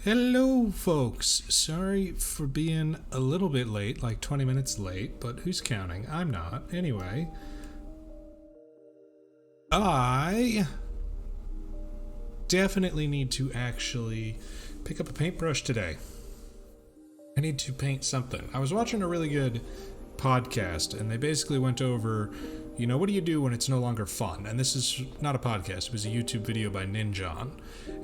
Hello, folks. Sorry for being a little bit late, like 20 minutes late, but who's counting? I'm not. Anyway, I definitely need to actually pick up a paintbrush today. I need to paint something. I was watching a really good podcast, and they basically went over, what do you do when it's no longer fun? And this is not a podcast, it was a YouTube video by Ninjon.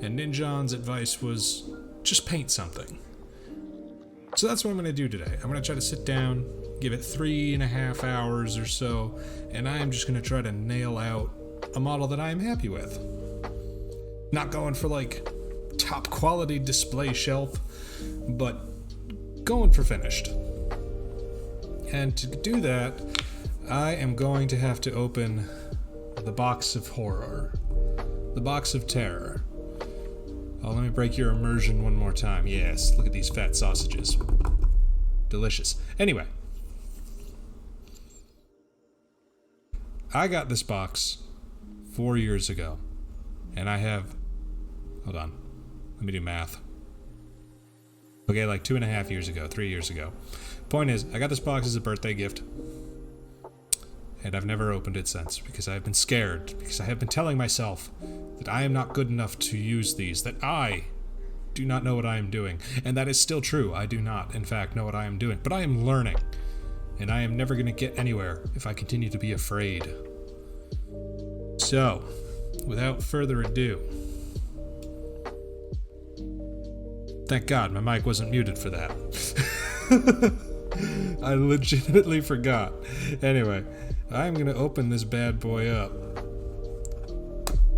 And Ninjon's advice was, just paint something. So that's what I'm going to do today. I'm going to try to sit down, give it 3.5 hours or so, and I am just going to try to nail out a model that I am happy with. Not going for like top quality display shelf, but going for finished. And to do that, I am going to have to open the box of horror, the box of terror. Oh, let me break your immersion one more time. Yes, look at these fat sausages. Delicious. Anyway, I got this box 4 years ago, and I have, hold on, let me do math. Okay, like 2.5 years ago, 3 years ago. Point is, I got this box as a birthday gift, and I've never opened it since because I have been scared, because I have been telling myself that I am not good enough to use these, that I do not know what I am doing. And that is still true. I do not, in fact, know what I am doing, but I am learning, and I am never going to get anywhere if I continue to be afraid. So, without further ado, thank God my mic wasn't muted for that. I legitimately forgot. Anyway, I'm going to open this bad boy up.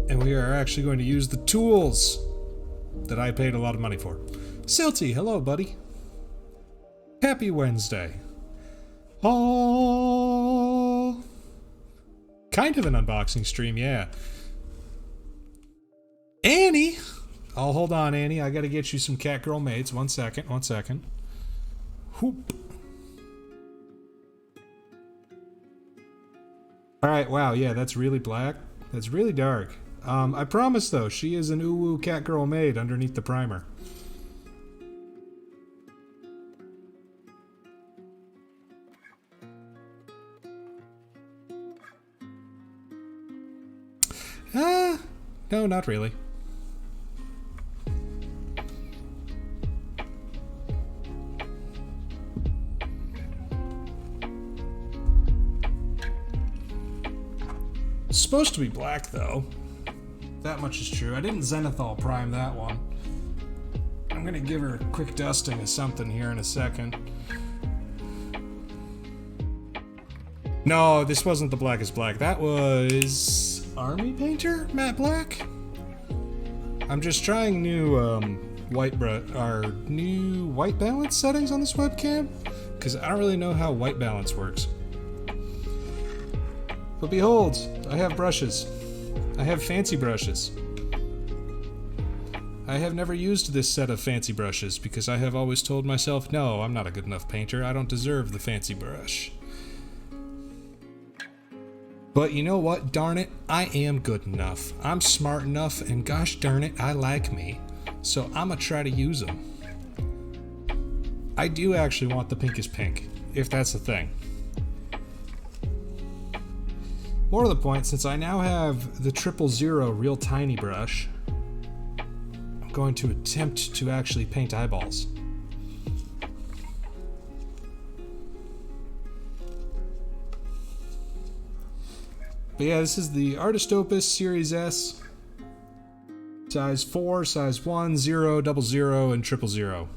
And we are actually going to use the tools that I paid a lot of money for. Silty, hello, buddy. Happy Wednesday. Oh, kind of an unboxing stream, yeah. Annie. Oh, hold on, Annie. I got to get you some Catgirl Meidos. One second. Whoop. Alright, wow, yeah, that's really black. That's really dark. I promise, though, she is an UWU Catgirl Maid underneath the primer. No, not really. It's supposed to be black, though. That much is true. I didn't zenithal prime that one. I'm gonna give her a quick dusting of something here in a second. No, this wasn't the blackest black. That was Army Painter Matte Black. I'm just trying new white balance settings on this webcam, because I don't really know how white balance works. But behold, I have brushes. I have fancy brushes. I have never used this set of fancy brushes because I have always told myself, no, I'm not a good enough painter. I don't deserve the fancy brush. But you know what? Darn it, I am good enough. I'm smart enough, and gosh darn it, I like me. So I'm gonna try to use them. I do actually want the pinkest pink, if that's the thing. More to the point, since I now have the 000 real tiny brush, I'm going to attempt to actually paint eyeballs. But yeah, this is the Artist Opus Series S, size 4, size 1, 0, 00, and 000.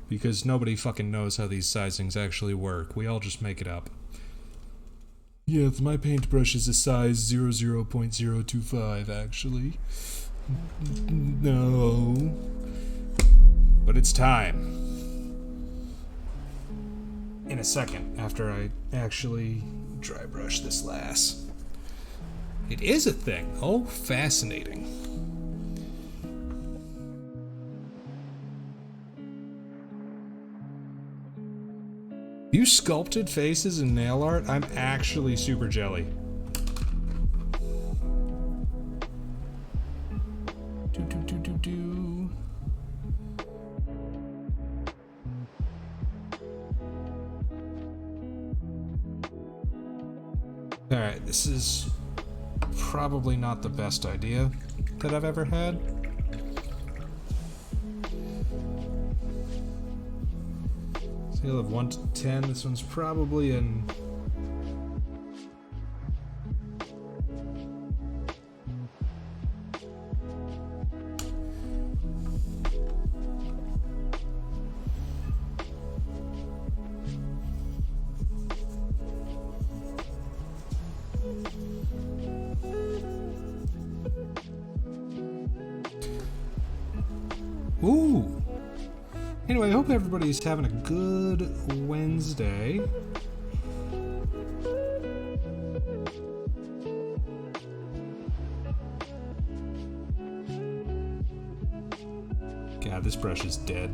Because nobody fucking knows how these sizings actually work. We all just make it up. Yes, my paintbrush is a size 00.025, actually. No. But it's time. In a second, after I actually dry brush this lass. It is a thing. Oh, fascinating. You sculpted faces in nail art? I'm actually super jelly. Alright, this is probably not the best idea that I've ever had. Scale of 1 to 10, this one's probably an... Ooh! Anyway, I hope everybody's having a good Wednesday. God, this brush is dead.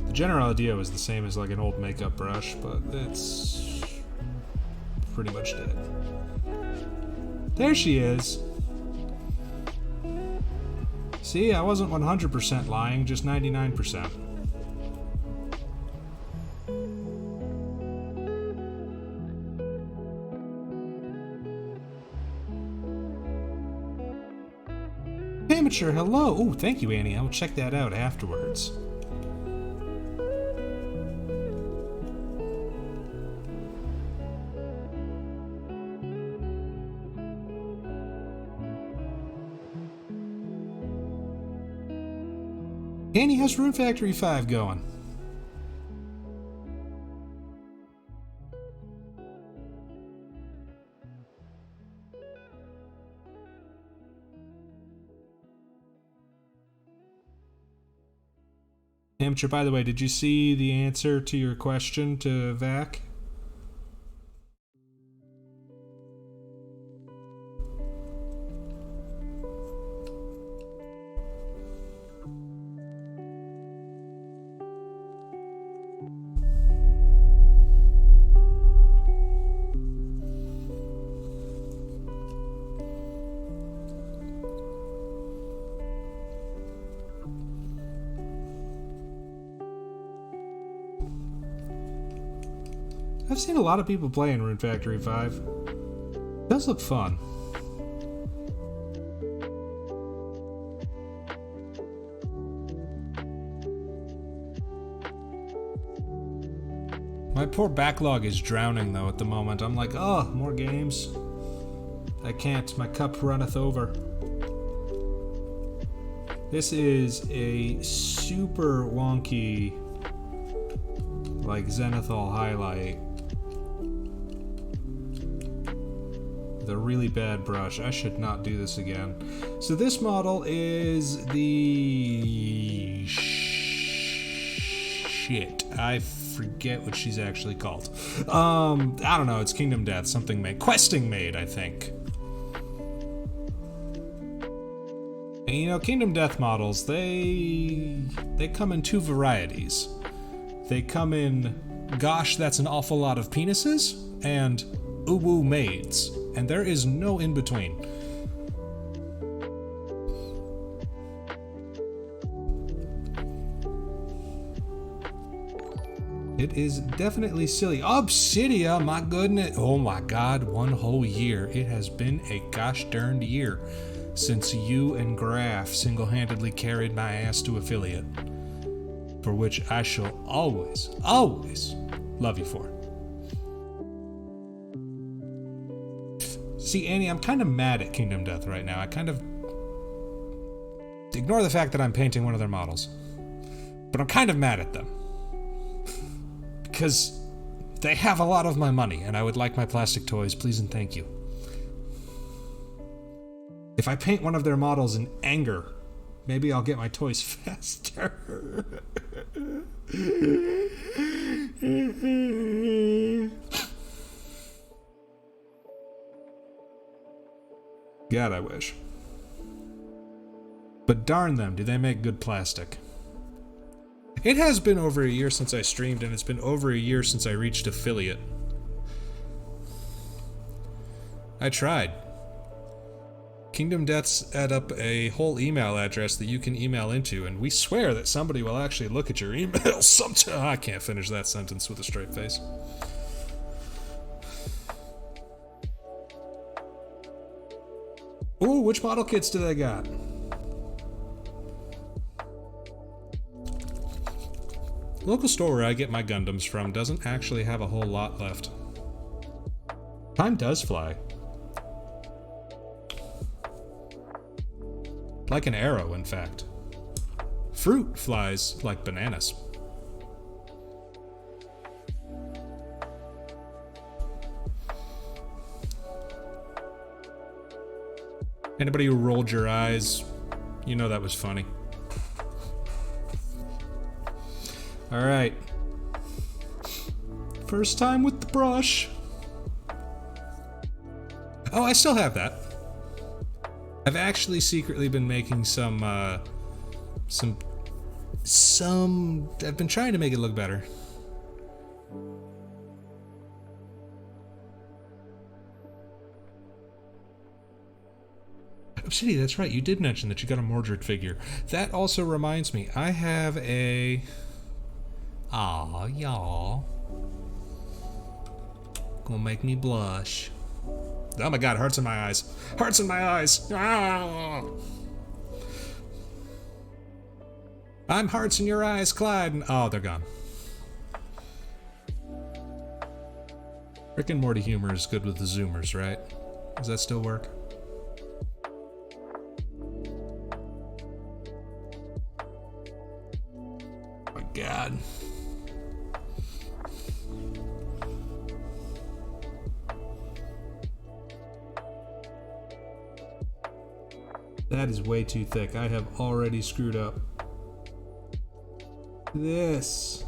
The general idea was the same as like an old makeup brush, but it's pretty much dead. There she is. See, I wasn't 100% lying, just 99%. Amateur, hello. Oh, thank you, Annie. I'll check that out afterwards. Annie, how's Rune Factory 5 going? Amateur, by the way, did you see the answer to your question to Vac? I've seen a lot of people playing Rune Factory 5. It does look fun. My poor backlog is drowning though at the moment. I'm like, oh, more games. I can't, my cup runneth over. This is a super wonky, like Zenithal highlight. The really bad brush. I should not do this again. So this model is the shit. I forget what she's actually called. I don't know. It's Kingdom Death. Something Maid. Questing Maid, I think. And you know, Kingdom Death models, they come in two varieties. They come in, gosh, that's an awful lot of penises, and UWU maids. And there is no in between. It is definitely silly. Obsidia, my goodness. Oh my god, 1 whole year. It has been a gosh darned year since you and Graf single-handedly carried my ass to affiliate. For which I shall always, always love you for. See, Annie, I'm kind of mad at Kingdom Death right now. I kind of... Ignore the fact that I'm painting one of their models. But I'm kind of mad at them. Because they have a lot of my money, and I would like my plastic toys, please and thank you. If I paint one of their models in anger, maybe I'll get my toys faster. God, I wish. But darn them, do they make good plastic. It has been over a year since I streamed, and it's been over a year since I reached affiliate. I tried. Kingdom Death's set up a whole email address that you can email into, and we swear that somebody will actually look at your emails sometime. I can't finish that sentence with a straight face. Ooh, which model kits do they got? Local store where I get my Gundams from doesn't actually have a whole lot left. Time does fly. Like an arrow, in fact. Fruit flies like bananas. Anybody who rolled your eyes, you know that was funny. Alright. First time with the brush. Oh, I still have that. I've actually secretly been making some, I've been trying to make it look better. Obsidian, that's right, you did mention that you got a Mordred figure. That also reminds me, I have a... Aw, y'all. Gonna make me blush. Oh my god, hearts in my eyes. Hearts in my eyes! Ah! I'm hearts in your eyes, Clyde. Oh, they're gone. Rick and Morty humor is good with the Zoomers, right? Does that still work? Oh my god. That is way too thick. I have already screwed up. This.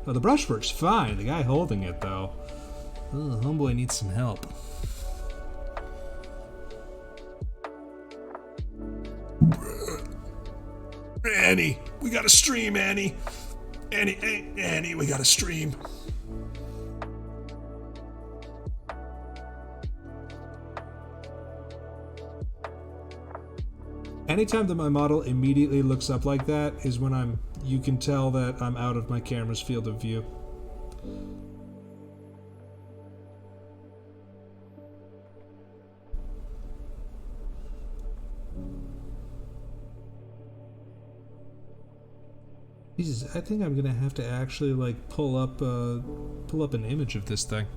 Oh, the brushwork's fine. The guy holding it, though. Oh, homeboy needs some help. Annie, we gotta stream, Annie. Annie, we gotta stream. Anytime that my model immediately looks up like that is when you can tell that I'm out of my camera's field of view. Jesus, I think I'm gonna have to actually like pull up an image of this thing.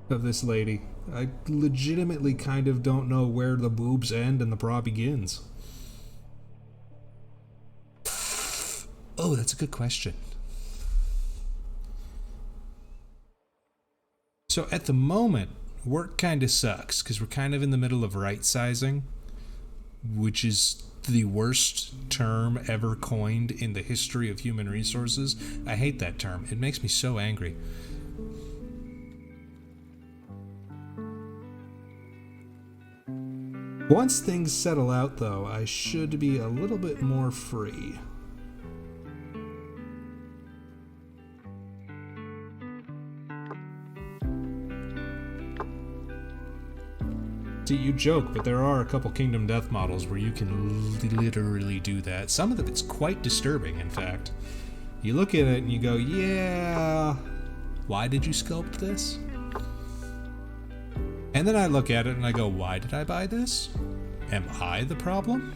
Of this lady. I legitimately kind of don't know where the boobs end and the bra begins. Oh, that's a good question. So at the moment, work kind of sucks because we're kind of in the middle of right sizing, which is the worst term ever coined in the history of human resources. I hate that term. It makes me so angry. Once things settle out, though, I should be a little bit more free. See, you joke, but there are a couple Kingdom Death models where you can literally do that. Some of it's quite disturbing, in fact. You look at it and you go, yeah, why did you sculpt this? And then I look at it and I go, why did I buy this? Am I the problem?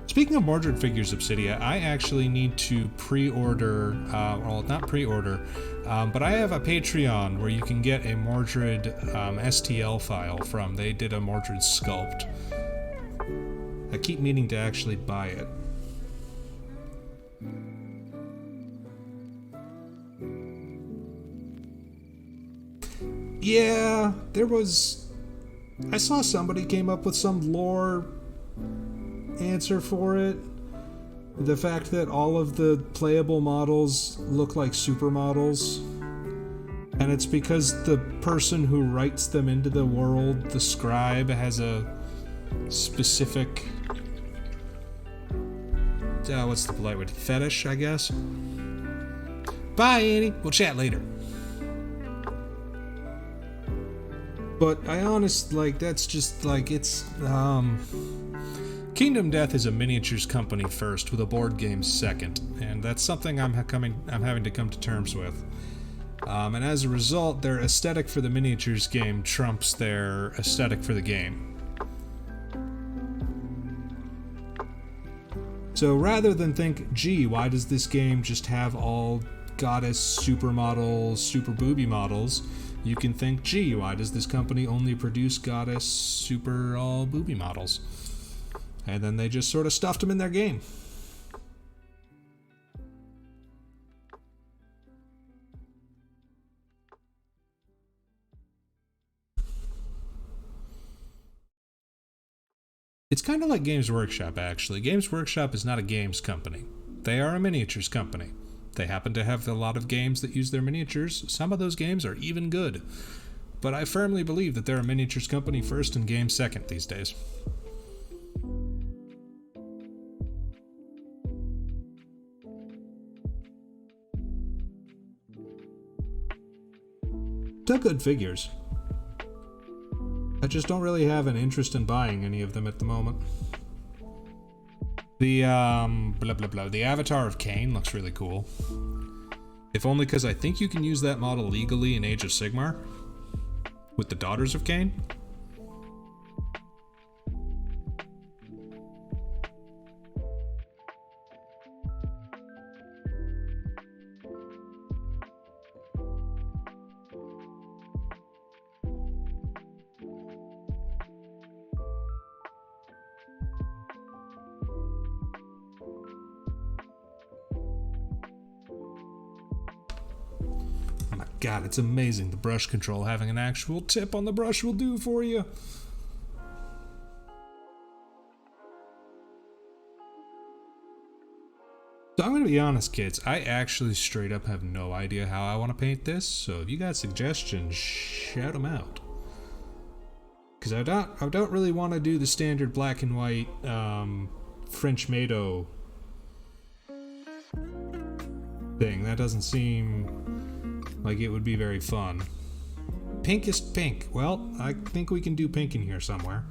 Speaking of Mordred figures, Obsidia, I actually need to pre-order, well, not pre-order, but I have a Patreon where you can get a Mordred STL file from. They did a Mordred sculpt. I keep meaning to actually buy it. Yeah, I saw somebody came up with some lore answer for it. The fact that all of the playable models look like supermodels. And it's because the person who writes them into the world, the scribe, has a specific what's the polite word? Fetish, I guess. Bye, Annie. We'll chat later. But I honestly, that's just, it's, Kingdom Death is a miniatures company first, with a board game second, and that's something I'm having to come to terms with. And as a result, their aesthetic for the miniatures game trumps their aesthetic for the game. So rather than think, gee, why does this game just have all goddess supermodels, super booby models, you can think, gee, why does this company only produce goddess super all booby models? And then they just sort of stuffed them in their game. It's kind of like Games Workshop, actually. Games Workshop is not a games company. They are a miniatures company. They happen to have a lot of games that use their miniatures. Some of those games are even good. But I firmly believe that they're a miniatures company first and games second these days. They're good figures. I just don't really have an interest in buying any of them at the moment. The, the Avatar of Cain looks really cool. If only because I think you can use that model legally in Age of Sigmar with the Daughters of Cain. God, it's amazing the brush control having an actual tip on the brush will do for you. So I'm going to be honest, kids. I actually straight up have no idea how I want to paint this. So if you got suggestions, shout them out. Because I don't really want to do the standard black and white French Meido thing. That doesn't seem like it would be very fun. Pinkest pink. Well, I think we can do pink in here somewhere.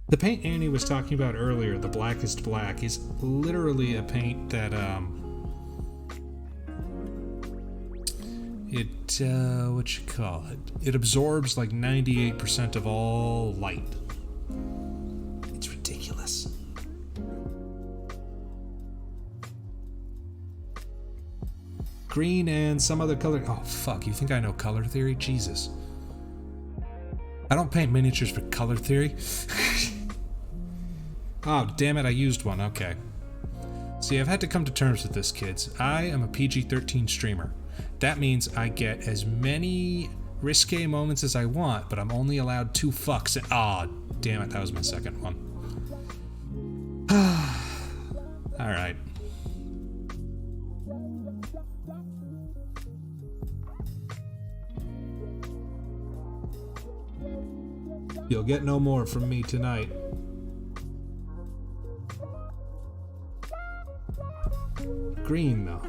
The paint Annie was talking about earlier, the Blackest Black, is literally a paint that, what you call it? It absorbs like 98% of all light. It's ridiculous. Green and some other color. Oh, fuck, you think I know color theory? Jesus. I don't paint miniatures for color theory. Oh, damn it, I used one. Okay. See, I've had to come to terms with this, kids. I am a PG-13 streamer. That means I get as many risque moments as I want, but I'm only allowed 2 fucks. And oh, damn it, that was my second one. All right. You'll get no more from me tonight. Green, though.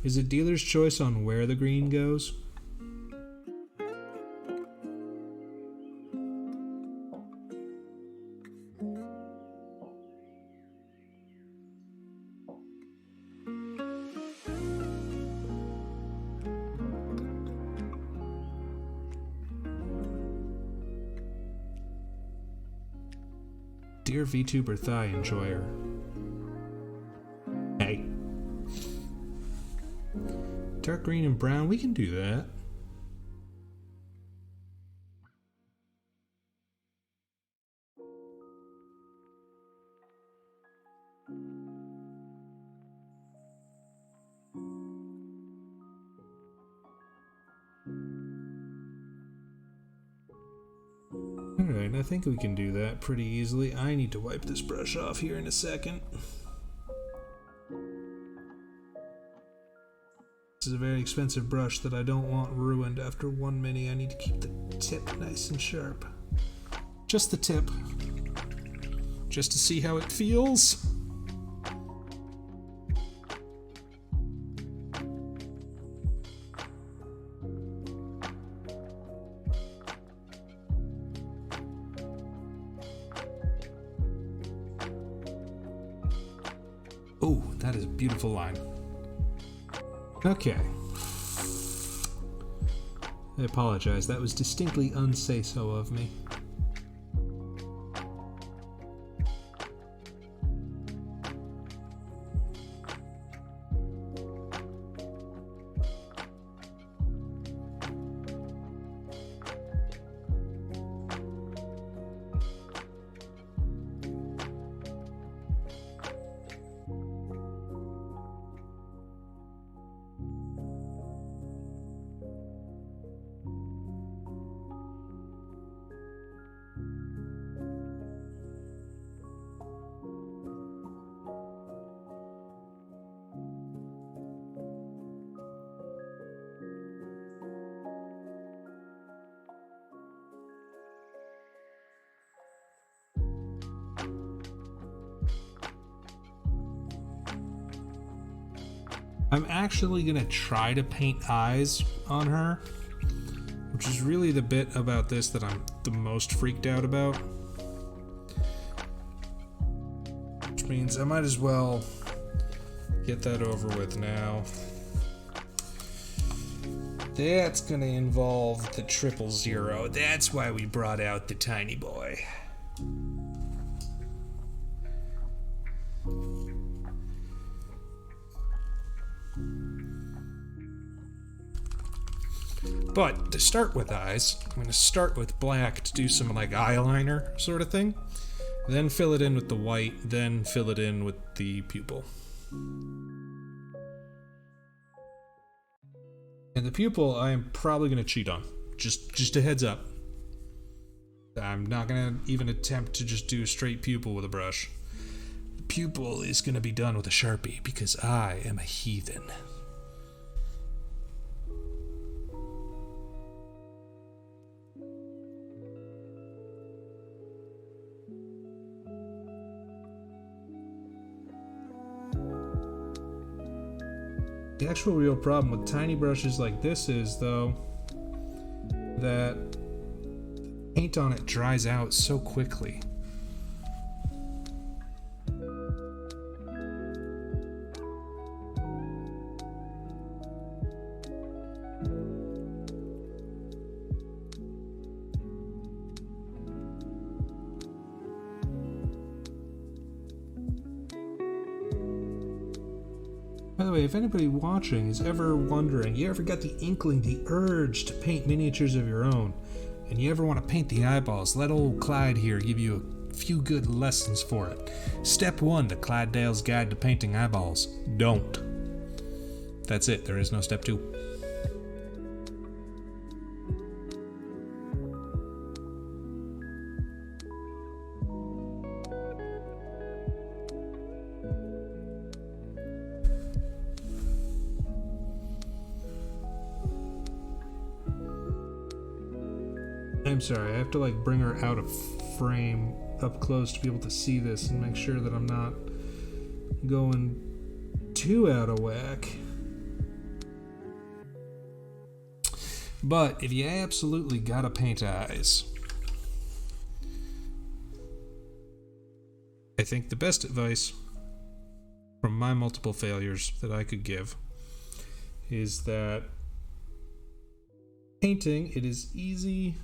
Is it dealer's choice on where the green goes? Dear VTuber Thigh Enjoyer. Hey. Dark green and brown, we can do that. Alright, I think we can do that pretty easily. I need to wipe this brush off here in a second. is a very expensive brush that I don't want ruined after 1 mini. I need to keep the tip nice and sharp. Just the tip. Just to see how it feels. Oh, that is a beautiful line. Okay. I apologize. That was distinctly unsay-so of me. I'm actually gonna try to paint eyes on her, which is really the bit about this that I'm the most freaked out about. Which means I might as well get that over with now. That's gonna involve the 000. That's why we brought out the tiny boy. But to start with eyes, I'm going to start with black to do some like eyeliner sort of thing. Then fill it in with the white, then fill it in with the pupil. And the pupil I am probably going to cheat on. Just a heads up. I'm not going to even attempt to just do a straight pupil with a brush. The pupil is going to be done with a Sharpie because I am a heathen. The actual real problem with tiny brushes like this is, though, that paint on it dries out so quickly. By the way, if anybody watching is ever wondering, you ever got the inkling, the urge to paint miniatures of your own, and you ever want to paint the eyeballs, let old Clyde here give you a few good lessons for it. Step 1 to Clyde Dale's Guide to Painting Eyeballs. Don't. That's it, there is no step 2. I'm sorry, I have to like bring her out of frame up close to be able to see this and make sure that I'm not going too out of whack. But if you absolutely gotta paint eyes, I think the best advice from my multiple failures that I could give is that painting, it is easy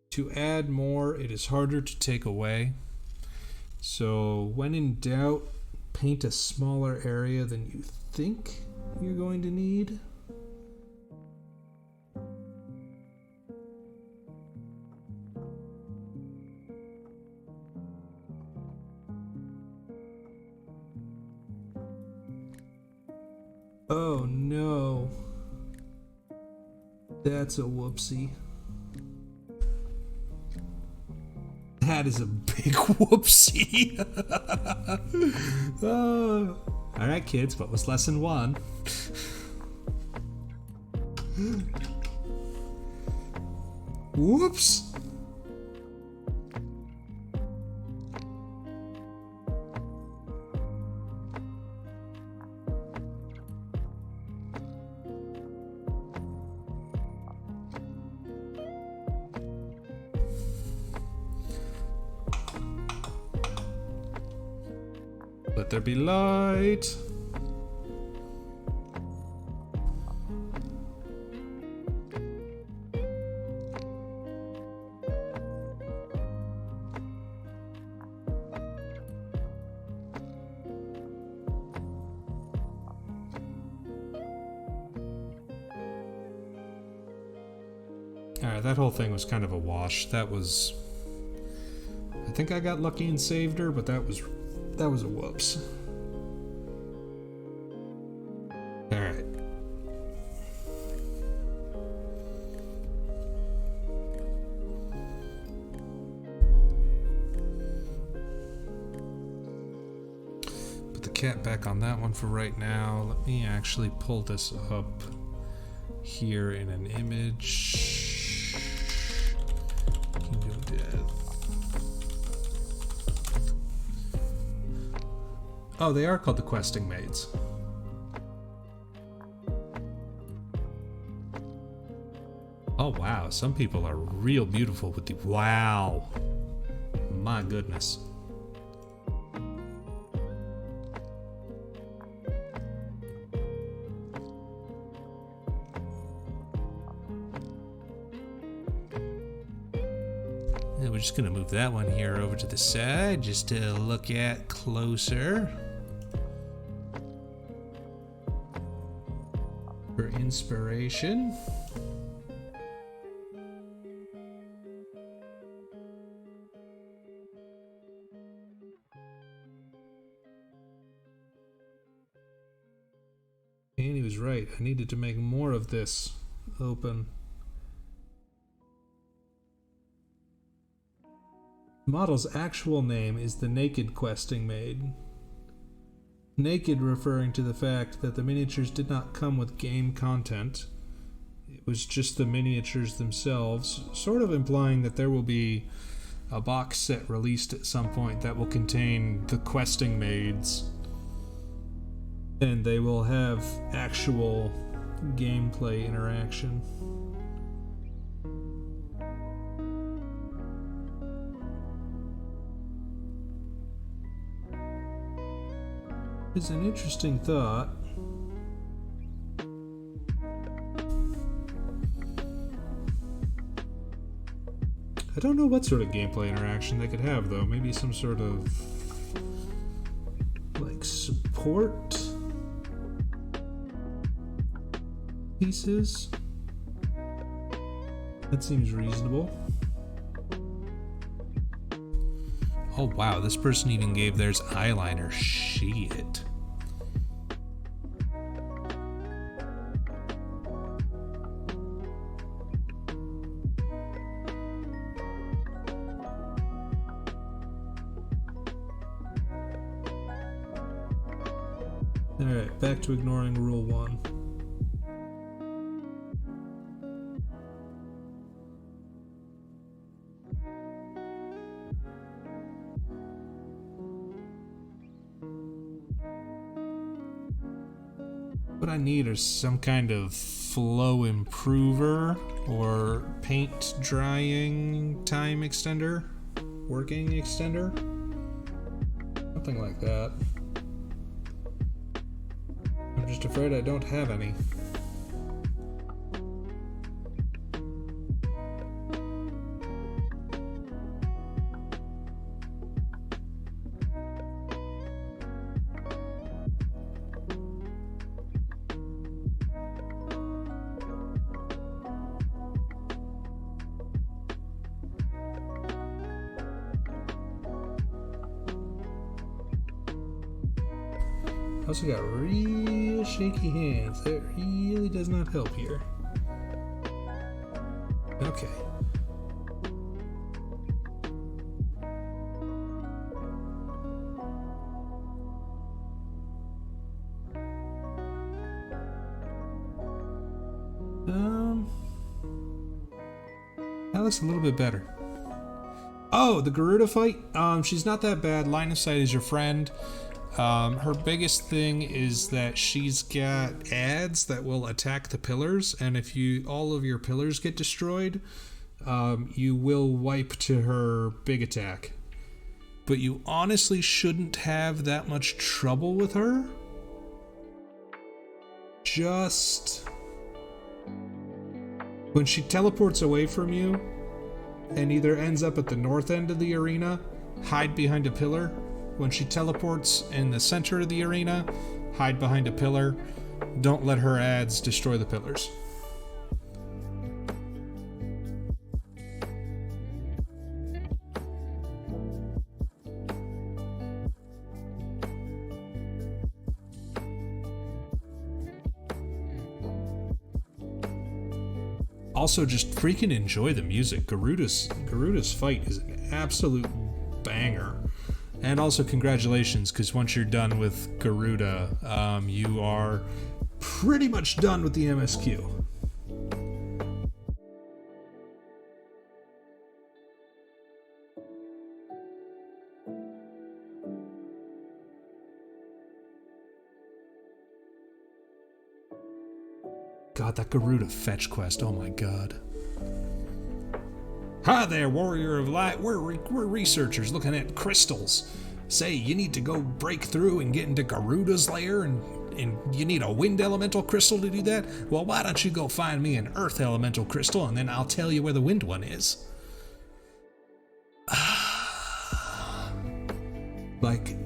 to add more, it is harder to take away. So when in doubt, paint a smaller area than you think you're going to need. Oh no. That's a whoopsie. That is a big whoopsie. Alright, kids, what was lesson 1? Whoops! Let there be light. Alright, that whole thing was kind of a wash. That was... I think I got lucky and saved her, but that was a whoops. Alright. Put the cat back on that one for right now. Let me actually pull this up here in an image. Kingdom Death. Oh, they are called the questing maids. Oh wow, some people are real beautiful with the... Wow! My goodness. And we're just gonna move that one here over to the side just to look at closer. For inspiration. And he was right. I needed to make more of this open. The model's actual name is the Naked Questing Maid. Naked referring to the fact that the miniatures did not come with game content. It was just the miniatures themselves, sort of implying that there will be a box set released at some point that will contain the questing maids. And they will have actual gameplay interaction. It's an interesting thought. I don't know what sort of gameplay interaction they could have, though. Maybe some sort of like support pieces. That seems reasonable. Oh wow, this person even gave theirs eyeliner. Shit. Alright, back to ignoring rule 1. What I need is some kind of flow improver or paint drying time extender, working extender, something like that. I'm just afraid I don't have any. I also got real shaky hands. That really does not help here. Okay. That looks a little bit better. Oh, the Gerudo Fight? She's not that bad. Line of sight is your friend. Her biggest thing is that she's got ads that will attack the pillars, and if all of your pillars get destroyed, you will wipe to her big attack. But you honestly shouldn't have that much trouble with her. Just when she teleports away from you and either ends up at the north end of the arena, hide behind a pillar. When she teleports in the center of the arena, hide behind a pillar. Don't let her ads destroy the pillars. Also, just freaking enjoy the music. Gerudo's Fight is an absolute banger. And also, congratulations, because once you're done with Gerudo, you are pretty much done with the MSQ. God, that Gerudo fetch quest, oh my god. Hi there, Warrior of Light. We're researchers looking at crystals. Say, you need to go break through and get into Gerudo's lair, and you need a wind elemental crystal to do that? Well, why don't you go find me an earth elemental crystal, and then I'll tell you where the wind one is. Like,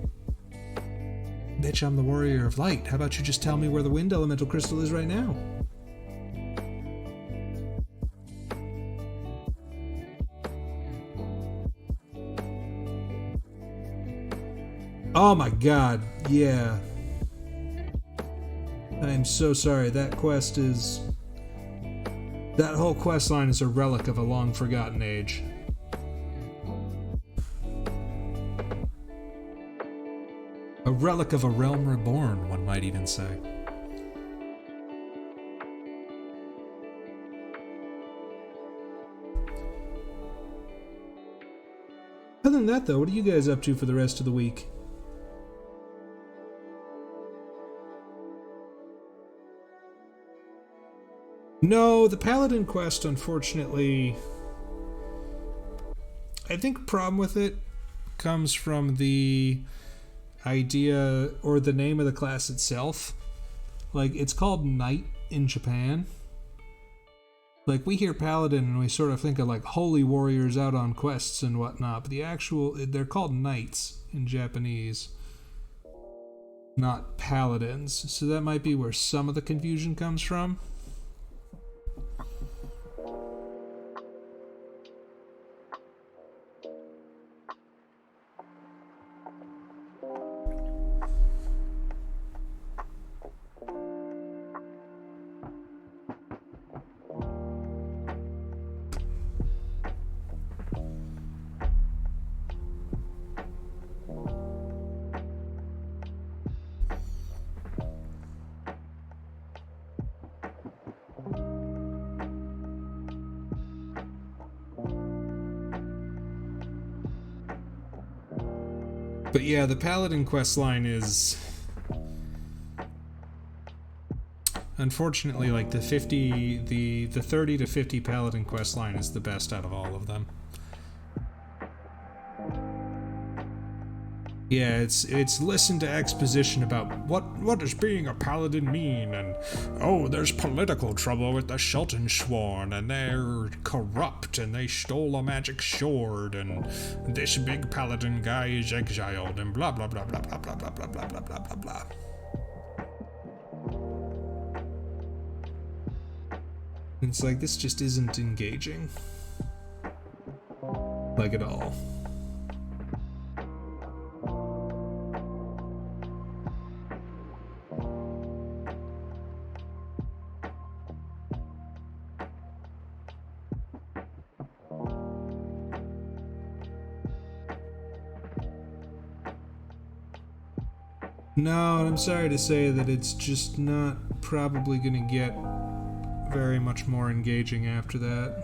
bitch, I'm the Warrior of Light. How about you just tell me where the wind elemental crystal is right now? Oh my god, yeah. I am so sorry. That whole quest line is a relic of a long forgotten age. A relic of a realm reborn, one might even say. Other than that, though, what are you guys up to for the rest of the week? No, the Paladin quest, unfortunately, I think the problem with it comes from the idea or the name of the class itself. Like, it's called Knight in Japan. Like, we hear Paladin and we sort of think of like holy warriors out on quests and whatnot, but they're called Knights in Japanese, not Paladins. So that might be where some of the confusion comes from. But yeah, the Paladin questline is unfortunately like the 30 to 50 Paladin questline is the best out of all of them. Yeah, it's listen to exposition about what does being a paladin mean, and oh, there's political trouble with the Schultensworn, and they're corrupt, and they stole a magic sword, and this big paladin guy is exiled, and blah blah blah blah blah blah blah blah blah blah blah blah blah. It's like, this just isn't engaging, like, at all. No, I'm sorry to say that it's just not probably going to get very much more engaging after that.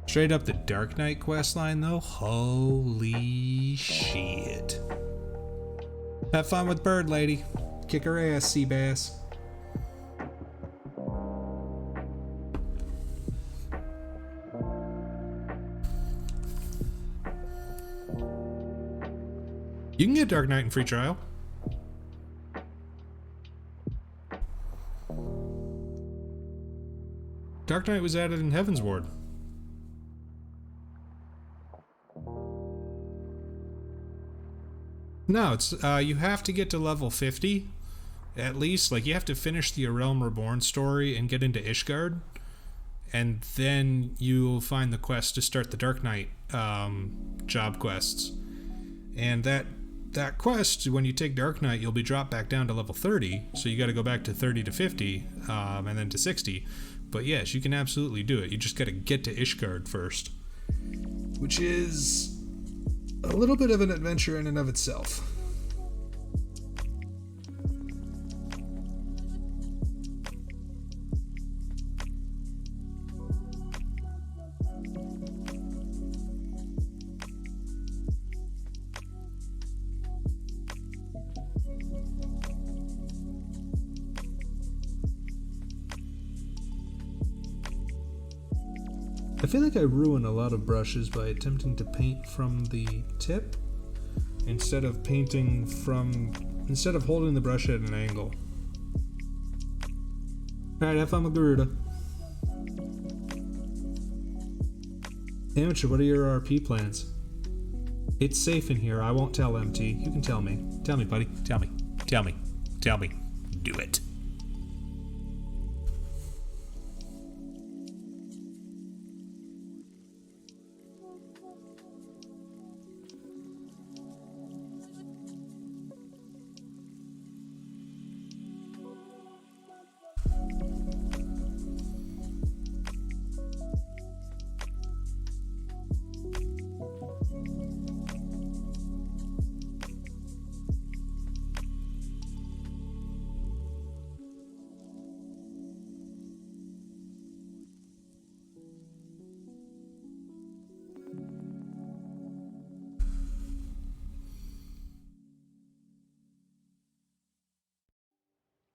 Straight up the Dark Knight questline, though? Holy shit. Have fun with Bird Lady. Kick her ass, sea bass. You can get Dark Knight in free trial. Dark Knight was added in Heaven's Ward. No, it's you have to get to level 50, at least. Like, you have to finish the A Realm Reborn story and get into Ishgard, and then you'll find the quest to start the Dark Knight job quests. And that quest, when you take Dark Knight, you'll be dropped back down to level 30, so you got to go back to 30 to 50, and then to 60. But yes, you can absolutely do it. You just got to get to Ishgard first, which is a little bit of an adventure in and of itself. I feel like I ruin a lot of brushes by attempting to paint from the tip instead of holding the brush at an angle. Alright, have fun with Gerudo. Amateur, what are your RP plans? It's safe in here, I won't tell MT. You can tell me. Tell me, buddy. Tell me. Tell me. Tell me. Do it.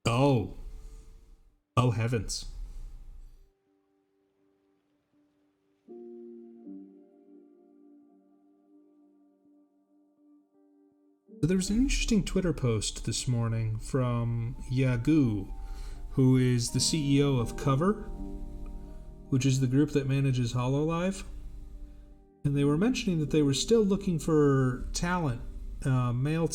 Oh. Oh heavens. So there was an interesting Twitter post this morning from UWU, who is the CEO of Cover, which is the group that manages HoloLive. And they were mentioning that they were still looking for talent, male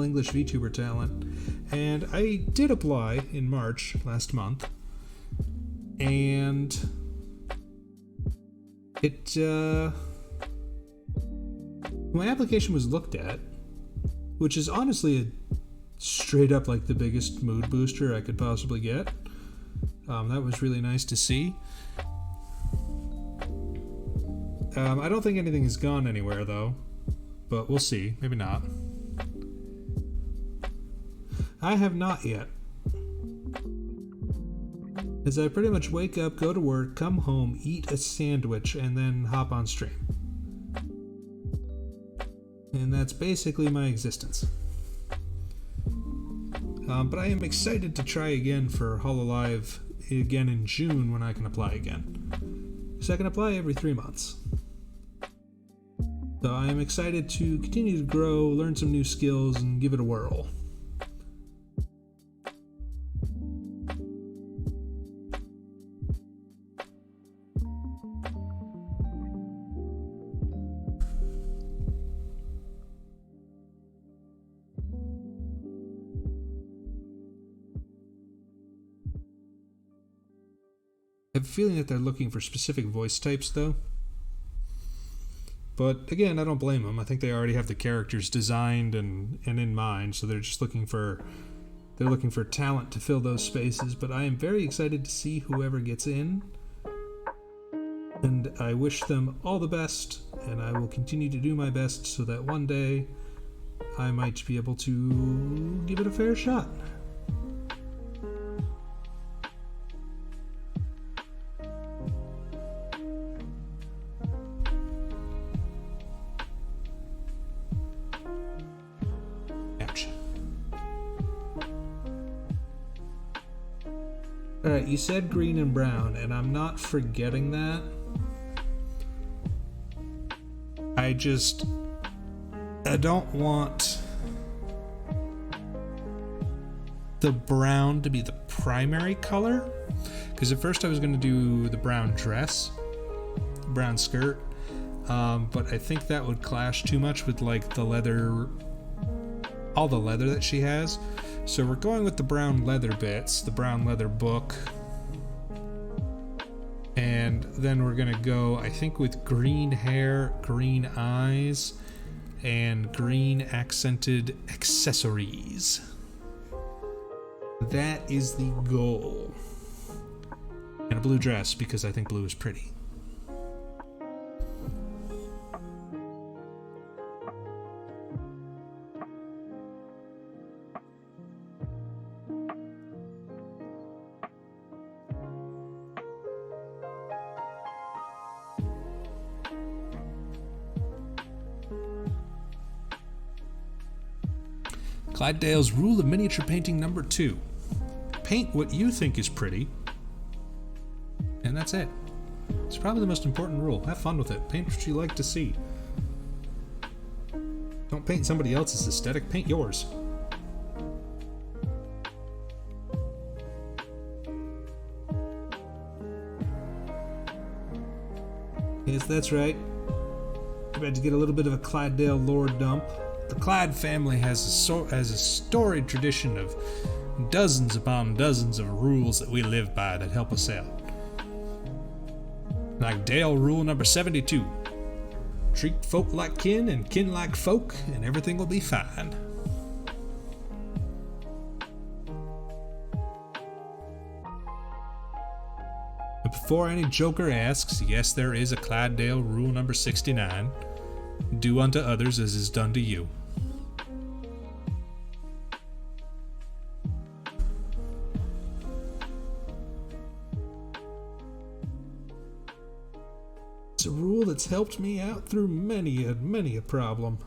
English VTuber talent, and I did apply in March last month, and my application was looked at, which is honestly a straight up like the biggest mood booster I could possibly get. That was really nice to see. I don't think anything has gone anywhere though, but we'll see, maybe not. I have not yet. As I pretty much wake up, go to work, come home, eat a sandwich, and then hop on stream. And that's basically my existence. But I am excited to try again for HoloLive again in June when I can apply again. So I can apply every 3 months. So I am excited to continue to grow, learn some new skills, and give it a whirl. I have a feeling that they're looking for specific voice types, though. But again, I don't blame them. I think they already have the characters designed and in mind, so they're just looking for talent to fill those spaces. But I am very excited to see whoever gets in. And I wish them all the best, and I will continue to do my best so that one day I might be able to give it a fair shot. Ouch. Alright, you said green and brown, and I'm not forgetting that. I don't want the brown to be the primary color, because at first I was going to do the brown dress, brown skirt, but I think that would clash too much with like the leather, all the leather that she has. So we're going with the brown leather bits, the brown leather book. And then we're gonna go, I think, with green hair, green eyes, and green accented accessories. That is the goal. And a blue dress, because I think blue is pretty. Clydesdale's rule of miniature painting number 2. Paint what you think is pretty, and that's it. It's probably the most important rule. Have fun with it. Paint what you like to see. Don't paint somebody else's aesthetic, paint yours. Yes, that's right. About to get a little bit of a Clydesdale lore dump. The Clyde family has a storied tradition of dozens upon dozens of rules that we live by that help us out. Like Dale rule number 72. Treat folk like kin and kin like folk, and everything will be fine. But before any joker asks, yes, there is a Clydesdale rule number 69. Do unto others as is done to you. It's a rule that's helped me out through many a problem.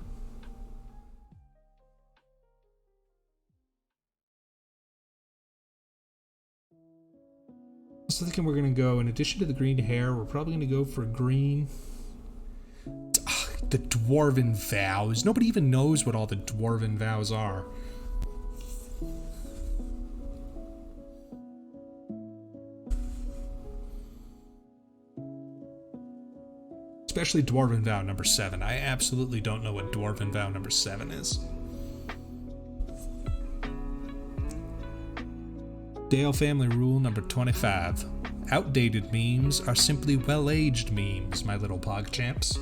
So thinking we're gonna go, in addition to the green hair, we're probably gonna go for green. The dwarven vows. Nobody even knows what all the dwarven vows are. Especially dwarven vow number 7. I absolutely don't know what dwarven vow number 7 is. Dale family rule number 25. Outdated memes are simply well-aged memes, my little pog champs.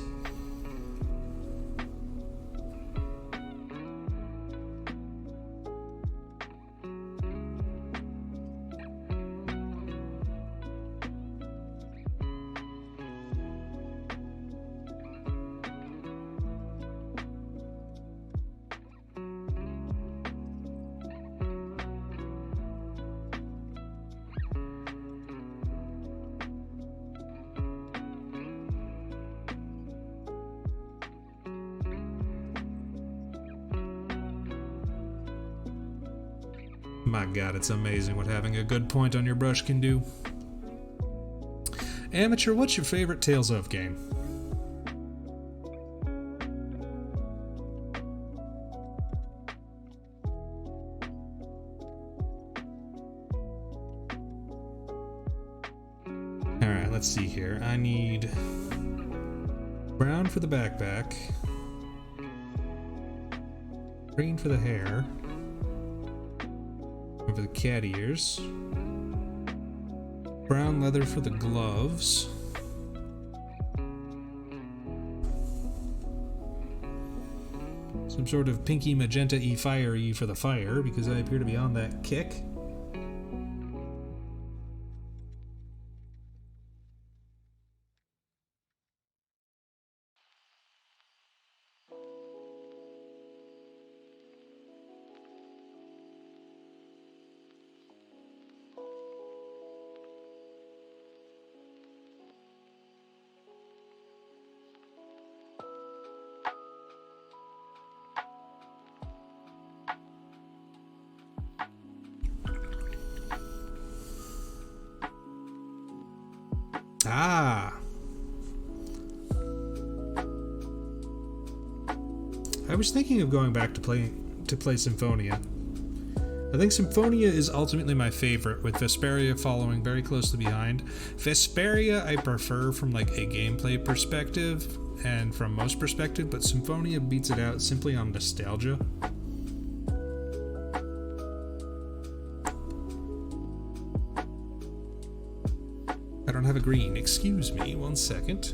My god, it's amazing what having a good point on your brush can do. Amateur, what's your favorite Tales of game? Alright, let's see here. I need brown for the backpack, green for the hair, for the cat ears, brown leather for the gloves, some sort of pinky magenta-y fire-y for the fire, because I appear to be on that kick. Ah. I was thinking of going back to play Symphonia. I think Symphonia is ultimately my favorite, with Vesperia following very closely behind. Vesperia I prefer from like a gameplay perspective and from most perspective, but Symphonia beats it out simply on nostalgia. I don't have a green. Excuse me, 1 second.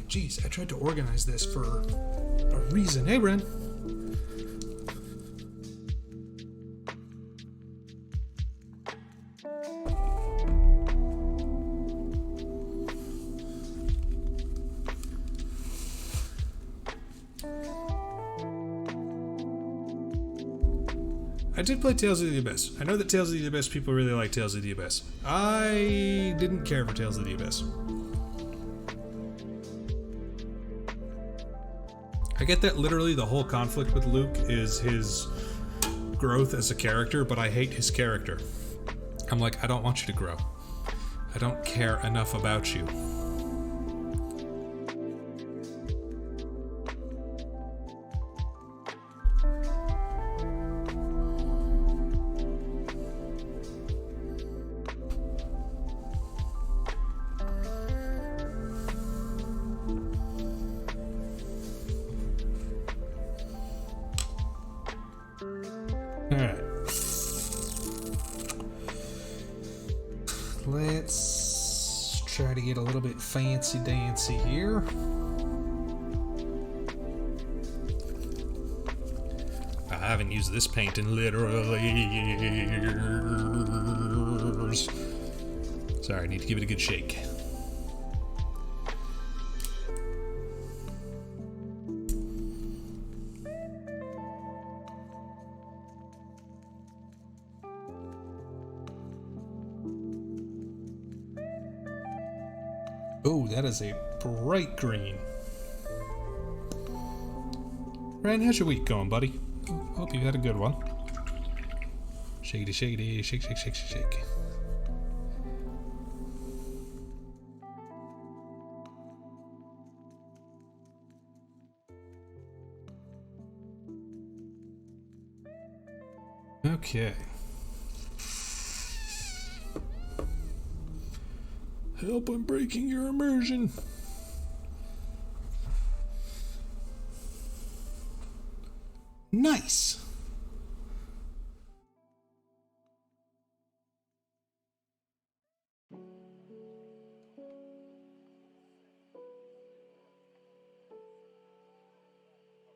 Jeez, I tried to organize this for a reason. Hey, Ren. I did play Tales of the Abyss. I know that Tales of the Abyss people really like Tales of the Abyss. I didn't care for Tales of the Abyss. I get that literally the whole conflict with Luke is his growth as a character, but I hate his character. I'm like, I don't want you to grow. I don't care enough about you. Alright. Let's try to get a little bit fancy dancy here. I haven't used this paint in literally years. Sorry, I need to give it a good shake. Oh, that is a bright green. Ryan, how's your week going, buddy? Hope you had a good one. Shakety, shakety, shake, shake, shake, shake, shake. Okay. Help, I'm breaking your immersion. Nice.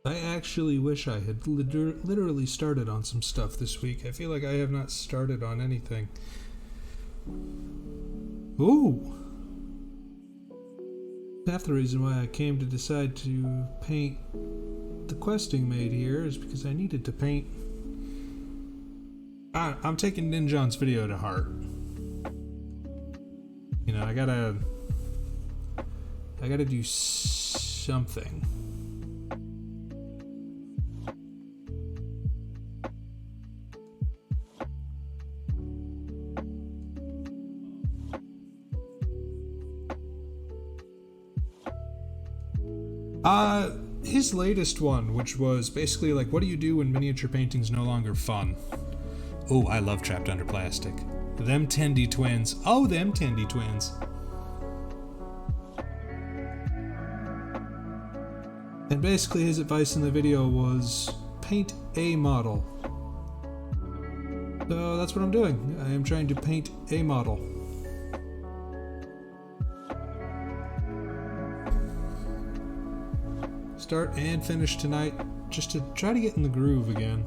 I actually wish I had literally started on some stuff this week. I feel like I have not started on anything. Ooh! Half the reason why I came to decide to paint the questing maid here is because I needed to paint... I'm taking Ninjon's video to heart. You know, I gotta do something. His latest one, which was basically like, what do you do when miniature painting's no longer fun? Oh, I love Trapped Under Plastic. Them Tendy twins. Oh, them Tendy twins. And basically his advice in the video was paint a model. So that's what I'm doing. I am trying to paint a model. Start and finish tonight, just to try to get in the groove again.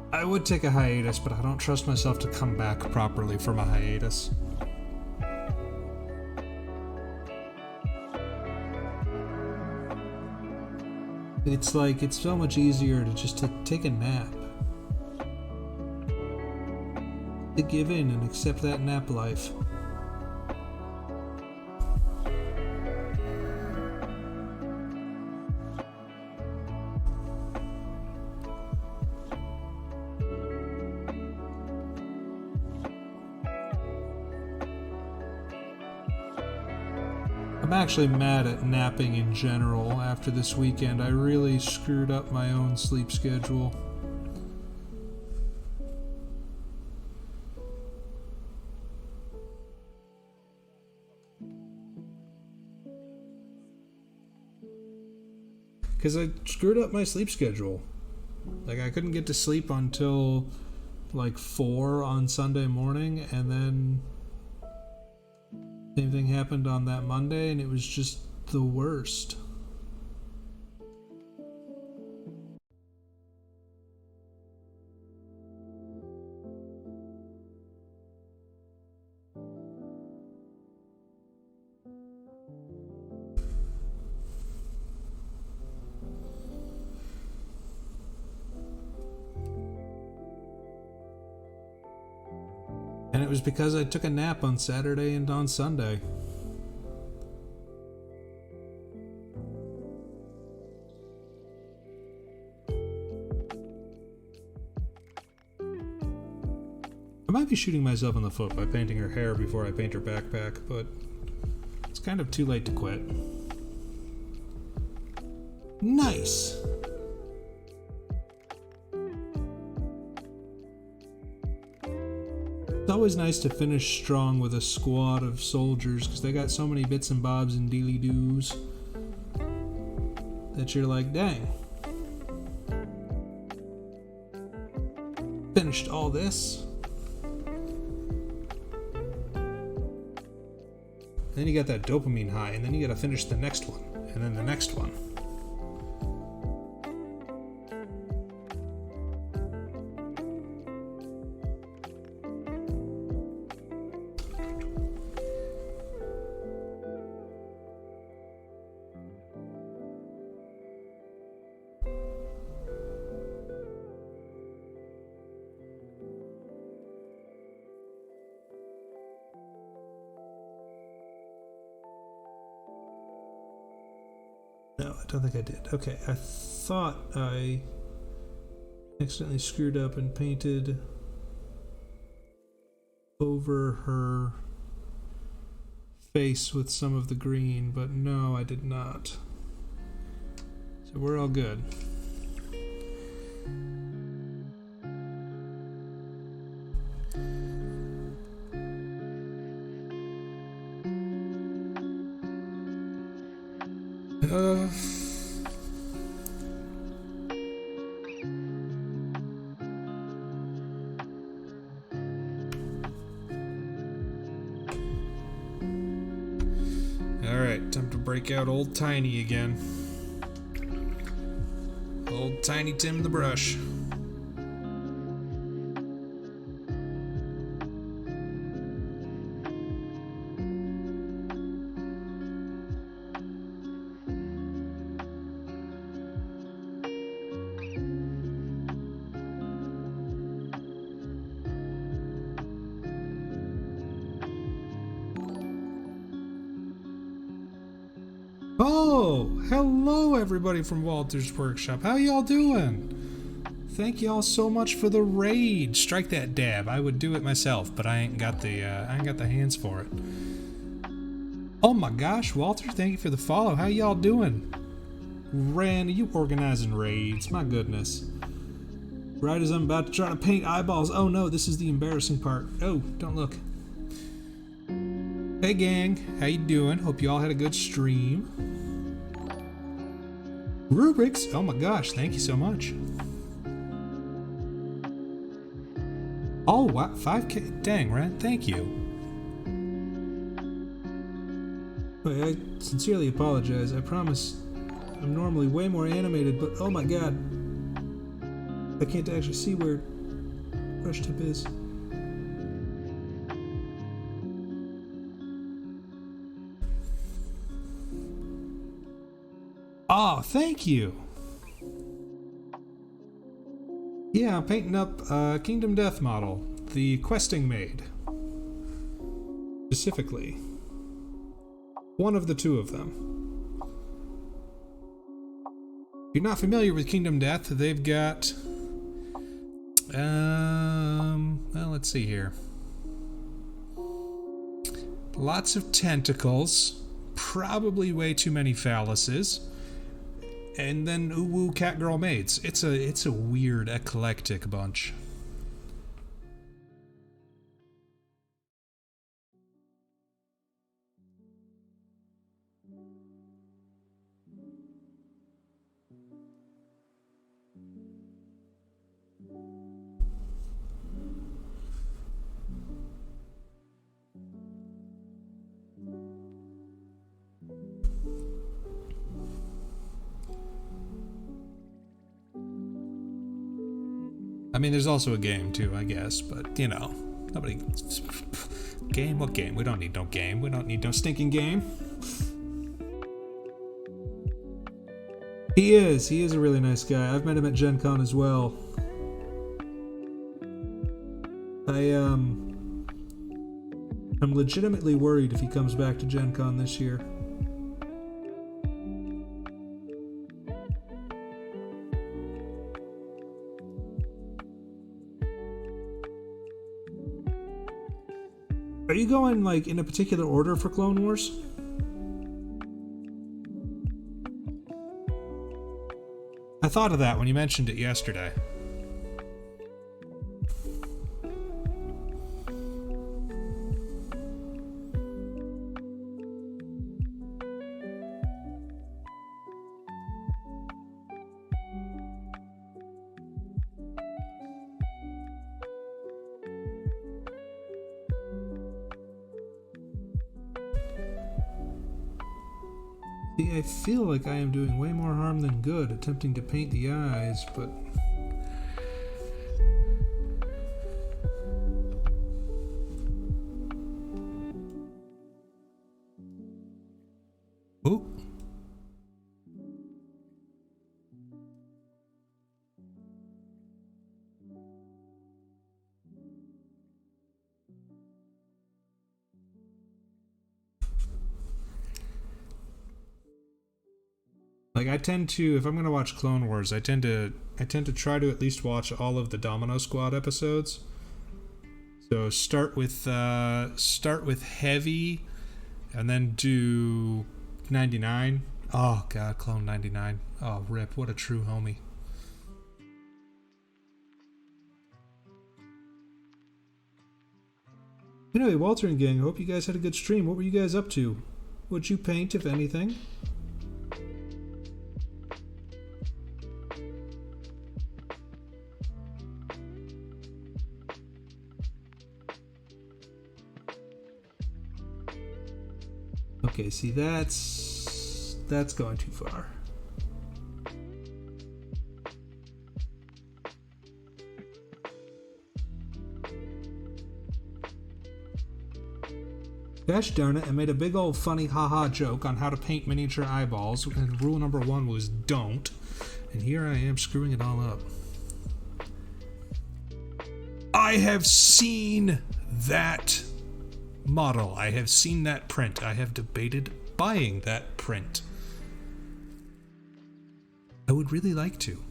I would take a hiatus, but I don't trust myself to come back properly from a hiatus. It's like, it's so much easier to just take a nap. To give in and accept that nap life. I'm actually mad at napping in general after this weekend. I really screwed up my own sleep schedule. Because I screwed up my sleep schedule. Like, I couldn't get to sleep until like 4 on Sunday morning, and then same thing happened on that Monday, and it was just the worst. And it was because I took a nap on Saturday and on Sunday. I might be shooting myself in the foot by painting her hair before I paint her backpack, but it's kind of too late to quit. Nice! It's always nice to finish strong with a squad of soldiers, because they got so many bits and bobs and dealy-doos that you're like, dang. Finished all this. Then you got that dopamine high, and then you gotta finish the next one, and then the next one. No, I don't think I did. Okay, I thought I accidentally screwed up and painted over her face with some of the green, but no, I did not. So we're all good. Alright, time to break out Old Tiny again. Old Tiny Tim the Brush. Oh, hello everybody from Walter's Workshop. How y'all doing? Thank y'all so much for the raid. Strike that dab. I would do it myself, but I ain't got the hands for it. Oh my gosh, Walter, thank you for the follow. How y'all doing? Randy, you organizing raids? My goodness. Right as I'm about to try to paint eyeballs. Oh no, this is the embarrassing part. Oh, don't look. Hey gang, how you doing? Hope you all had a good stream. Rubrics, oh my gosh, thank you so much. Oh wow, 5K, dang, Ren, thank you. Wait, I sincerely apologize. I promise I'm normally way more animated, but oh my god, I can't actually see where brush tip is. Oh, thank you. Yeah, I'm painting up Kingdom Death model, the questing maid. Specifically. One of the two of them. If you're not familiar with Kingdom Death, they've got... well, let's see here. Lots of tentacles. Probably way too many phalluses. And then UWU Catgirl Meidos. It's a weird, eclectic bunch. I mean, there's also a game too, I guess, but you know, nobody. Game? What game? We don't need no game. We don't need no stinking game. He is a really nice guy. I've met him at Gen Con as well. I'm legitimately worried if he comes back to Gen Con this year. Are you going, like, in a particular order for Clone Wars? I thought of that when you mentioned it yesterday. See, I feel like I am doing way more harm than good attempting to paint the eyes, but... Ooh. Like I tend to, if I'm gonna watch Clone Wars, I tend to try to at least watch all of the Domino Squad episodes. So start with Heavy, and then do 99. Oh god, Clone 99. Oh rip, what a true homie. Anyway, Walter and gang, I hope you guys had a good stream. What were you guys up to? What'd you paint, if anything? Okay, see, that's going too far. Gosh darn it, I made a big old funny haha joke on how to paint miniature eyeballs, and rule number 1 was don't. And here I am screwing it all up. I have seen that model. I have seen that print. I have debated buying that print. I would really like to.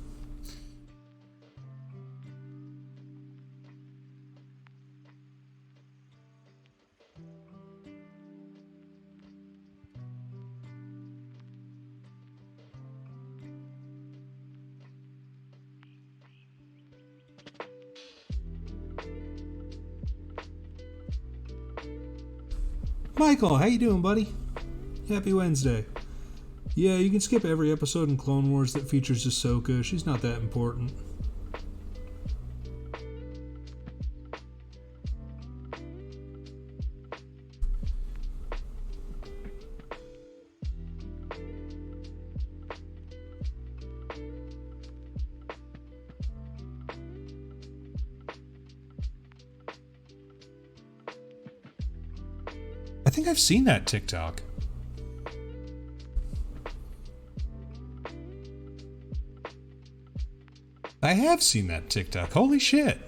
Michael, how you doing, buddy? Happy Wednesday. Yeah, you can skip every episode in Clone Wars that features Ahsoka. She's not that important. I think I've seen that TikTok. I have seen that TikTok. Holy shit.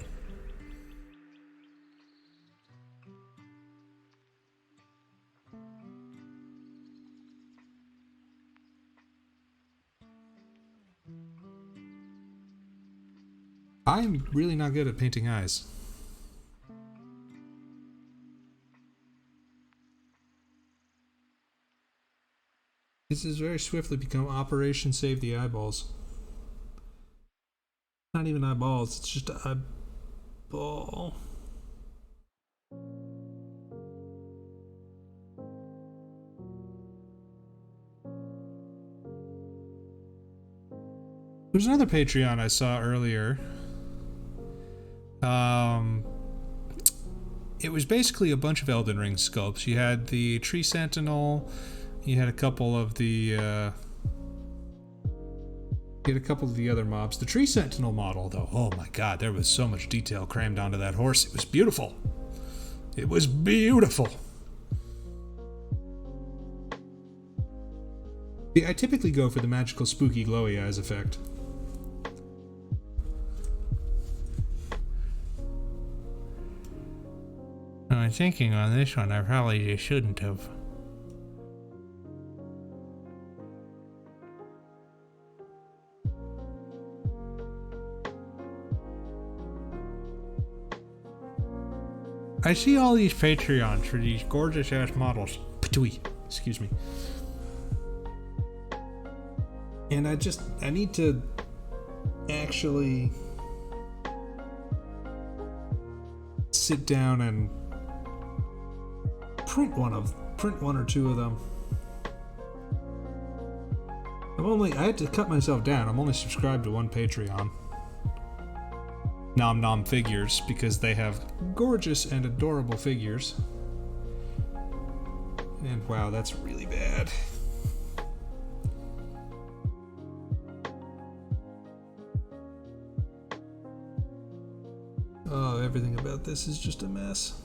I'm really not good at painting eyes. This has very swiftly become Operation Save the Eyeballs. Not even eyeballs, it's just an eyeball. There's another Patreon I saw earlier. It was basically a bunch of Elden Ring sculpts. You had the Tree Sentinel, you had a couple of the other mobs. The Tree Sentinel model, though, oh my god, there was so much detail crammed onto that horse. It was beautiful. It was beautiful. See, I typically go for the magical, spooky, glowy eyes effect. I'm thinking on this one, I probably just shouldn't have. I see all these Patreons for these gorgeous ass models. Patooey, excuse me. And I need to actually sit down and print one or two of them. I had to cut myself down. I'm only subscribed to one Patreon. Nom Nom Figures, because they have gorgeous and adorable figures. And wow, that's really bad. Oh, everything about this is just a mess.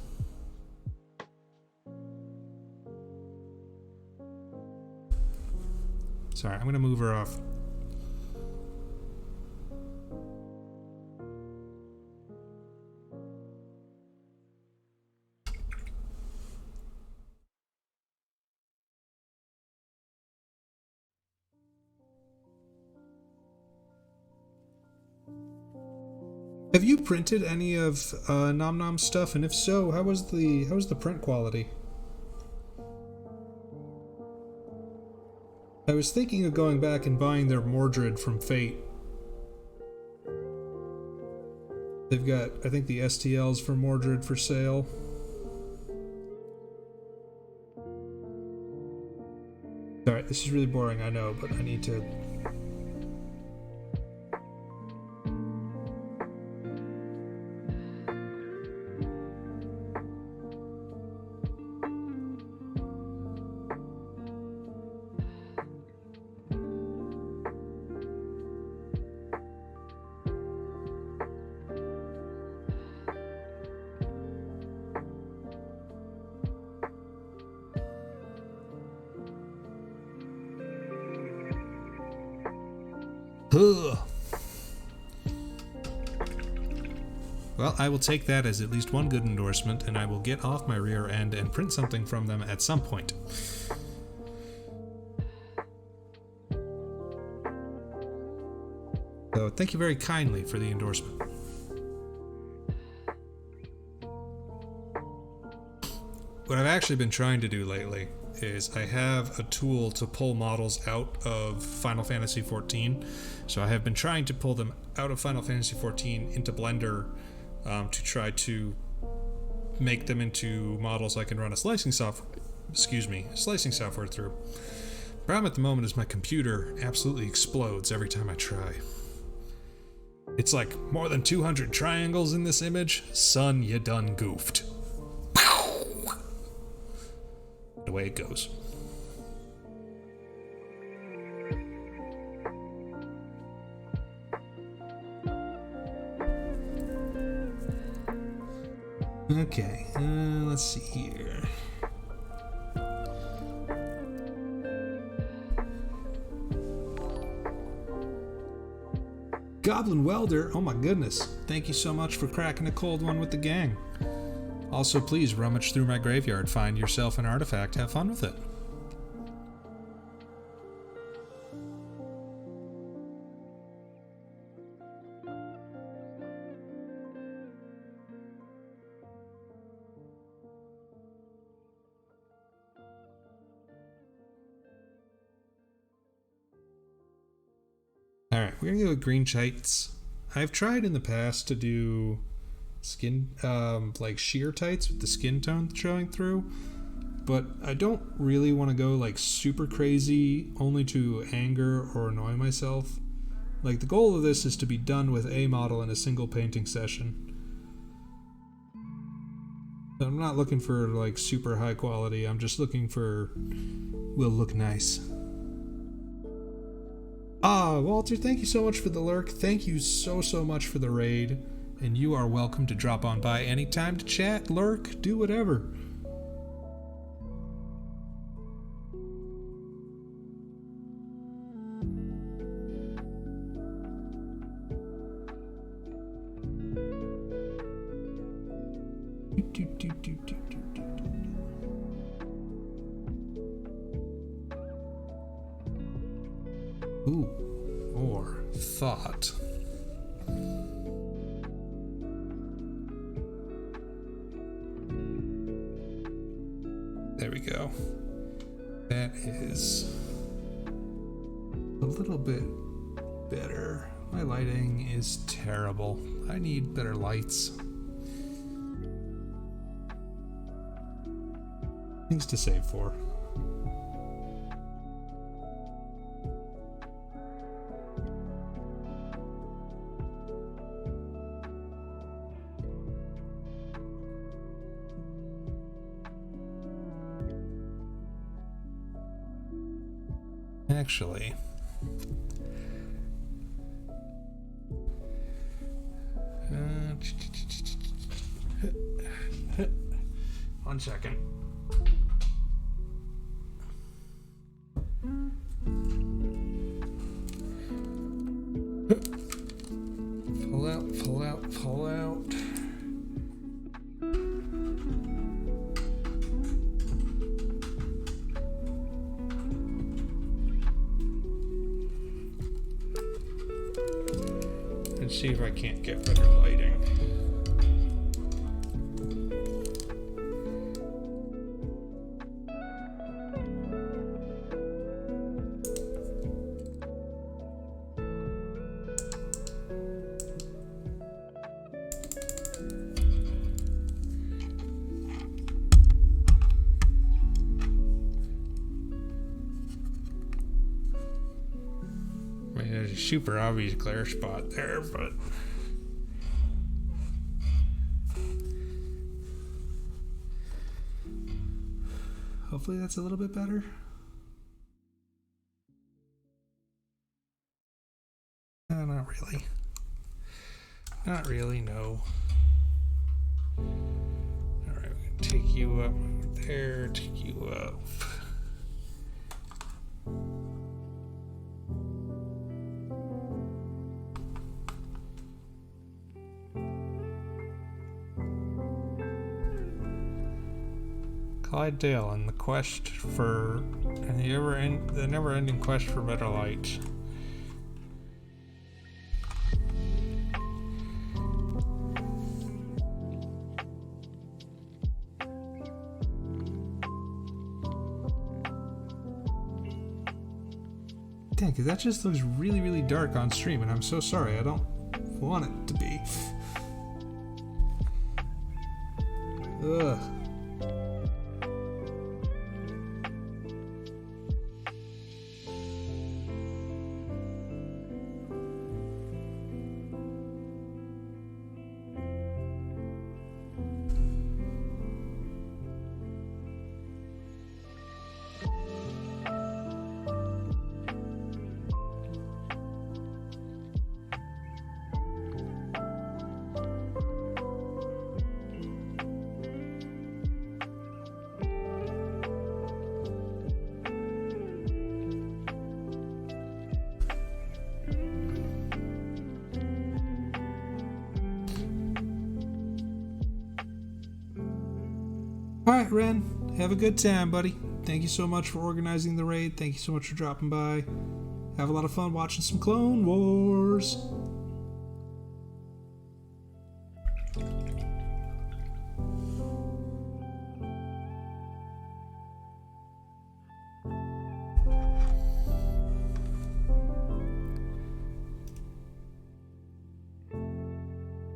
Sorry, I'm gonna move her off. Have you printed any of Nom Nom's stuff? And if so, how was the print quality? I was thinking of going back and buying their Mordred from Fate. They've got, I think, the STLs for Mordred for sale. Alright, this is really boring, I know, but I need to... Well, I will take that as at least one good endorsement, and I will get off my rear end and print something from them at some point. So, thank you very kindly for the endorsement. What I've actually been trying to do lately is I have a tool to pull models out of Final Fantasy XIV. So I have been trying to pull them out of Final Fantasy XIV into Blender to try to make them into models I can run a slicing software through. The problem at the moment is my computer absolutely explodes every time I try. It's like more than 200 triangles in this image. Son, you done goofed. Away it goes. Okay, let's see here. Goblin Welder, oh my goodness. Thank you so much for cracking a cold one with the gang. Also, please rummage through my graveyard, find yourself an artifact, have fun with it. Alright, we're gonna go with green tights. I've tried in the past to do skin, like sheer tights with the skin tone showing through, but I don't really want to go like super crazy only to anger or annoy myself. Like, the goal of this is to be done with a model in a single painting session. I'm not looking for like super high quality, I'm just looking for will look nice. Ah, Walter, thank you so much for the lurk. Thank you so much for the raid. And you are welcome to drop on by anytime to chat, lurk, do whatever. Ooh, or thought. There we go. That is a little bit better. My lighting is terrible. I need better lights. Things to save for. Actually, one second. Pull out. Let's see if I can't get better lighting. There's a super obvious glare spot there, but hopefully that's a little bit better. Not really. Not really, no. Alright, we're gonna take you up there, take you up. Dale and the quest for the never-ending quest for better light. Dang, because that just looks really, really dark on stream, and I'm so sorry. I don't want it to be. Ugh. Alright, Ren. Have a good time, buddy. Thank you so much for organizing the raid. Thank you so much for dropping by. Have a lot of fun watching some Clone Wars.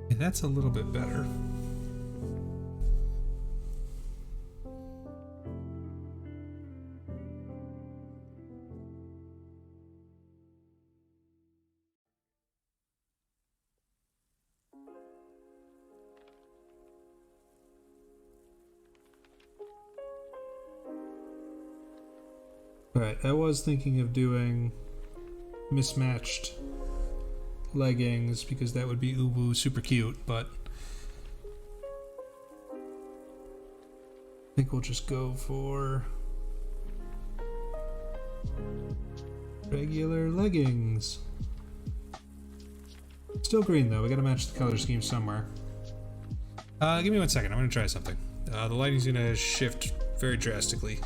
Yeah, that's a little bit better. Alright, I was thinking of doing mismatched leggings because that would be uwu super cute, but I think we'll just go for regular leggings. Still green though, we gotta match the color scheme somewhere. Give me 1 second, I'm gonna try something. The lighting's gonna shift very drastically.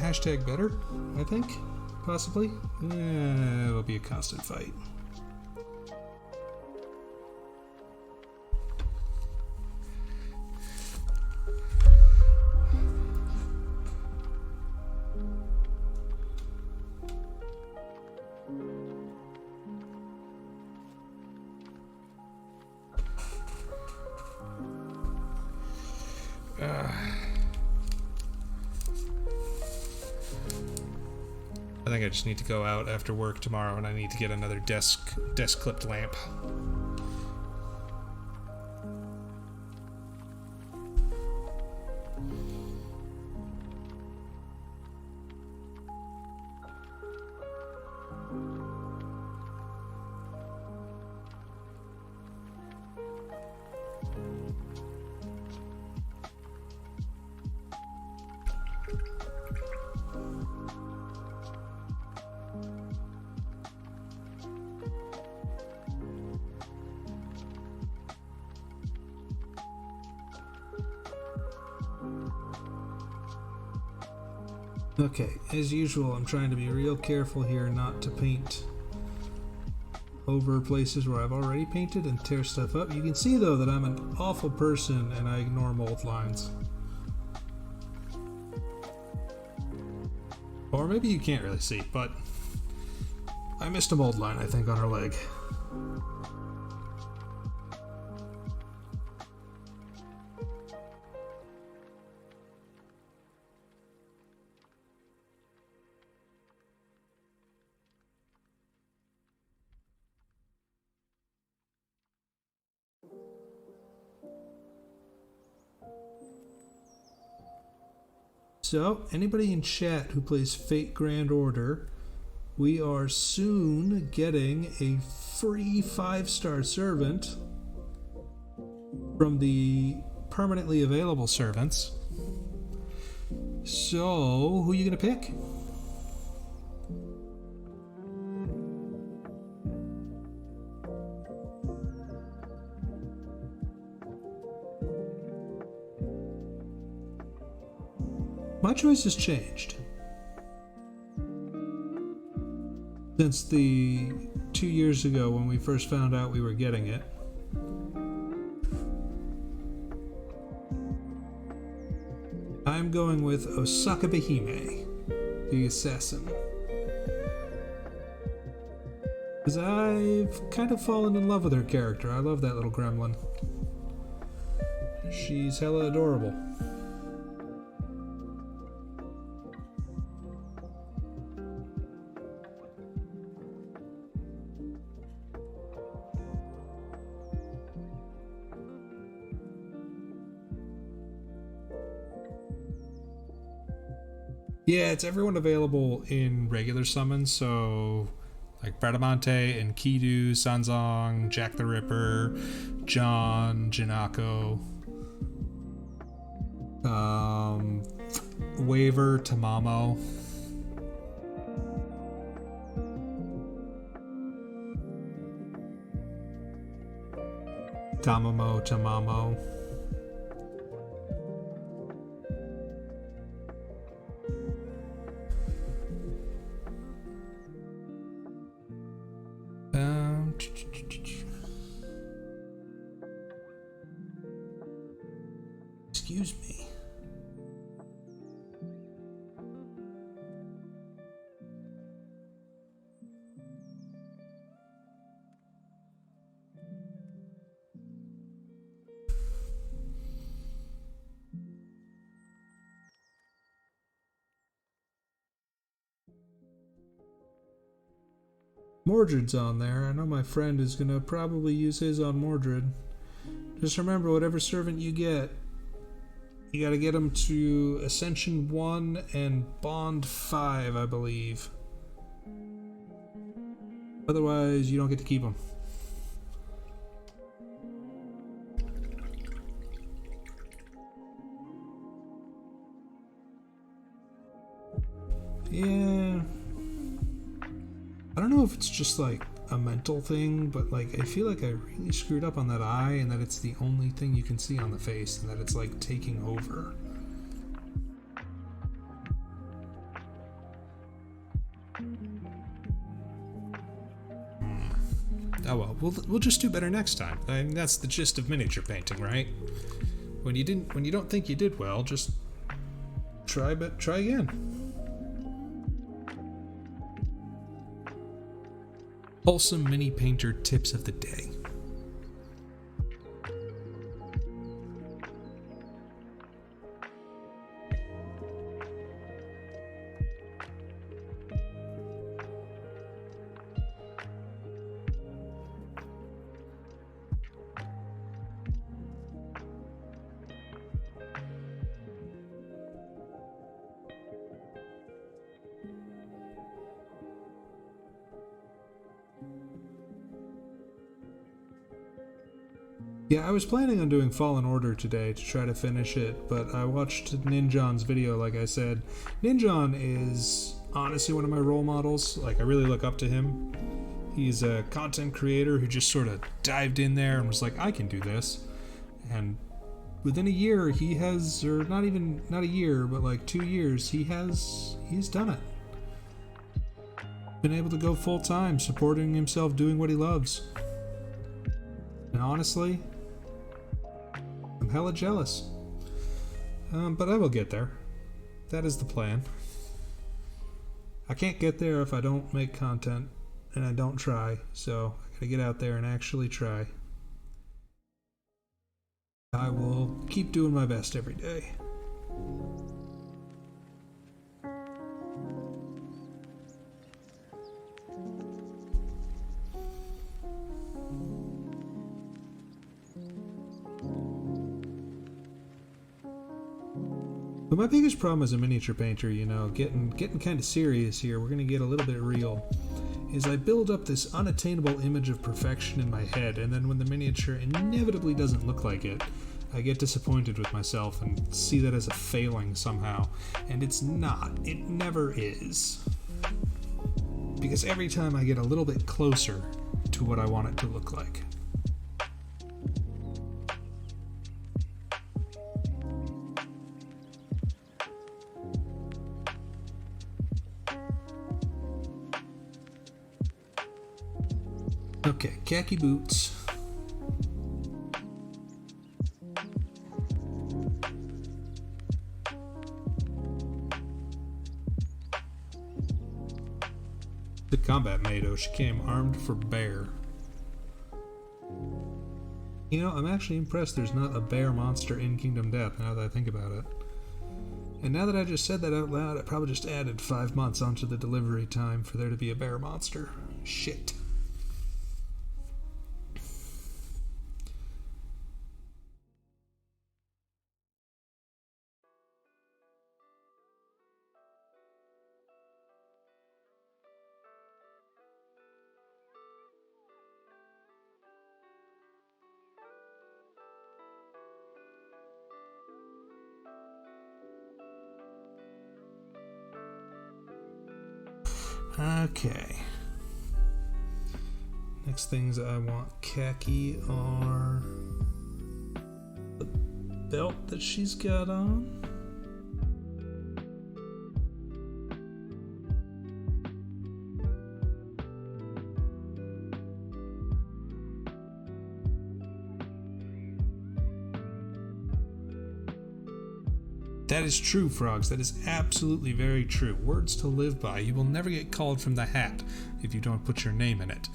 Hashtag better, I think, possibly. It'll be a constant fight. I think I just need to go out after work tomorrow and I need to get another desk clipped lamp. Okay, as usual, I'm trying to be real careful here not to paint over places where I've already painted and tear stuff up. You can see though that I'm an awful person and I ignore mold lines. Or maybe you can't really see, but I missed a mold line, I think, on her leg. So, anybody in chat who plays Fate Grand Order, we are soon getting a free 5-star servant from the permanently available servants. So, who are you going to pick? My choice has changed since the 2 years ago when we first found out we were getting it. I'm going with Osaka Behime, the assassin. Because I've kind of fallen in love with her character. I love that little gremlin. She's hella adorable. Yeah, it's everyone available in regular summons, so like Bradamante and Kidu, Sanzong, Jack the Ripper, John, Jinako, Waver, Tamamo. Tamamo. Excuse me. Mordred's on there. I know my friend is going to probably use his on Mordred. Just remember, whatever servant you get, you got to get them to Ascension 1 and Bond 5, I believe. Otherwise, you don't get to keep them. Yeah. I don't know if it's just like a mental thing, but like I feel like I really screwed up on that eye and that it's the only thing you can see on the face and that it's like taking over. Oh well, we'll just do better next time. I mean, that's the gist of miniature painting, right? When you don't think you did well, just try again. Wholesome mini painter tips of the day. Yeah, I was planning on doing Fallen Order today to try to finish it, but I watched Ninjon's video, like I said. Ninjon is honestly one of my role models. Like, I really look up to him. He's a content creator who just sort of dived in there and was like, I can do this. And within a year he has, or not a year, but like 2 years, he's done it. Been able to go full time, supporting himself, doing what he loves. And honestly, I'm hella jealous. But I will get there. That is the plan. I can't get there if I don't make content and I don't try, so I gotta get out there and actually try. I will keep doing my best every day. But my biggest problem as a miniature painter, you know, getting kind of serious here, we're going to get a little bit real, is I build up this unattainable image of perfection in my head, and then when the miniature inevitably doesn't look like it, I get disappointed with myself and see that as a failing somehow. And it's not. It never is. Because every time I get a little bit closer to what I want it to look like. Okay, khaki boots. The combat Meido, she came armed for bear. You know, I'm actually impressed there's not a bear monster in Kingdom Death now that I think about it. And now that I just said that out loud, I probably just added 5 months onto the delivery time for there to be a bear monster. Shit. Okay. Next things I want khaki are the belt that she's got on. That is true, Frogs. That is absolutely very true. Words to live by. You will never get called from the hat if you don't put your name in it.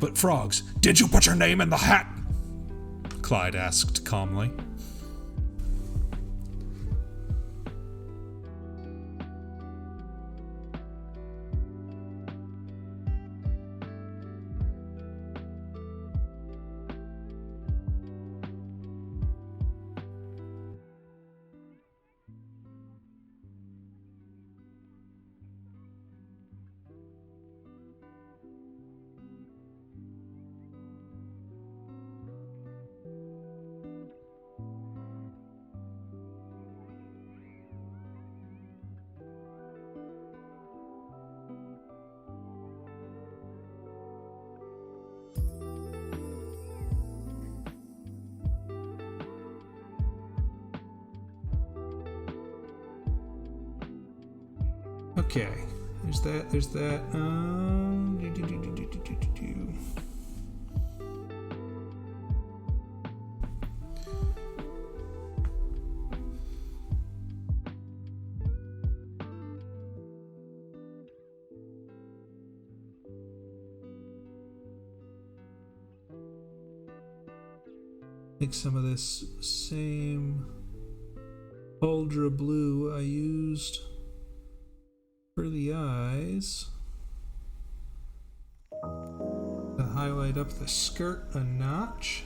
But Frogs, did you put your name in the hat? Clyde asked calmly. Okay, there's that. Take some of this same Ultra Blue I used for the eyes to highlight up the skirt a notch.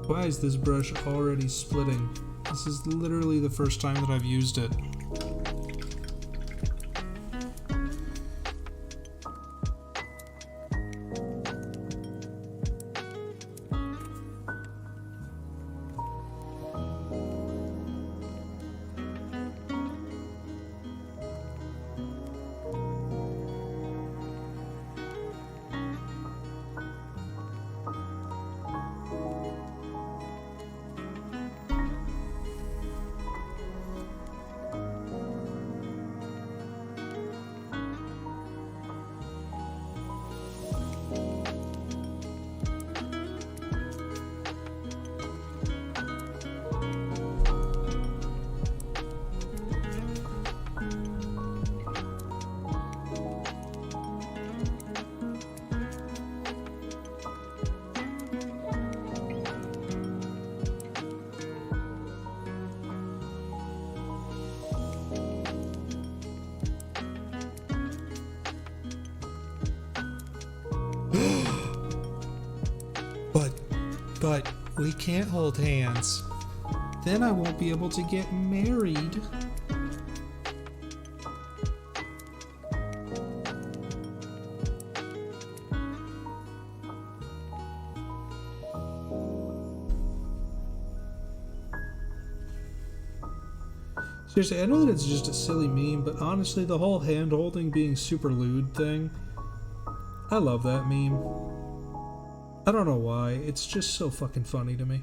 Why is this brush already splitting? This is literally the first time that I've used it. But we can't hold hands. Then I won't be able to get married. Seriously, I know that it's just a silly meme, but honestly, the whole hand-holding being super lewd thing, I love that meme. I don't know why, it's just so fucking funny to me.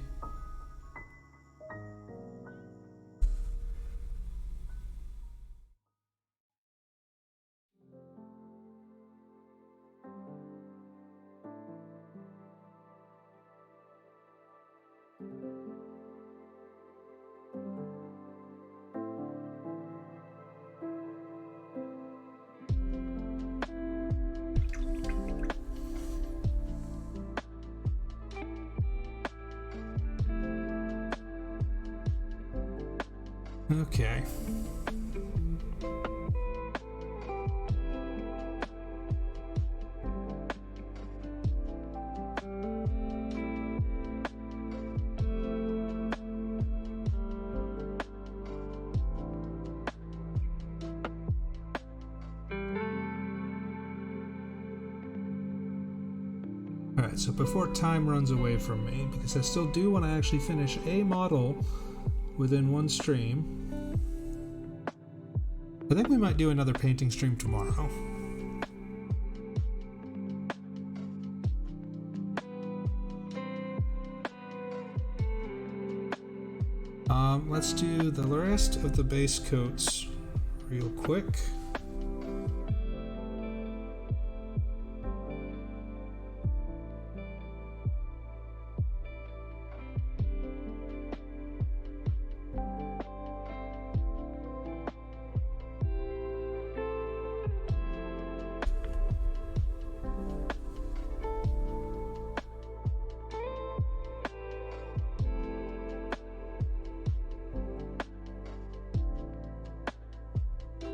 Okay. Alright, so before time runs away from me, because I still do want to actually finish a model within one stream, I think we might do another painting stream tomorrow. Let's do the rest of the base coats real quick.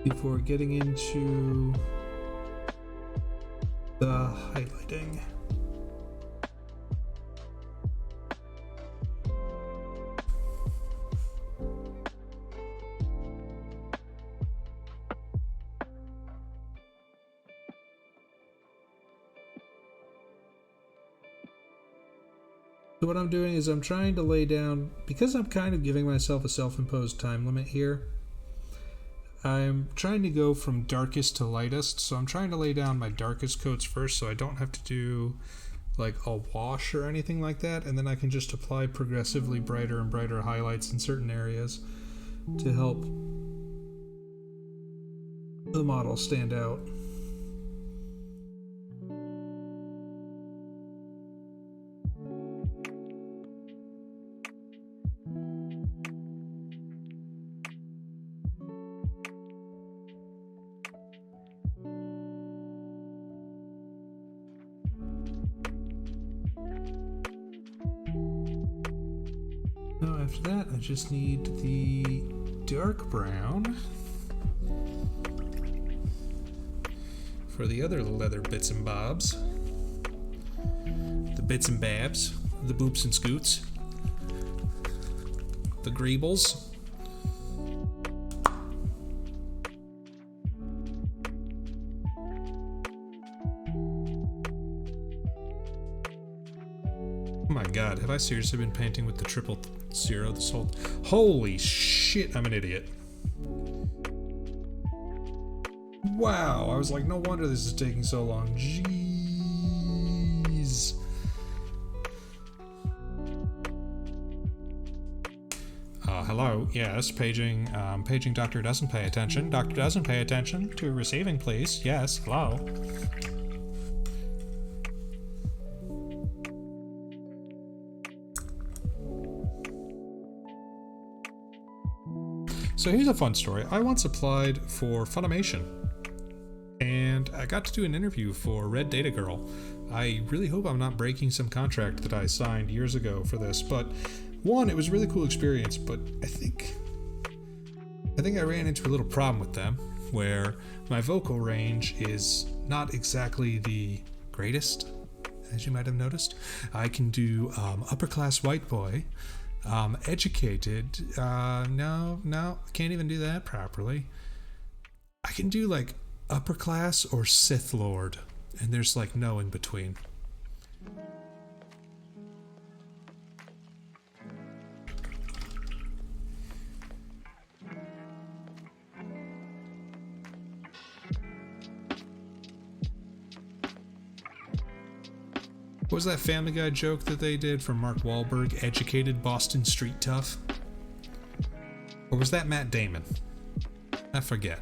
Before getting into the highlighting. So what I'm doing is I'm trying to lay down, because I'm kind of giving myself a self-imposed time limit here, I'm trying to go from darkest to lightest, so I'm trying to lay down my darkest coats first so I don't have to do like a wash or anything like that, and then I can just apply progressively brighter and brighter highlights in certain areas to help the model stand out. After that, I just need the dark brown for the other leather bits and bobs. The bits and babs, the boops and scoots. the Greebles. Oh my god, have I seriously been painting with the 000 this whole... Holy shit, I'm an idiot. Wow, I was like, no wonder this is taking so long. Jeez. Hello, yes, paging, paging doctor doesn't pay attention. Doctor doesn't pay attention to receiving, please. Yes, hello. So here's a fun story. I once applied for Funimation, and I got to do an interview for Red Data Girl. I really hope I'm not breaking some contract that I signed years ago for this, but one, it was a really cool experience, but I think I ran into a little problem with them, where my vocal range is not exactly the greatest, as you might have noticed. I can do upper class white boy, educated, no, can't even do that properly. I can do like upper class or Sith Lord, and there's like no in between. What was that Family Guy joke that they did from Mark Wahlberg? Educated Boston Street Tough? Or was that Matt Damon? I forget.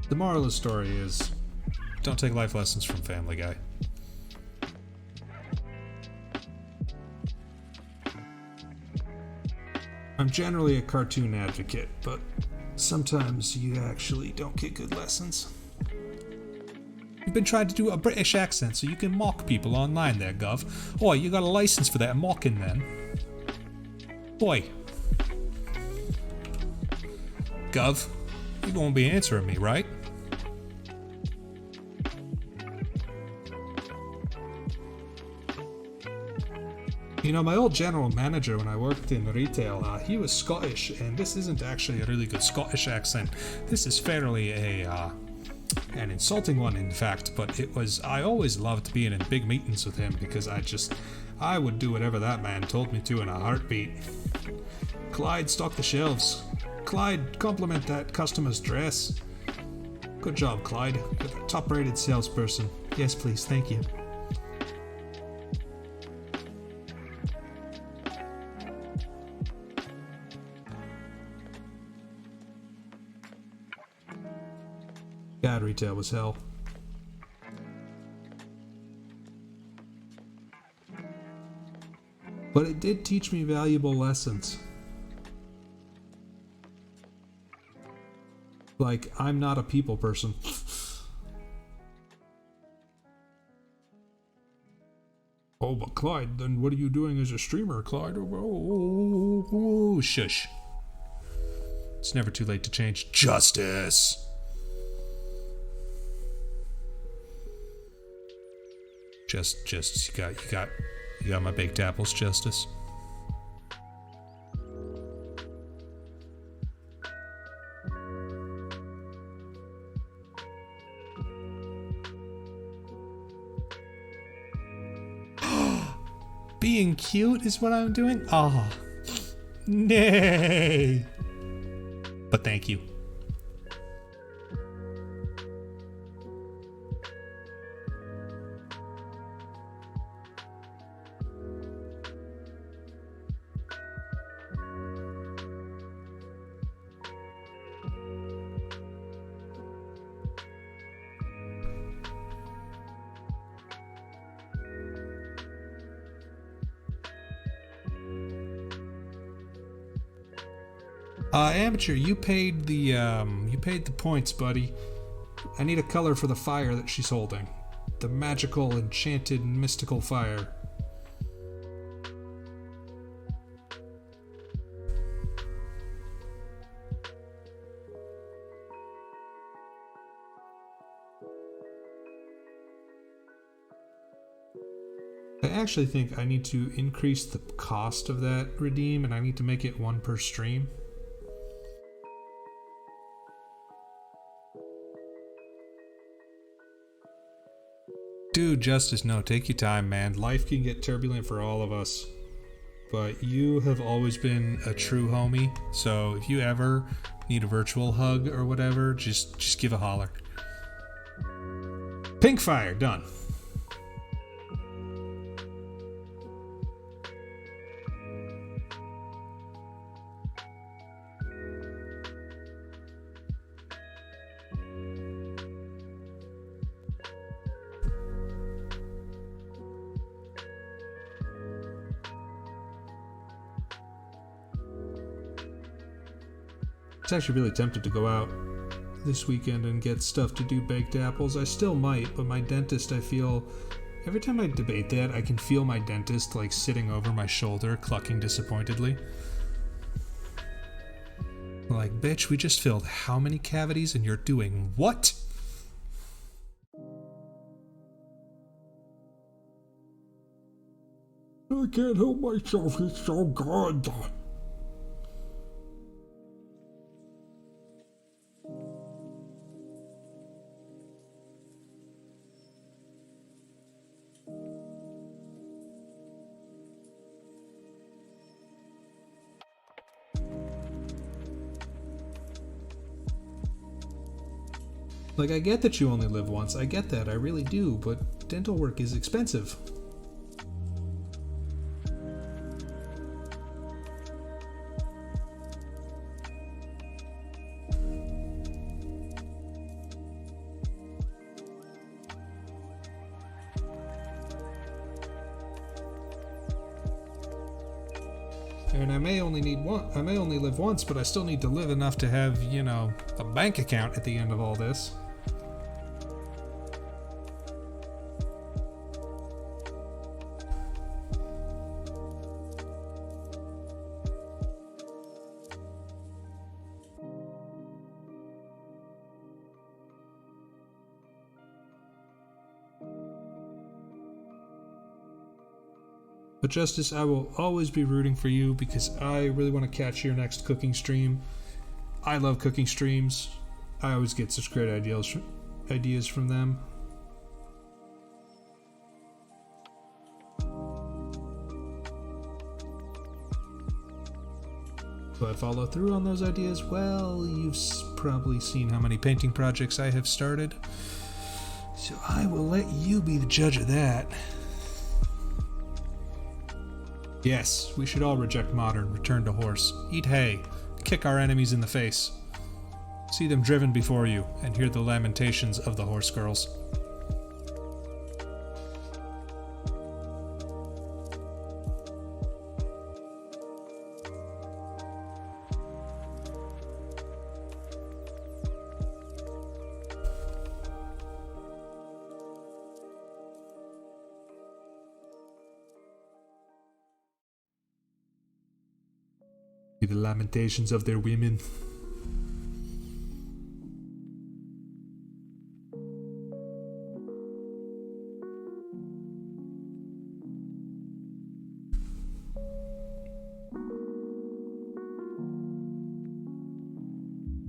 The moral of the story is, don't take life lessons from Family Guy. I'm generally a cartoon advocate, but sometimes you actually don't get good lessons. You've been trying to do a British accent so you can mock people online there, Gov. Oi, you got a license for that mocking then? Oi. Gov, you won't be answering me, right? You know, my old general manager when I worked in retail, he was Scottish, and this isn't actually a really good Scottish accent. This is fairly an insulting one, in fact, but I always loved being in big meetings with him because I would do whatever that man told me to in a heartbeat. Clyde, stock the shelves. Clyde, compliment that customer's dress. Good job, Clyde. You're the top-rated salesperson. Yes, please, thank you. God, retail was hell. But it did teach me valuable lessons. Like, I'm not a people person. Oh, but Clyde, then what are you doing as a streamer, Clyde? Oh, shush. It's never too late to change. Justice! Just, you got my baked apples, Justice. Being cute is what I'm doing? Ah, nay. But thank you. Amateur, you paid the points, buddy. I need a color for the fire that she's holding. The magical, enchanted, mystical fire. actually think I need to increase the cost of that redeem, and I need to make it 1 per stream. Dude, Justice, no, take your time, man. Life can get turbulent for all of us. But you have always been a true homie, so if you ever need a virtual hug or whatever, just give a holler. Pink fire, done. I was actually really tempted to go out this weekend and get stuff to do baked apples. I still might, but my dentist, I feel, every time I debate that, I can feel my dentist like sitting over my shoulder, clucking disappointedly. Like, bitch, we just filled how many cavities and you're doing what? I can't help myself, it's so good. Like, I get that you only live once, I get that, I really do, but dental work is expensive. And I may only live once, but I still need to live enough to have, you know, a bank account at the end of all this. But Justice, I will always be rooting for you because I really want to catch your next cooking stream. I love cooking streams. I always get such great ideas from them. Do I follow through on those ideas? Well, you've probably seen how many painting projects I have started. So I will let you be the judge of that. Yes, we should all reject modern, return to horse, eat hay, kick our enemies in the face. See them driven before you, and hear the lamentations of the horse girls. The lamentations of their women.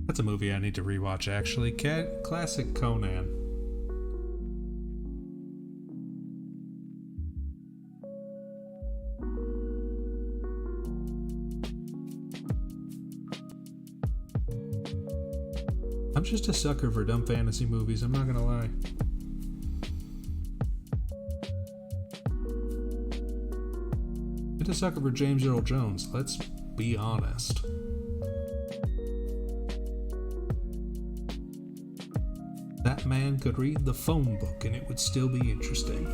That's a movie I need to rewatch, actually. Classic Conan. I'm just a sucker for dumb fantasy movies, I'm not gonna lie. I'm a sucker for James Earl Jones, let's be honest. That man could read the phone book and it would still be interesting.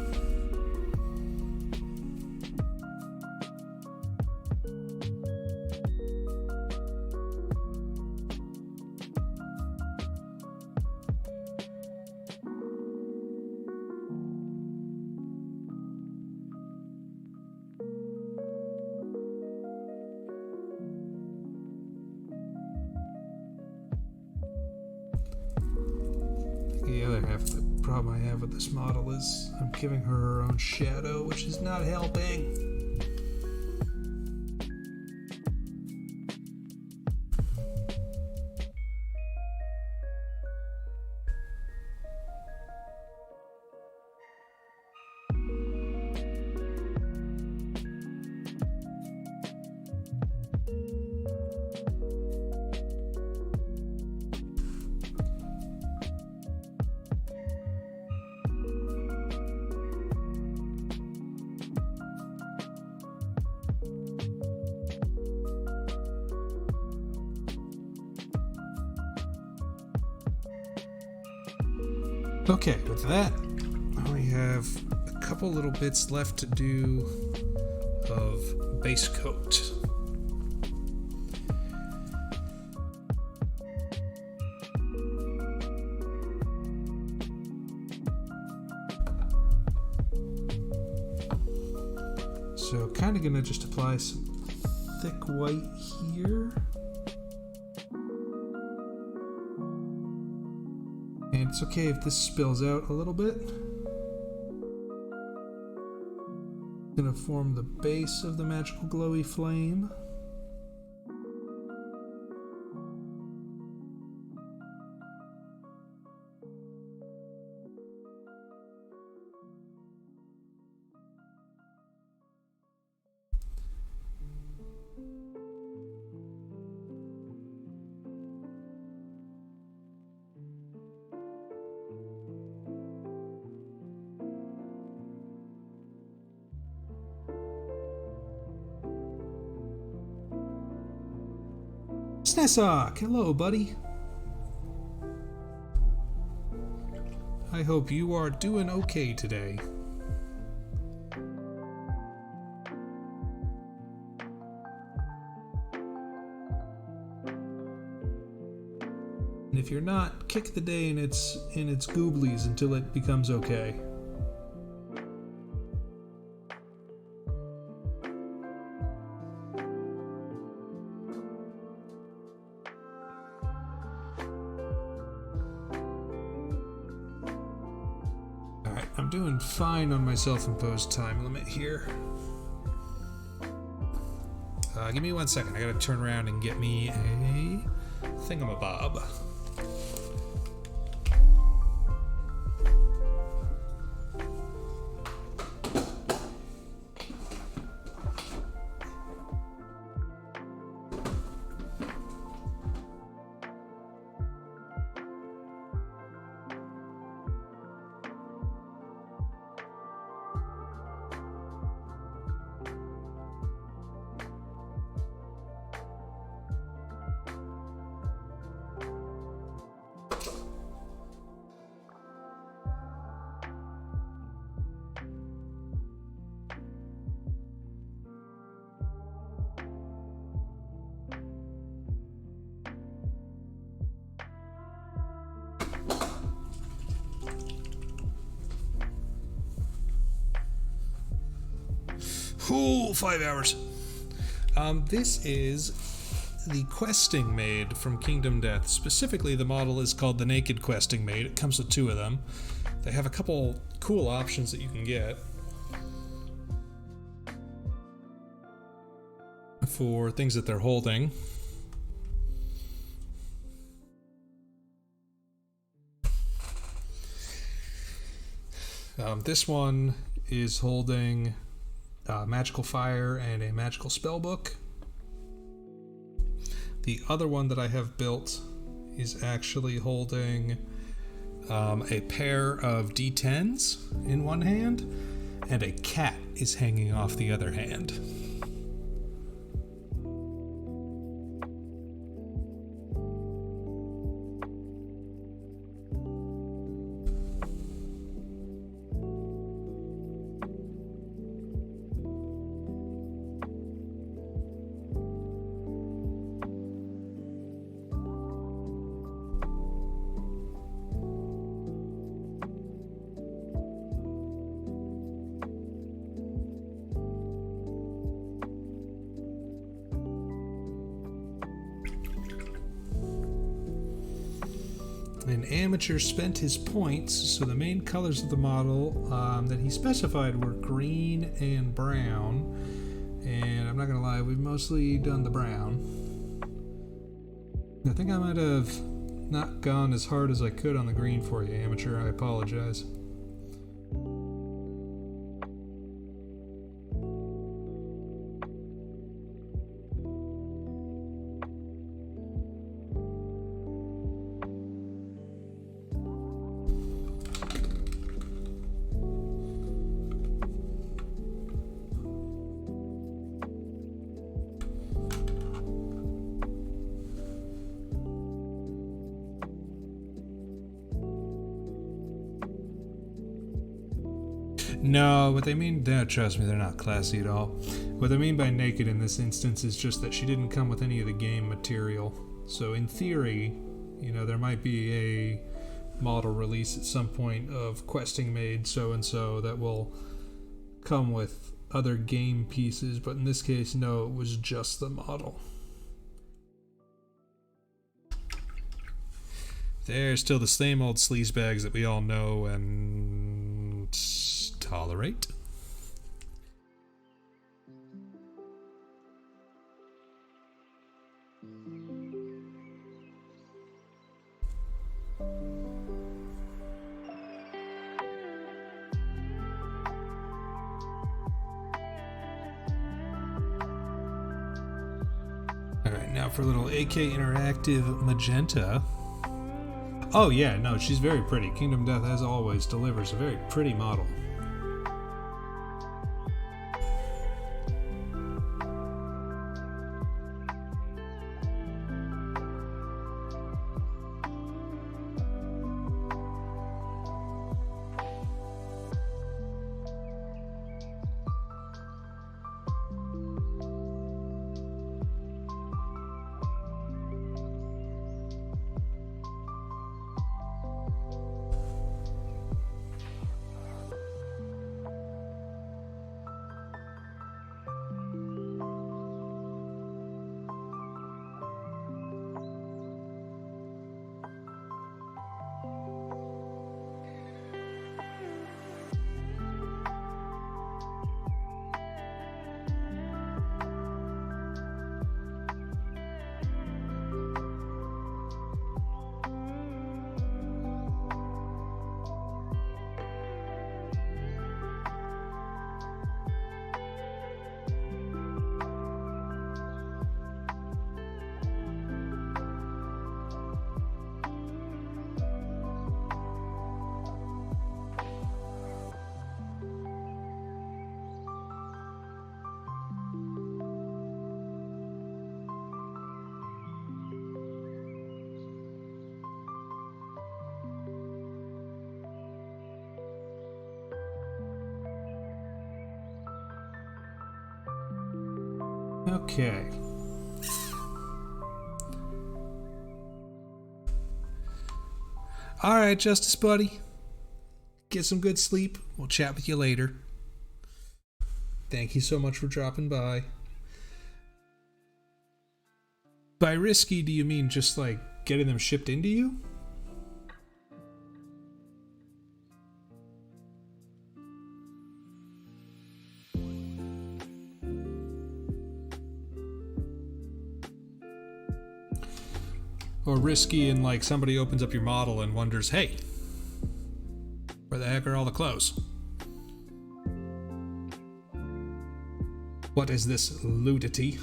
The other half of the problem I have with this model is I'm giving her her own shadow, which is not helping. Okay, with that, we have a couple little bits left to do of base coat. So kind of gonna just apply some thick white here. And it's okay if this spills out a little bit. It's gonna form the base of the magical glowy flame. Snesok, hello buddy. I hope you are doing okay today. And if you're not, kick the day in its gooblies until it becomes okay. I'm doing fine on my self-imposed time limit here. Give me 1 second. I gotta turn around and get me a thingamabob. Cool, 5 hours. This is the questing maid from Kingdom Death. Specifically, the model is called the Naked Questing Maid. It comes with 2 of them. They have a couple cool options that you can get for things that they're holding. This one is holding magical fire and a magical spell book. The other one that I have built is actually holding a pair of D10s in one hand, and a cat is hanging off the other hand. amateur spent his points, so the main colors of the model that he specified were green and brown. And I'm not gonna lie, we've mostly done the brown. I think I might have not gone as hard as I could on the green for you, amateur. I apologize. No, what they mean, trust me, they're not classy at all. What they mean by naked in this instance is just that she didn't come with any of the game material. So in theory, you know, there might be a model release at some point of questing Maid so-and-so that will come with other game pieces, but in this case, no, it was just the model. They're still the same old sleazebags that we all know and tolerate. Alright, now for a little AK Interactive Magenta. Oh yeah, no, she's very pretty. Kingdom Death, as always, delivers a very pretty model. Okay. Alright, Justice Buddy. Get some good sleep. We'll chat with you later. Thank you so much for dropping by. By risky, do you mean just like getting them shipped into you? Or risky in like somebody opens up your model and wonders, hey, where the heck are all the clothes? What is this ludity?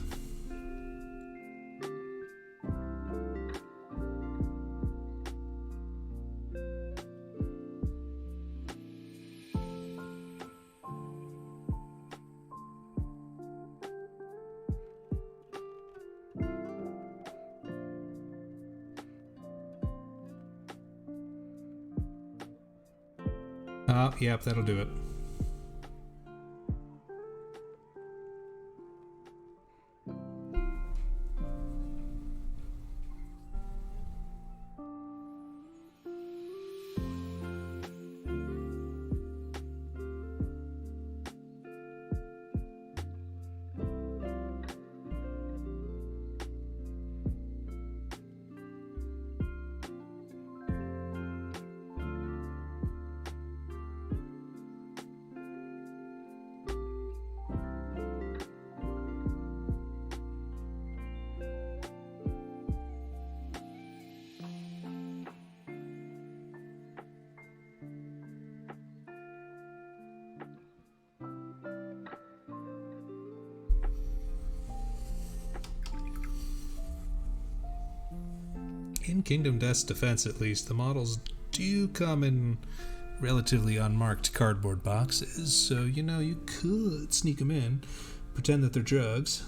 Yep, that'll do it. in Kingdom Death's defense at least, the models do come in relatively unmarked cardboard boxes, so you could sneak them in, pretend that they're drugs.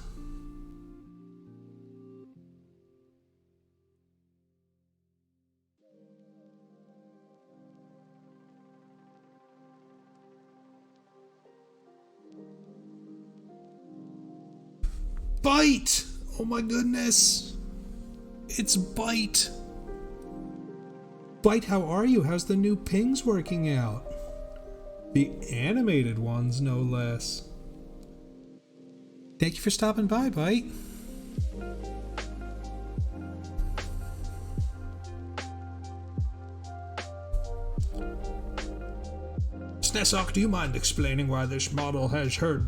Bite! Oh my goodness! It's Bite! Bite, how are you? How's the new pings working out? The animated ones, no less. Thank you for stopping by, Bite. Snesok, do you mind explaining why this model has her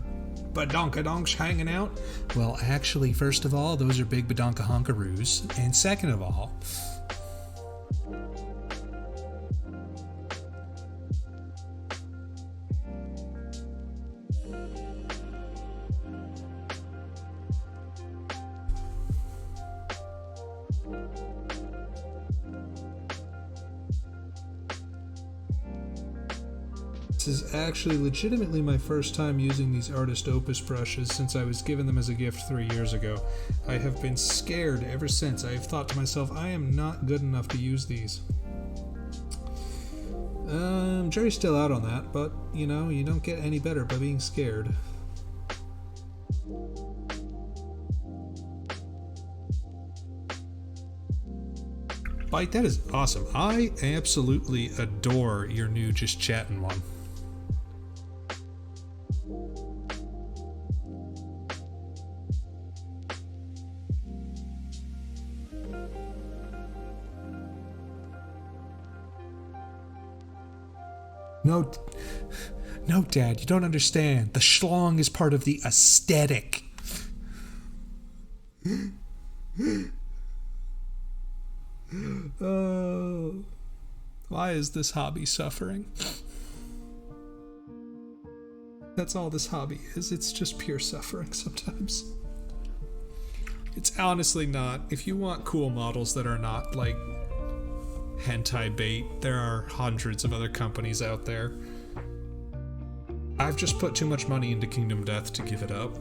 badonkadonks hanging out? Well, actually, first of all, those are big badonkahonkaroos, and second of all, this is actually legitimately my first time using these Artist Opus brushes since I was given them as a gift 3 years ago. I have been scared ever since. I have thought to myself, I am not good enough to use these. Jury's still out on that, but you don't get any better by being scared. Bite, that is awesome. I absolutely adore your new Just Chattin' one. No, Dad, you don't understand. The schlong is part of the aesthetic. Why is this hobby suffering? That's all this hobby is. It's just pure suffering sometimes. It's honestly not. If you want cool models that are not like hentai bait, there are hundreds of other companies out there. I've just put too much money into Kingdom Death to give it up.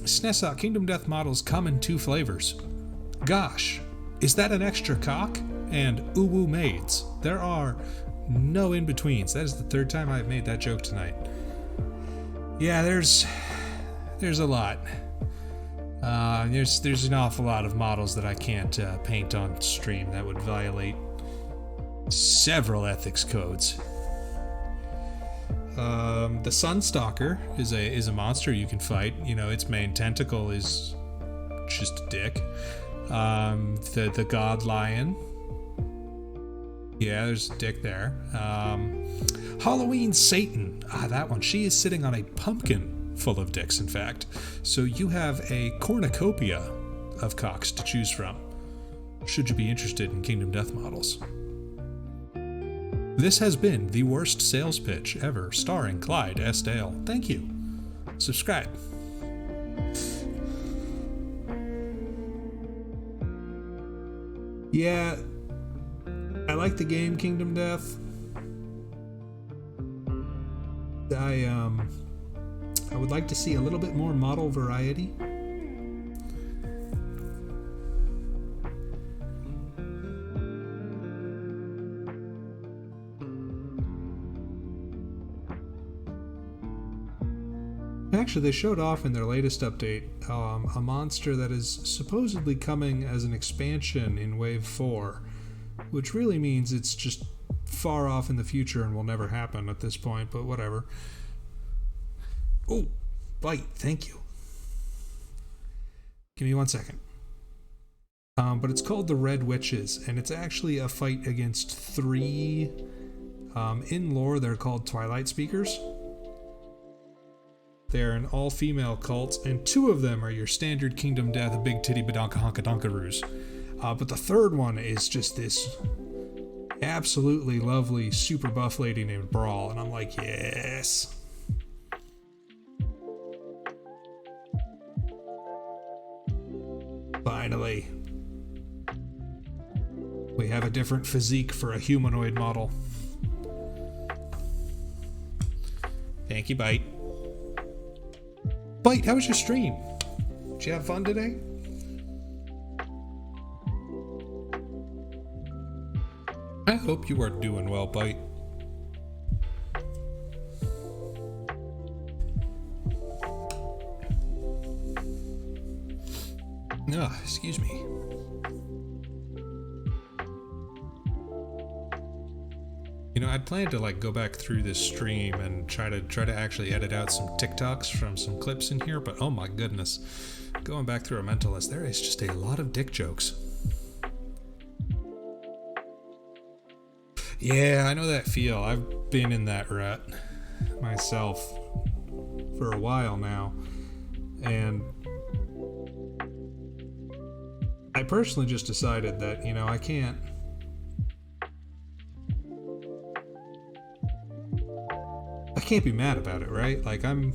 Snesok, Kingdom Death models come in 2 flavors. Gosh, is that an extra cock? And UWU Maids. There are no in-betweens. That is the 3rd time I've made that joke tonight. Yeah, there's a lot. There's an awful lot of models that I can't paint on stream. That would violate several ethics codes. The Sunstalker is a monster you can fight. Its main tentacle is just a dick. The God Lion. Yeah, there's a dick there. Halloween Satan. That one. She is sitting on a pumpkin full of dicks, in fact. So you have a cornucopia of cocks to choose from, should you be interested in Kingdom Death models. This has been the worst sales pitch ever, starring Clyde S. Dale. Thank you. Subscribe. Yeah, I like the game Kingdom Death. I would like to see a little bit more model variety. Actually, they showed off in their latest update a monster that is supposedly coming as an expansion in Wave 4, which really means it's just far off in the future and will never happen at this point, but whatever. Oh, bite, thank you. Give me 1 second. But it's called the Red Witches, and it's actually a fight against 3, in lore they're called Twilight Speakers. They're an all-female cult, and 2 of them are your standard Kingdom Death Big Titty Badonka Honka Donkaroos. But the third one is just this absolutely lovely, super buff lady named Brawl, and I'm like, yes. Finally. We have a different physique for a humanoid model. Thank you, Bite. Bite, how was your stream? Did you have fun today? I hope you are doing well, Bite. Ah, excuse me. You know, I'd planned to like go back through this stream and try to actually edit out some TikToks from some clips in here, but oh my goodness, going back through a mental list, there is just a lot of dick jokes. Yeah, I know that feel. I've been in that rut myself for a while now, and I personally just decided that, you know, I can't be mad about it, right? Like, I'm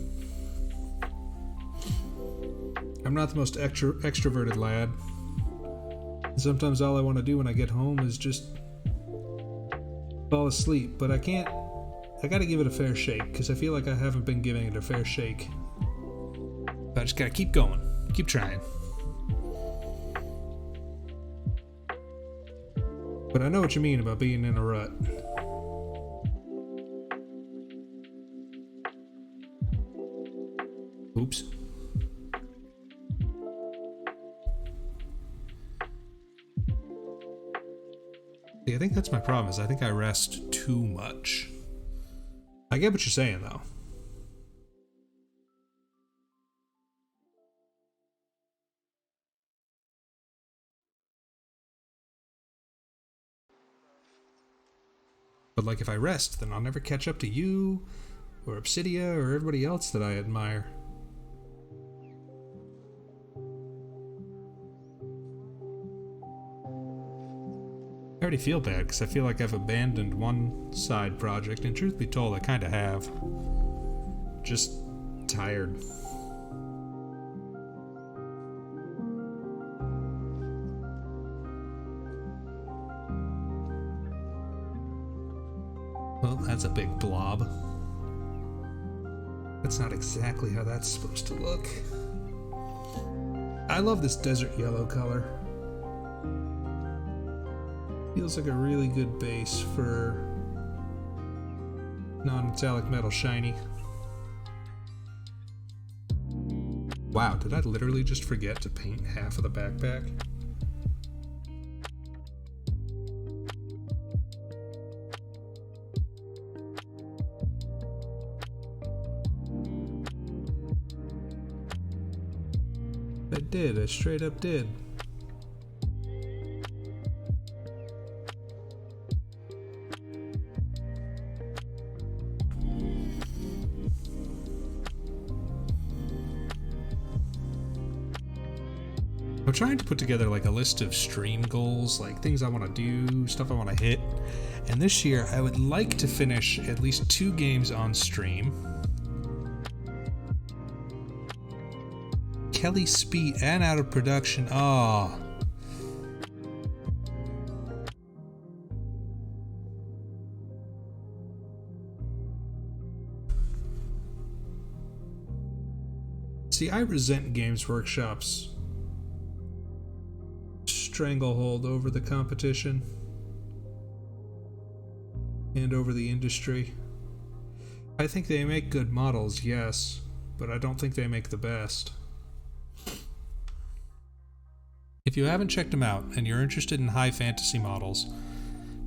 not the most extroverted lad. Sometimes all I want to do when I get home is just fall asleep, but I gotta give it a fair shake, because I feel like I haven't been giving it a fair shake. I just gotta keep going, keep trying. But I know what you mean about being in a rut. Oops. See, I think that's my problem, is I think I rest too much. I get what you're saying, though. But like, if I rest, then I'll never catch up to you, or Obsidia, or everybody else that I admire. I already feel bad, because I feel like I've abandoned one side project, and truth be told, I kinda have. Just tired. Well, that's a big blob. That's not exactly how that's supposed to look. I love this desert yellow color. Feels like a really good base for non-metallic metal shiny. Wow, did I literally just forget to paint half of the backpack? I did, I straight up did. I'm trying to put together like a list of stream goals, like things I want to do, stuff I want to hit. And this year I would like to finish at least 2 games on stream. Kelly Speed and out of production. Oh. See, I resent Games Workshop's stranglehold over the competition and over the industry. I think they make good models, yes, but I don't think they make the best. If you haven't checked them out and you're interested in high fantasy models,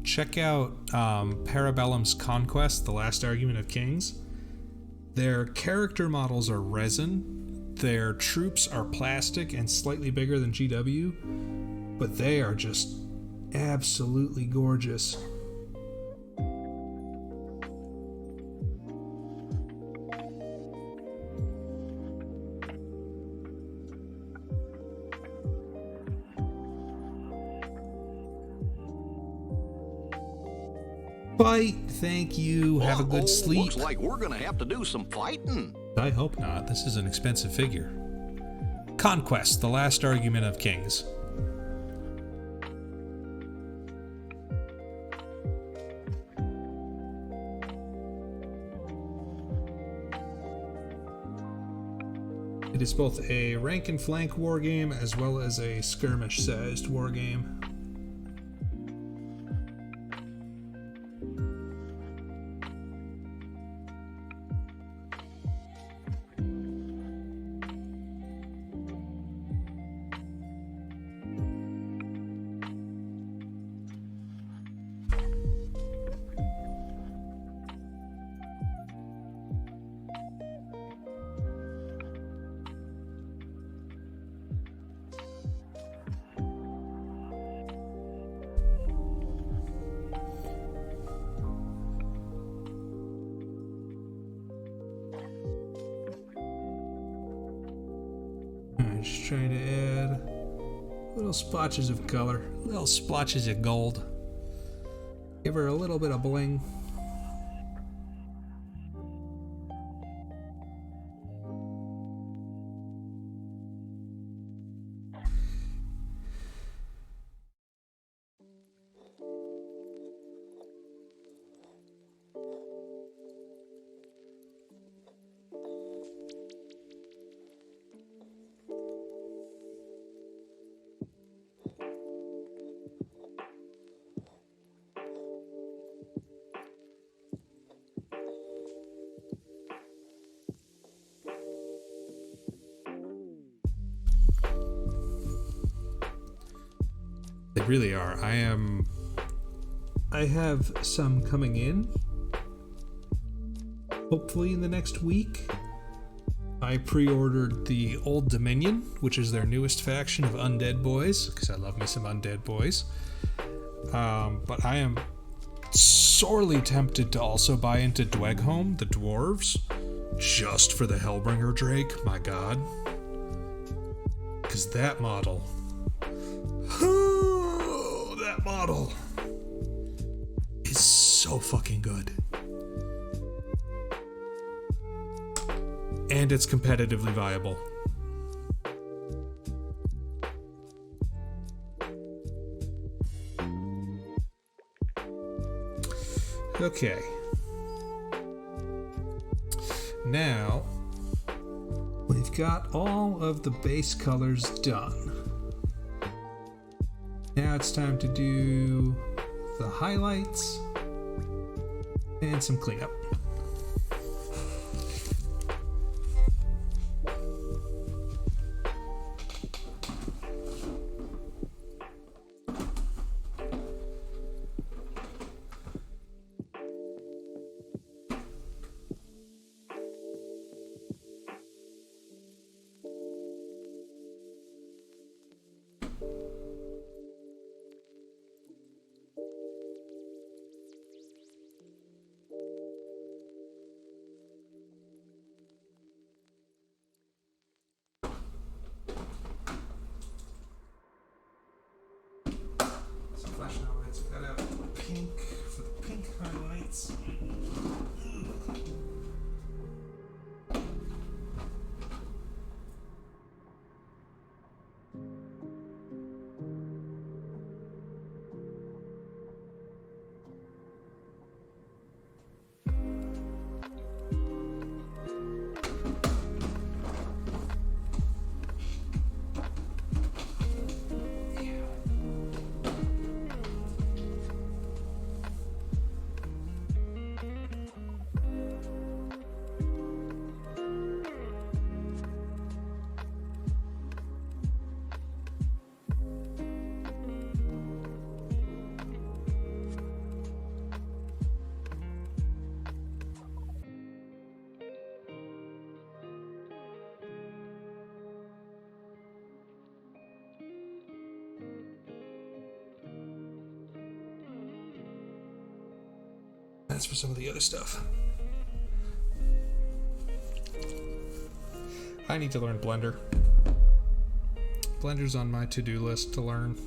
check out Parabellum's Conquest, The Last Argument of Kings. Their character models are resin, their troops are plastic and slightly bigger than GW, but they are just absolutely gorgeous. Fight, thank you. Have a good sleep. Looks like we're gonna have to do some fighting. I hope not. This is an expensive figure. Conquest, The Last Argument of Kings. It is both a rank and flank wargame as well as a skirmish-sized wargame. Just trying to add little splotches of color, little splotches of gold. Give her a little bit of bling. They really are. I have some coming in. Hopefully in the next week. I pre-ordered the Old Dominion, which is their newest faction of undead boys, because I love me some undead boys. But I am sorely tempted to also buy into Dweghome, the dwarves, just for the Hellbringer Drake, my god. Because that model... that model is so fucking good. And it's competitively viable. Okay. Now, we've got all of the base colors done. Now it's time to do the highlights and some cleanup. sense for some of the other stuff. I need to learn Blender. Blender's on my to-do list to learn.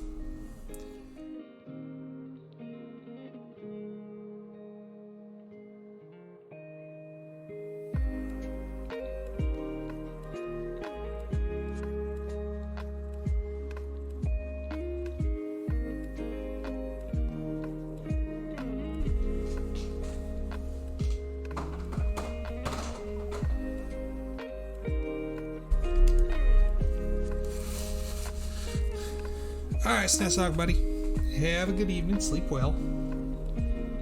Alright, Snazog buddy. Have a good evening, sleep well.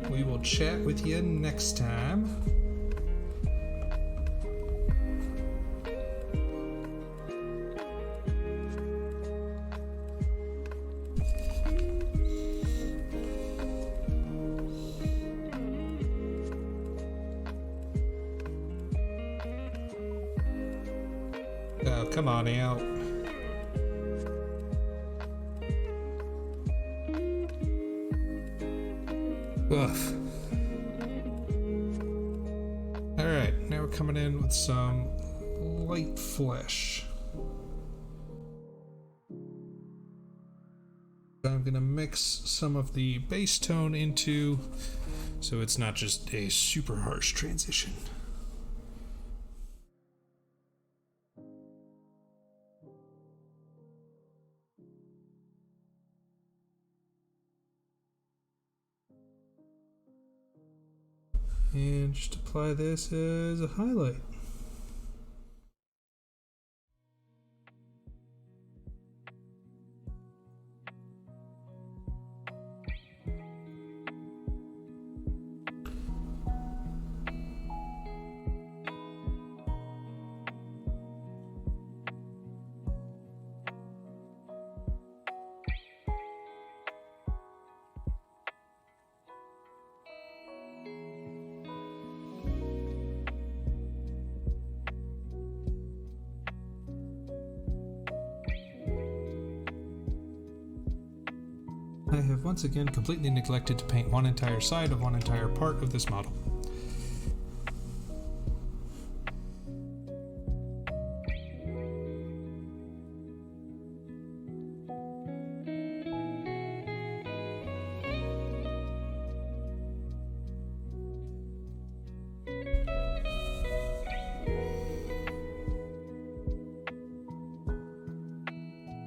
We will chat with you next time. Oh, come on out. Ugh. Alright, now we're coming in with some light flesh. I'm gonna mix some of the bass tone into, so it's not just a super harsh transition. And just apply this as a highlight. I have once again completely neglected to paint one entire side of one entire part of this model.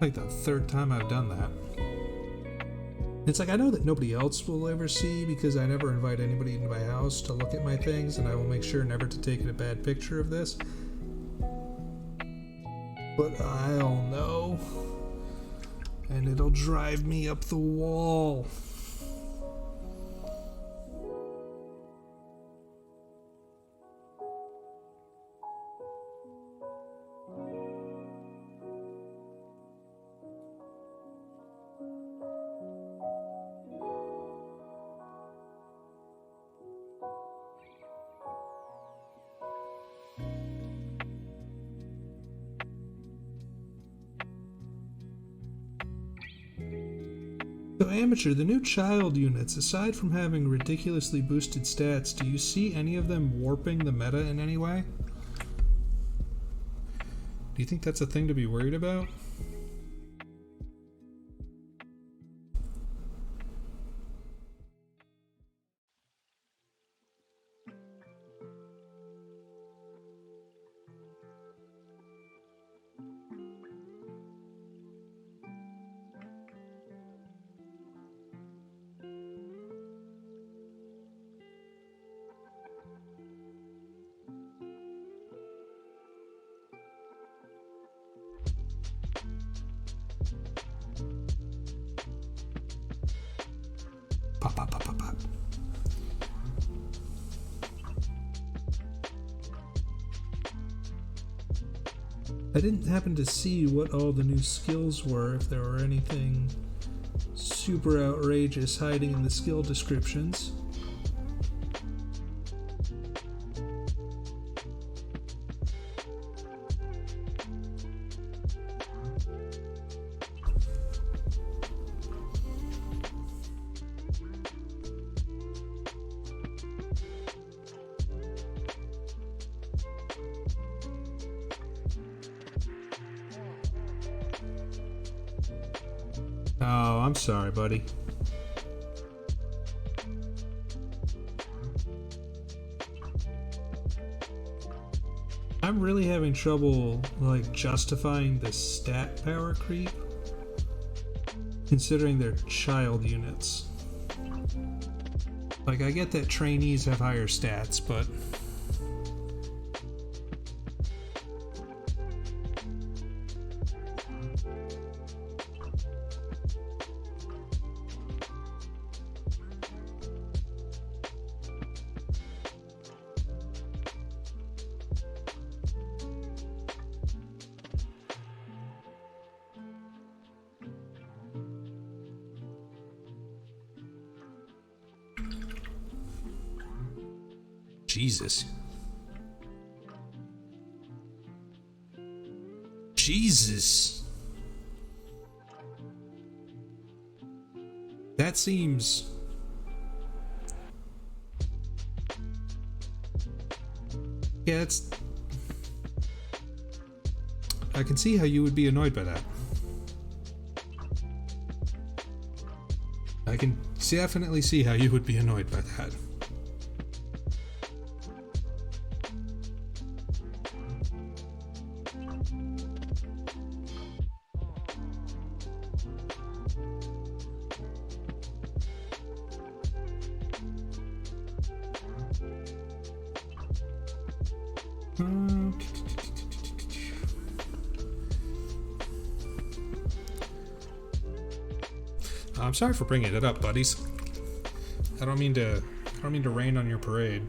Like the third time I've done that. It's like I know that nobody else will ever see because I never invite anybody into my house to look at my things, and I will make sure never to take a bad picture of this. But I'll know, and it'll drive me up the wall. So Amateur, the new child units, aside from having ridiculously boosted stats, do you see any of them warping the meta in any way? Do you think that's a thing to be worried about? Pop, pop, pop, pop, pop. I didn't happen to see what all the new skills were, if there were anything super outrageous hiding in the skill descriptions. Oh, I'm sorry, buddy. I'm really having trouble, like, justifying the stat power creep, considering they're child units. Like, I get that trainees have higher stats, but... Jesus. Jesus. That seems... Yeah, it's... I can see how you would be annoyed by that. I can definitely see how you would be annoyed by that. I'm sorry for bringing it up, buddies. I don't mean to rain on your parade.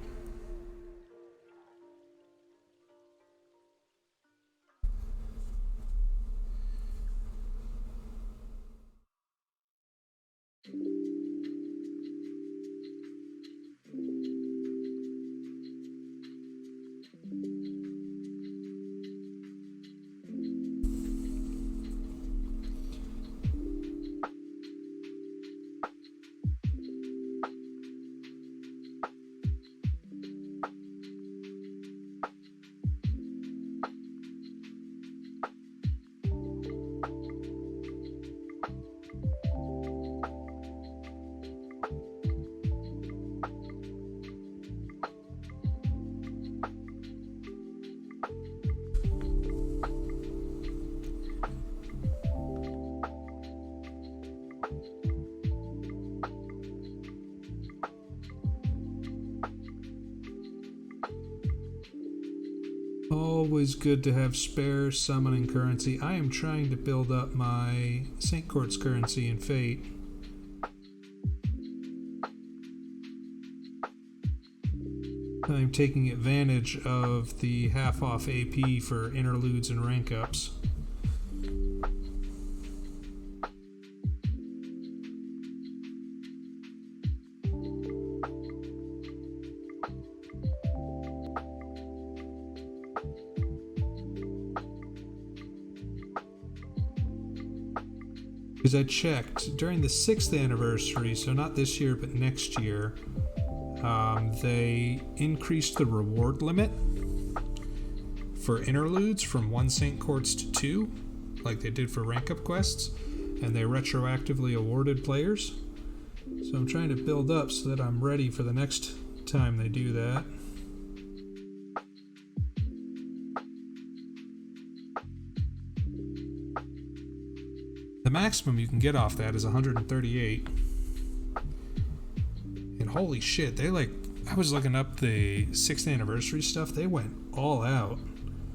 Always good to have spare summoning currency. I am trying to build up my St. Court's currency in Fate. I'm taking advantage of the half-off AP for interludes and rank ups. Because I checked during the 6th anniversary, so not this year but next year, they increased the reward limit for interludes from 1 St. Court's to 2, like they did for rank up quests, and they retroactively awarded players. So I'm trying to build up so that I'm ready for the next time they do that. The maximum you can get off that is 138. And holy shit, they I was looking up the 6th anniversary stuff, they went all out.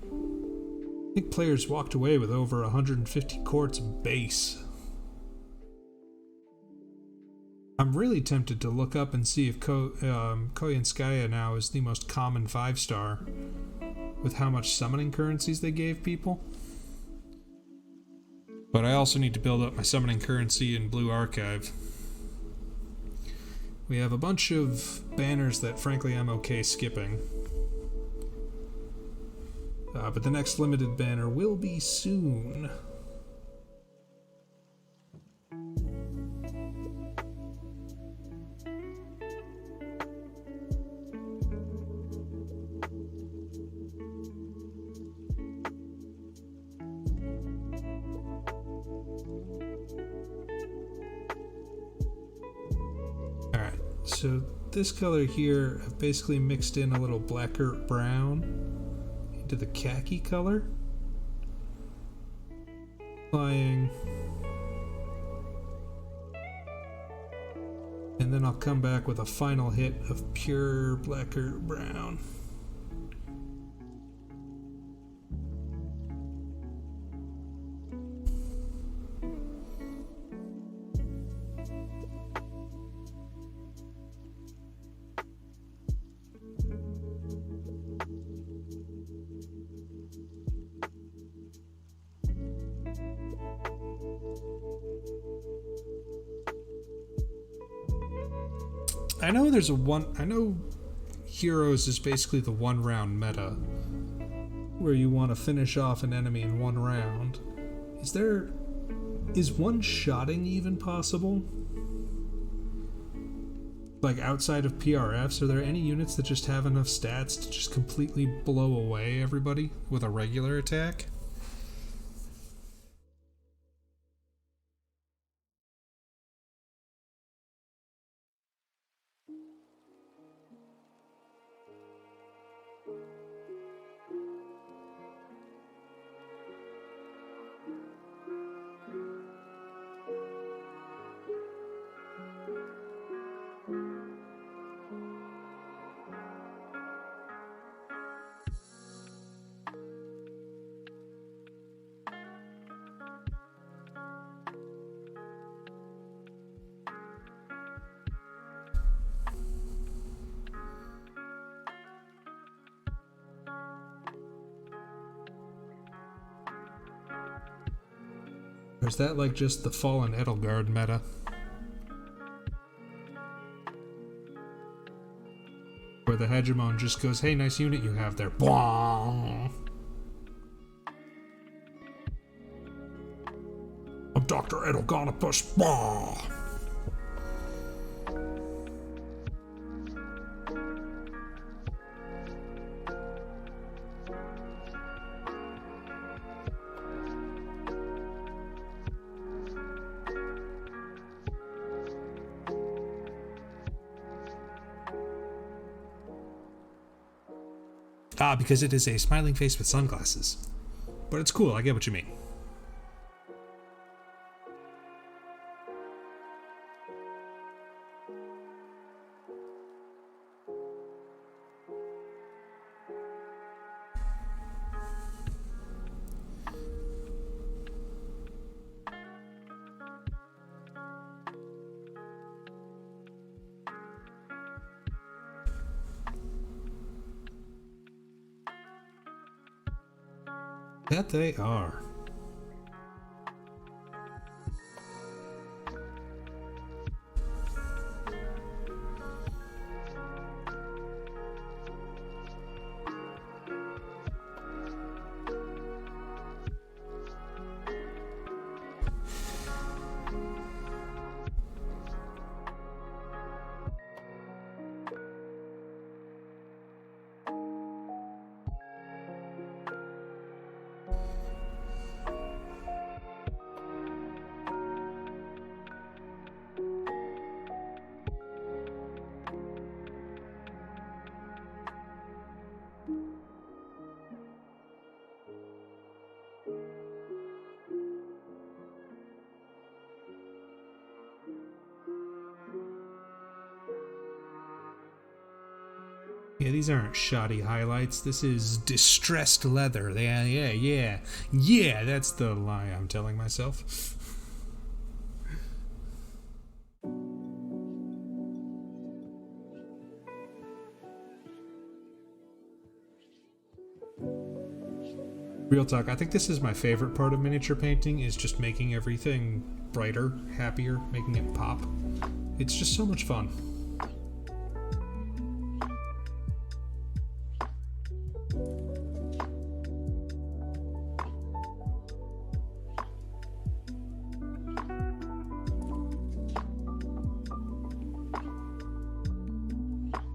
I think players walked away with over 150 quartz base. I'm really tempted to look up and see if Koyanskaya now is the most common 5-star with how much summoning currencies they gave people. But I also need to build up my summoning currency in Blue Archive. We have a bunch of banners that frankly I'm okay skipping. But the next limited banner will be soon. So this color here, I've basically mixed in a little blacker brown into the khaki color. Applying. And then I'll come back with a final hit of pure blacker brown. I know Heroes is basically the one round meta where you want to finish off an enemy in one round. Is one-shotting even possible? Like outside of PRFs, are there any units that just have enough stats to just completely blow away everybody with a regular attack? Or is that like just the Fallen Edelgard meta? Where the Hegemon just goes, hey, nice unit you have there. Bwah! I'm Dr. Edelgonopus. Bwah! Ah, because it is a smiling face with sunglasses. But it's cool, I get what you mean. That they are. Yeah, these aren't shoddy highlights. This is distressed leather. Yeah, that's the lie I'm telling myself. Real talk, I think this is my favorite part of miniature painting, is just making everything brighter, happier, making it pop. It's just so much fun.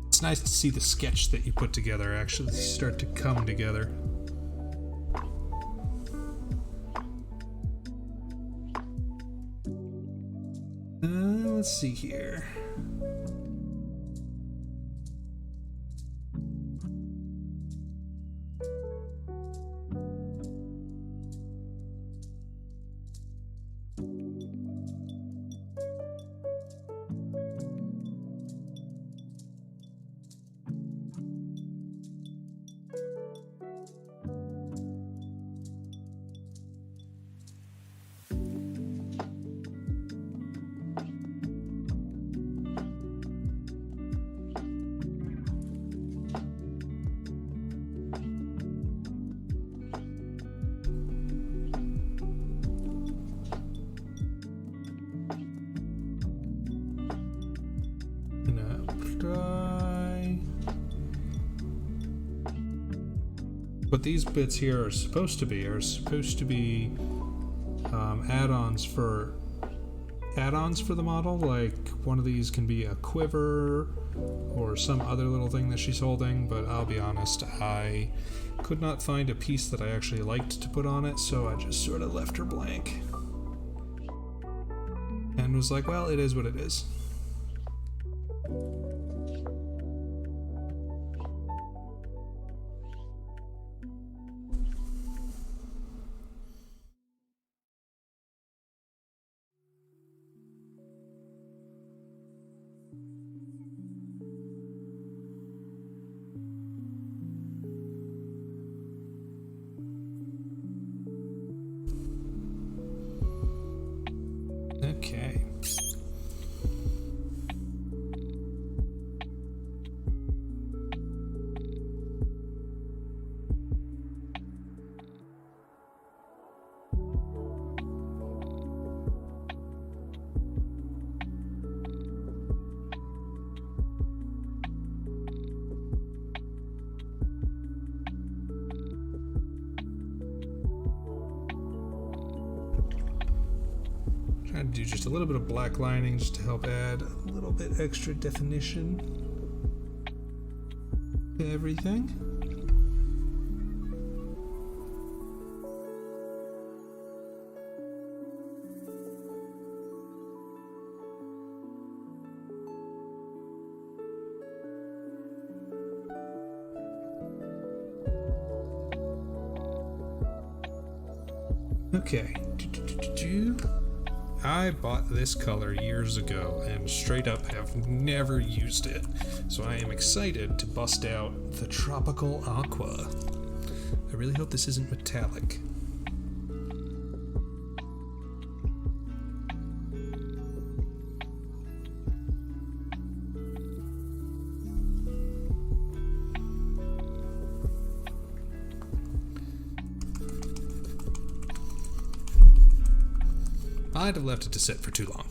It's nice to see the sketch that you put together actually start to come together. Let's see here. what these bits here are supposed to be add-ons for the model. Like one of these can be a quiver or some other little thing that she's holding, but I'll be honest, I could not find a piece that I actually liked to put on it, so I just sort of left her blank and was like, well, it is what it is. Okay. Trying to do just a little bit of black lining just to help add a little bit extra definition to everything. Okay. I bought this color years ago and straight up have never used it, so I am excited to bust out the Tropical Aqua. I really hope this isn't metallic. I'd have left it to sit for too long.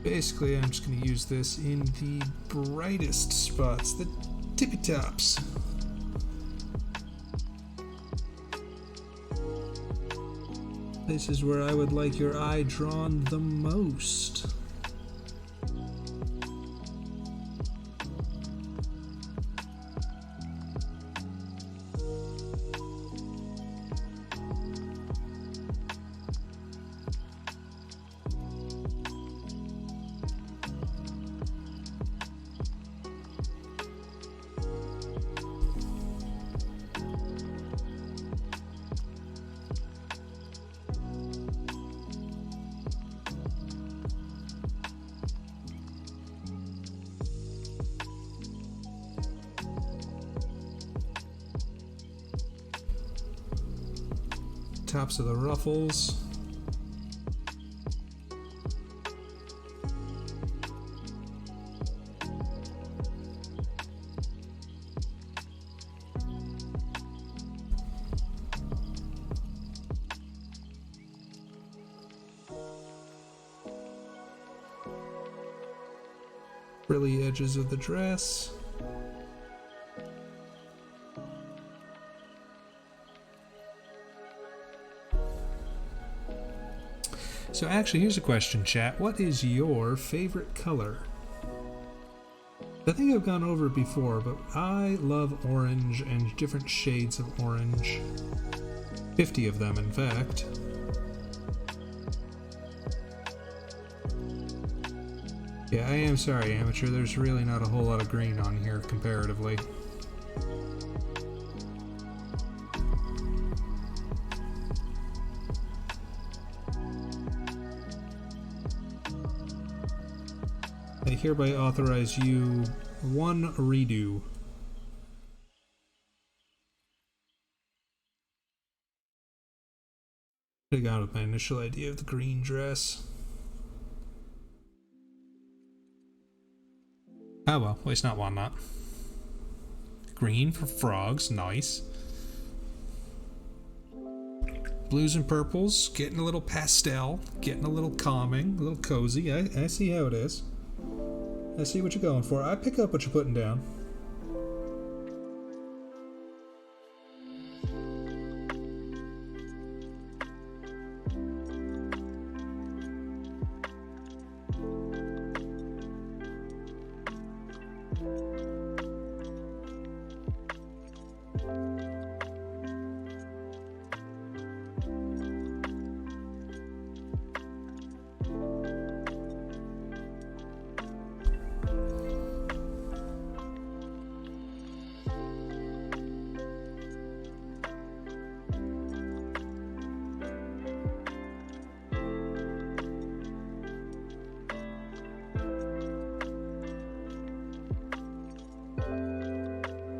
Basically, I'm just going to use this in the brightest spots, the tippy tops. This is where I would like your eye drawn the most. Tops of the ruffles. Frilly edges of the dress. So actually, here's a question, chat. What is your favorite color? I think I've gone over it before, but I love orange and different shades of orange. 50 of them, in fact. Yeah, I am sorry, amateur. There's really not a whole lot of green on here comparatively. I hereby authorize you one redo. Should have gone with my initial idea of the green dress. Oh well, at least not walnut. Green for frogs, nice. Blues and purples, getting a little pastel, getting a little calming, a little cozy. I see how it is. I see what you're going for. I pick up what you're putting down.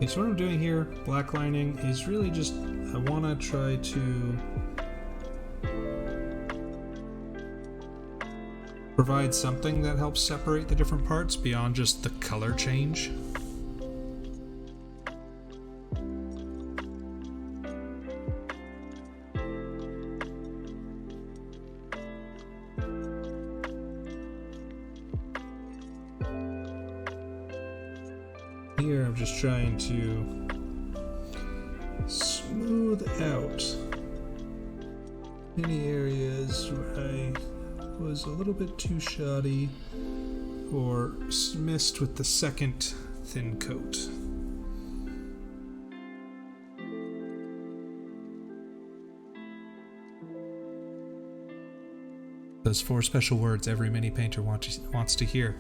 Okay, so what I'm doing here, black lining, is really just, I want to try to provide something that helps separate the different parts beyond just the color change. Here I'm just trying to smooth out any areas where I was a little bit too shoddy or missed with the second thin coat. Those 4 special words every mini painter wants to hear.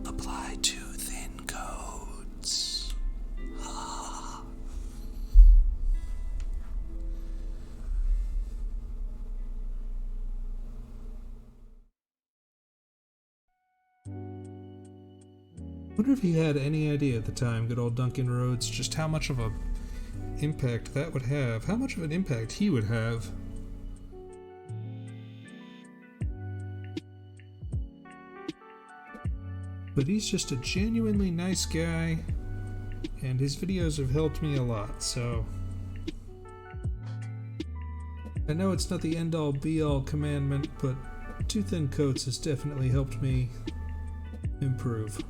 Apply too thin coats. I wonder if he had any idea at the time, good old Duncan Rhodes, just how much of a impact that would have, how much of an impact he would have. But he's just a genuinely nice guy, and his videos have helped me a lot, so I know it's not the end-all be-all commandment, but too thin coats has definitely helped me improve.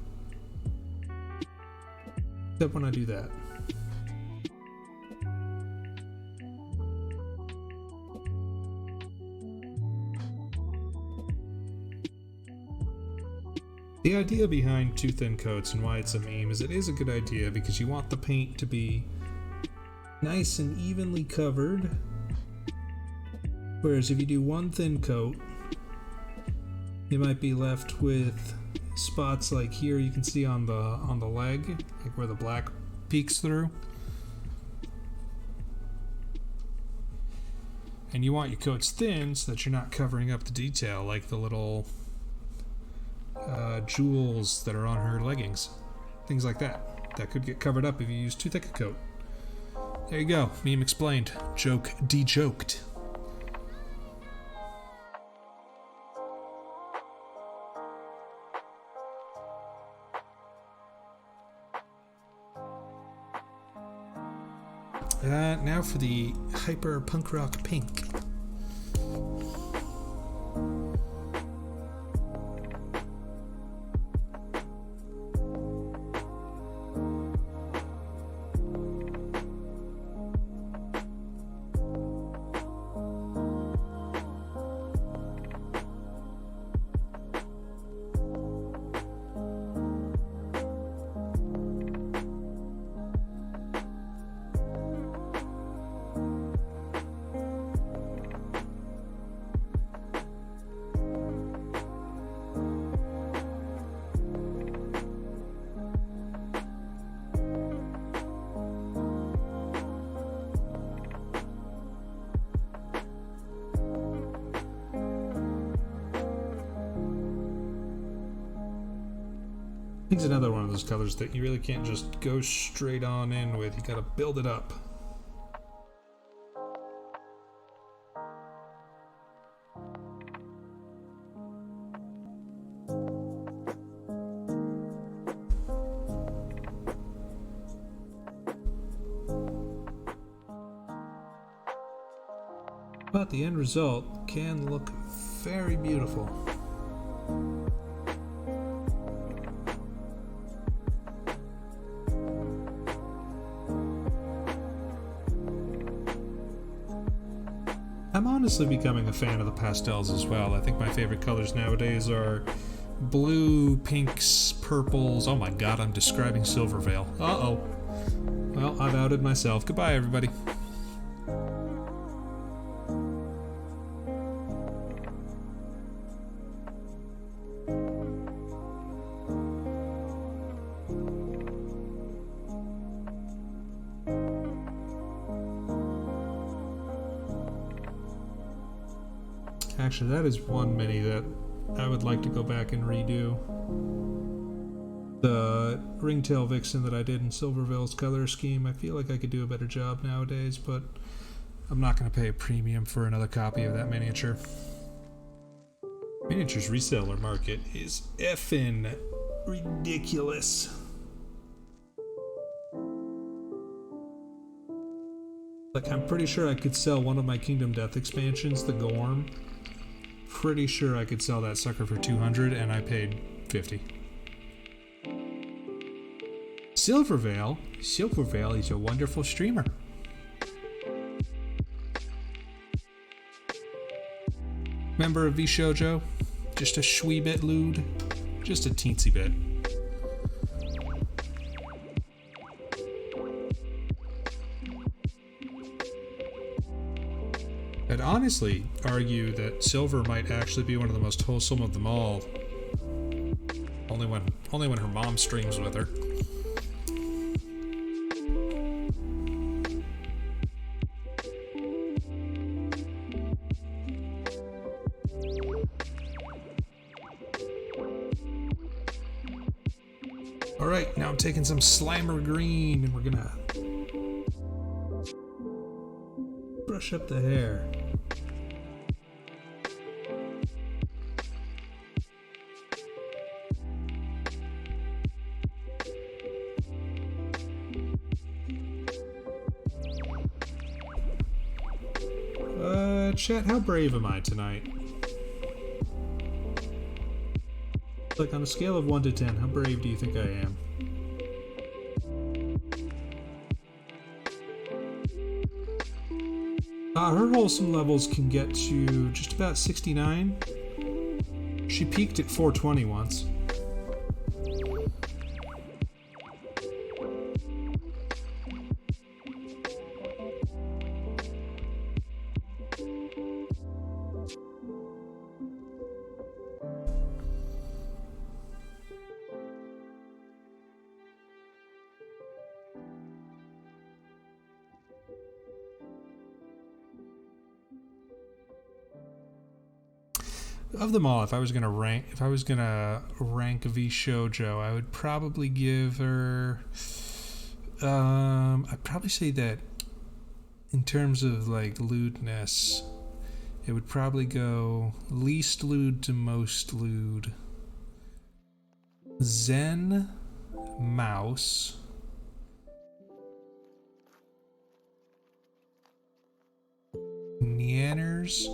Except when I do that. The idea behind too thin coats and why it's a meme is it is a good idea because you want the paint to be nice and evenly covered. Whereas if you do one thin coat, you might be left with spots like here you can see on the leg, like where the black peeks through. And you want your coats thin so that you're not covering up the detail, like the little jewels that are on her leggings. Things like that. That could get covered up if you use too thick a coat. There you go. Meme explained. Joke de-joked. Now for the hyper punk rock pink. Pink's another one of those colors that you really can't just go straight on in with. You gotta build it up. but the end result can look very beautiful. I'm honestly becoming a fan of the pastels as well. I think my favorite colors nowadays are blue, pinks, purples. Oh my god, I'm describing Silvervale. Uh-oh. Well, I've outed myself. Goodbye, everybody. Actually, that is one mini that I would like to go back and redo. The Ringtail Vixen that I did in Silvervale's color scheme, I feel like I could do a better job nowadays, but I'm not going to pay a premium for another copy of that miniature. Miniatures reseller market is effing ridiculous. Like, I'm pretty sure I could sell one of my Kingdom Death expansions, the Gorm. Pretty sure I could sell that sucker for $200, and I paid $50. Silvervale is a wonderful streamer. Member of VShojo? Just a shwee bit lewd? Just a teensy bit. I'd honestly argue that Silver might actually be one of the most wholesome of them all. Only when her mom streams with her. Alright, now I'm taking some Slimer Green and we're gonna brush up the hair. Chat, how brave am I tonight? Like, on a scale of 1 to 10, how brave do you think I am? Her wholesome levels can get to just about 69. She peaked at 420 once. Of them all, if I was gonna rank VShojo, I would probably give her. I'd probably say that in terms of like lewdness, it would probably go least lewd to most lewd. Zen, Mouse, Neanners,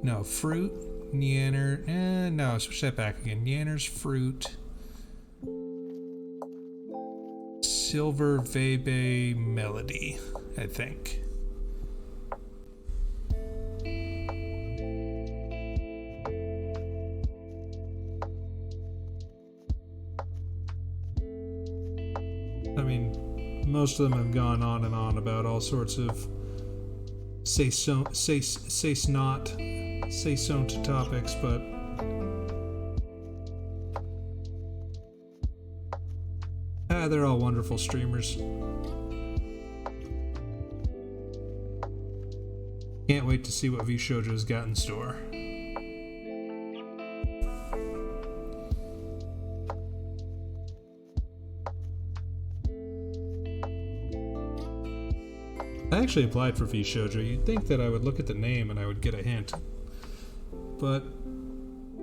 no, Fruit. Neanner, no, switch that back again. Neanner's Fruit, Silver Vebe Melody, I think. I mean, most of them have gone on and on about all sorts of say so to topics, but they're all wonderful streamers. Can't wait to see what VShojo's got in store. I actually applied for VShojo. You'd think that I would look at the name and I would get a hint. But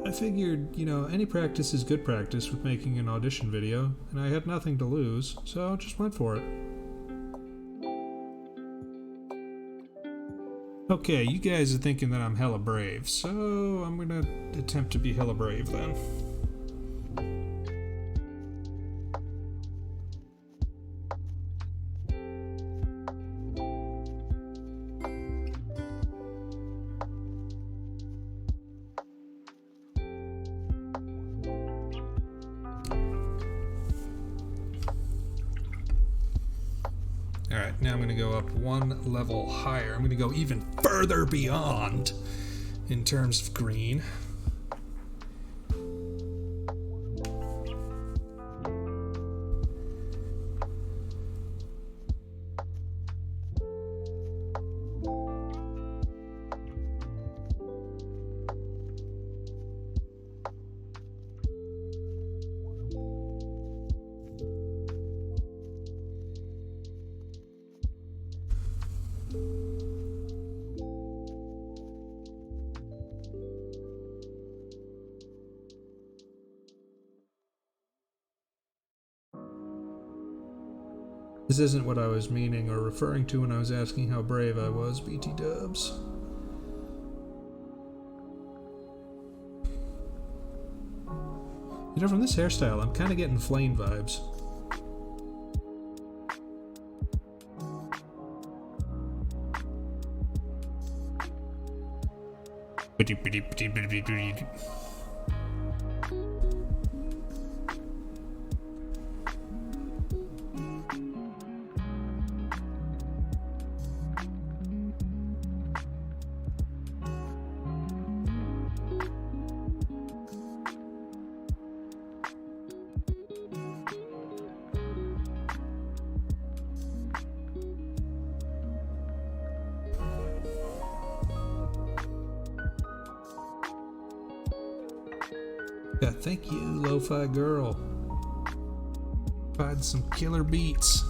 I figured, you know, any practice is good practice with making an audition video, and I had nothing to lose, so I just went for it. Okay, you guys are thinking that I'm hella brave, so I'm gonna attempt to be hella brave then. Alright, now I'm going to go up one level higher. I'm going to go even further beyond in terms of green. This isn't what I was meaning or referring to when I was asking how brave I was, BT dubs. You know, from this hairstyle, I'm kind of getting Flame vibes. Yeah, thank you, Lo-Fi Girl. Find some killer beats.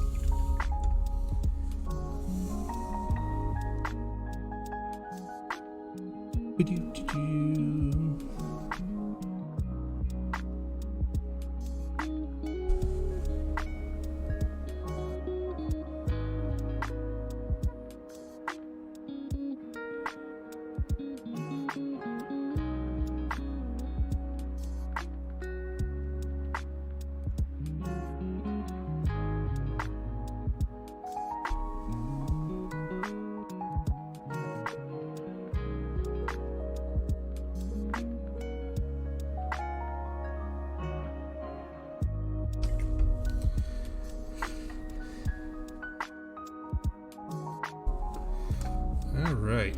Alright.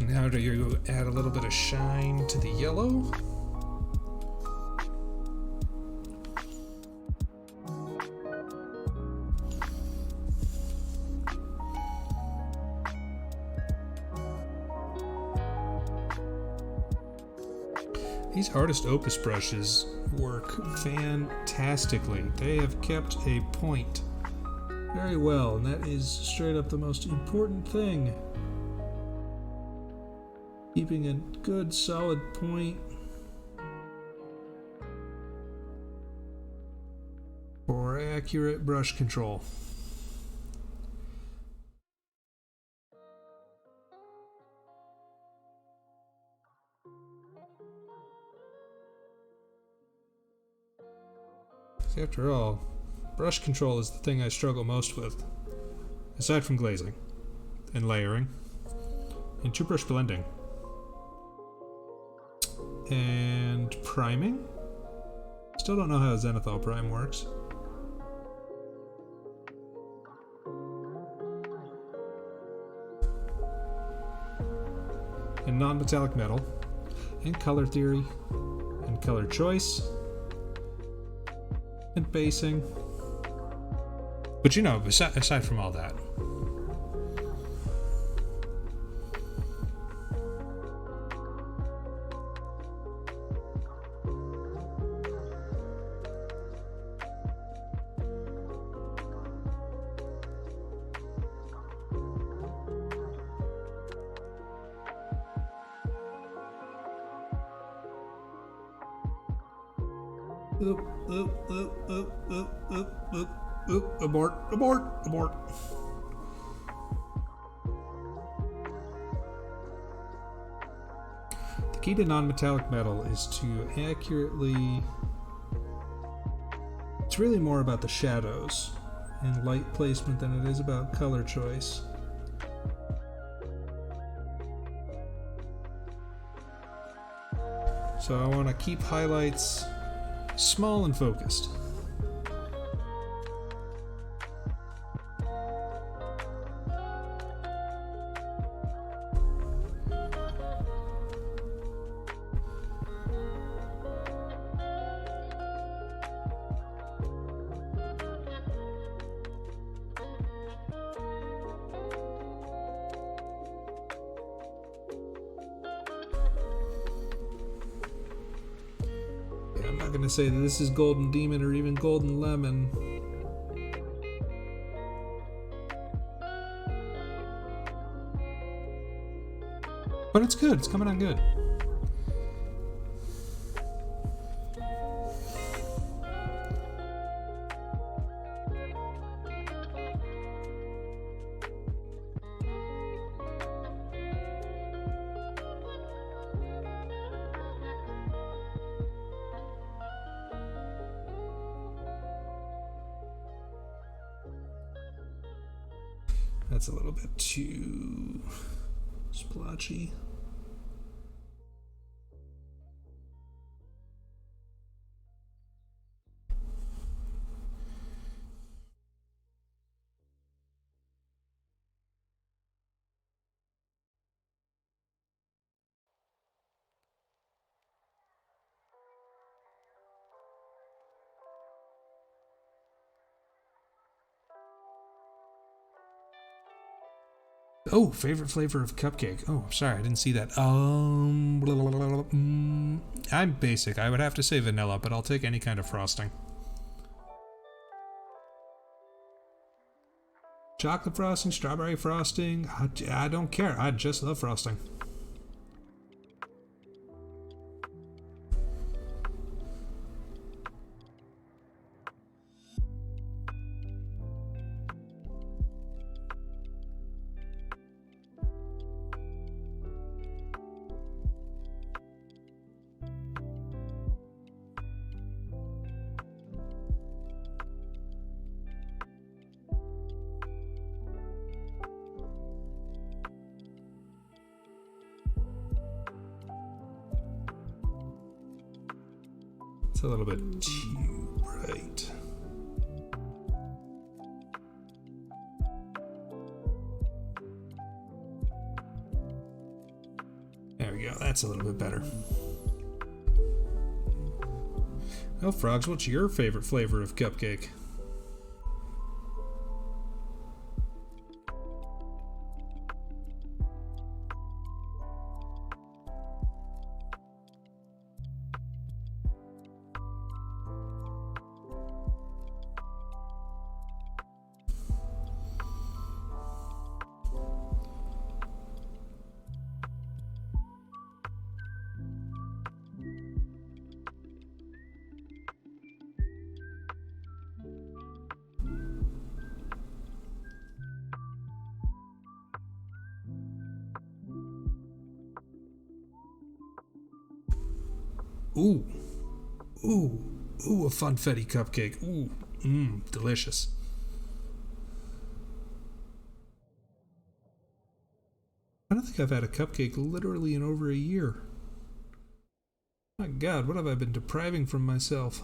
Now do you add a little bit of shine to the yellow? These Artist Opus brushes work fantastically. They have kept a point very well, and that is straight up the most important thing. Keeping a good solid point for accurate brush control. After all, brush control is the thing I struggle most with, aside from glazing, and layering, and two-brush blending, and priming. Still don't know how Zenithal Prime works. And non-metallic metal, and color theory, and color choice, and basing. But you know, aside from all that, abort. key to non-metallic metal is to accurately... It's really more about the shadows and light placement than it is about color choice. So I want to keep highlights small and focused. I'm not going to say that this is Golden Demon or even Golden Lemon. But it's good. It's coming out good. That's a little bit too splotchy. Oh, favorite flavor of cupcake. Oh, I'm sorry, I didn't see that. I'm basic. I would have to say vanilla, but I'll take any kind of frosting. Chocolate frosting, strawberry frosting. I don't care. I just love frosting. It's a little bit too bright. There we go, that's a little bit better. Well, Frogs, what's your favorite flavor of cupcake? Ooh, ooh, ooh, a funfetti cupcake. Ooh, delicious. I don't think I've had a cupcake literally in over a year. My God, what have I been depriving from myself?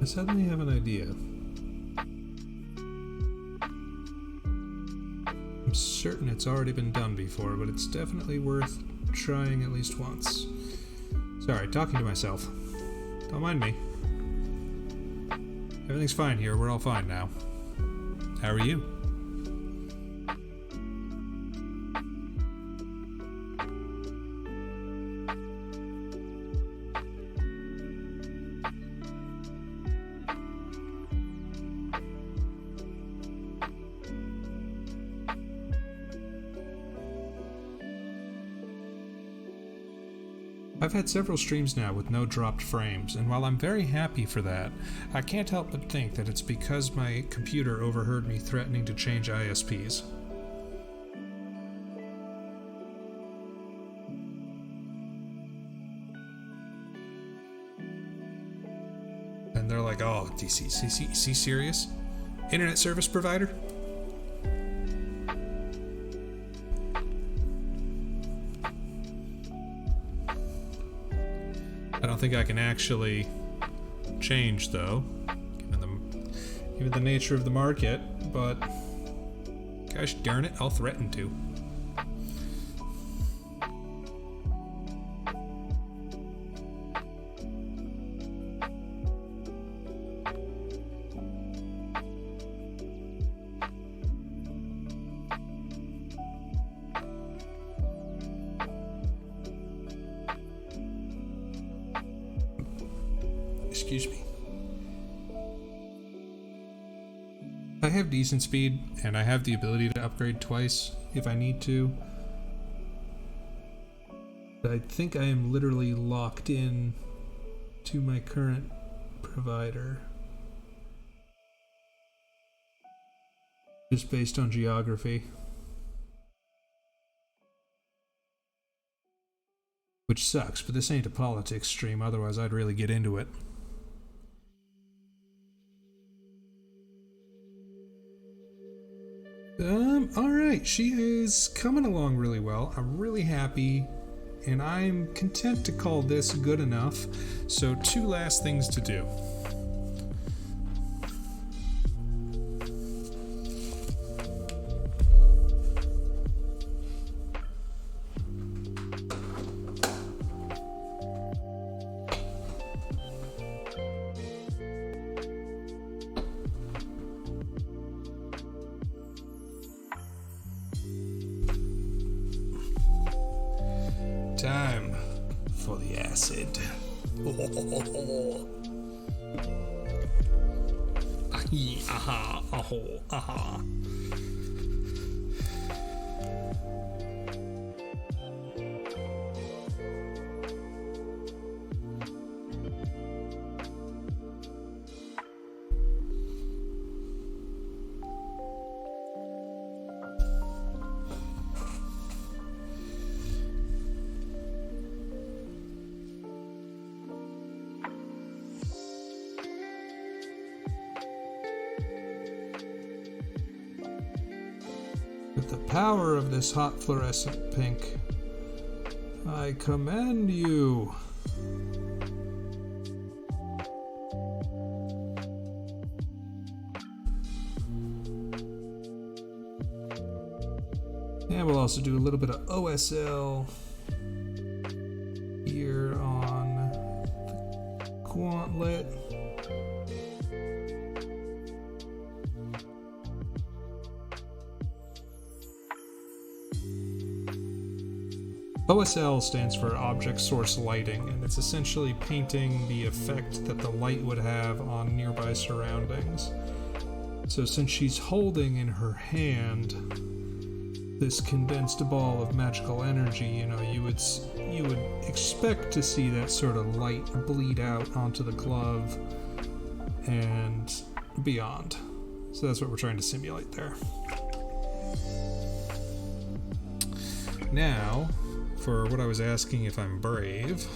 I suddenly have an idea. I'm certain it's already been done before, but it's definitely worth trying at least once. Sorry, talking to myself. Don't mind me. Everything's fine here. We're all fine now. How are you? I've had several streams now with no dropped frames, and while I'm very happy for that, I can't help but think that it's because my computer overheard me threatening to change ISPs. And they're like, oh, DC, serious? Internet service provider? I don't think I can actually change, though, given the nature of the market, but gosh darn it, I'll threaten to. Excuse me. I have decent speed, and I have the ability to upgrade twice if I need to. But I think I am literally locked in to my current provider. Just based on geography. Which sucks, but this ain't a politics stream, otherwise I'd really get into it. Alright, she is coming along really well. I'm really happy, and I'm content to call this good enough. So, 2 last things to do. Time for the acid. Ahi, aha, aho, aha. With the power of this hot fluorescent pink, I command you. And we'll also do a little bit of OSL here on the gauntlet. OSL stands for Object Source Lighting, and it's essentially painting the effect that the light would have on nearby surroundings. So since she's holding in her hand this condensed ball of magical energy, you would expect to see that sort of light bleed out onto the glove and beyond. So that's what we're trying to simulate there. Now, for what I was asking if I'm brave.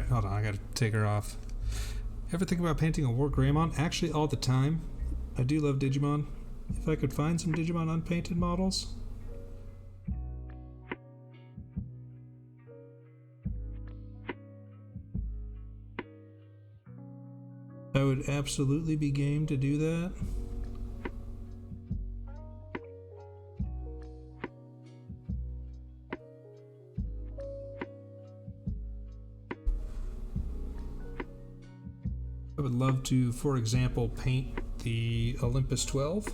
Alright, hold on, I gotta take her off. Ever think about painting a War Greymon? Actually, all the time. I do love Digimon. If I could find some Digimon unpainted models. I would absolutely be game to do that. I would love to, for example, paint the Olympus 12.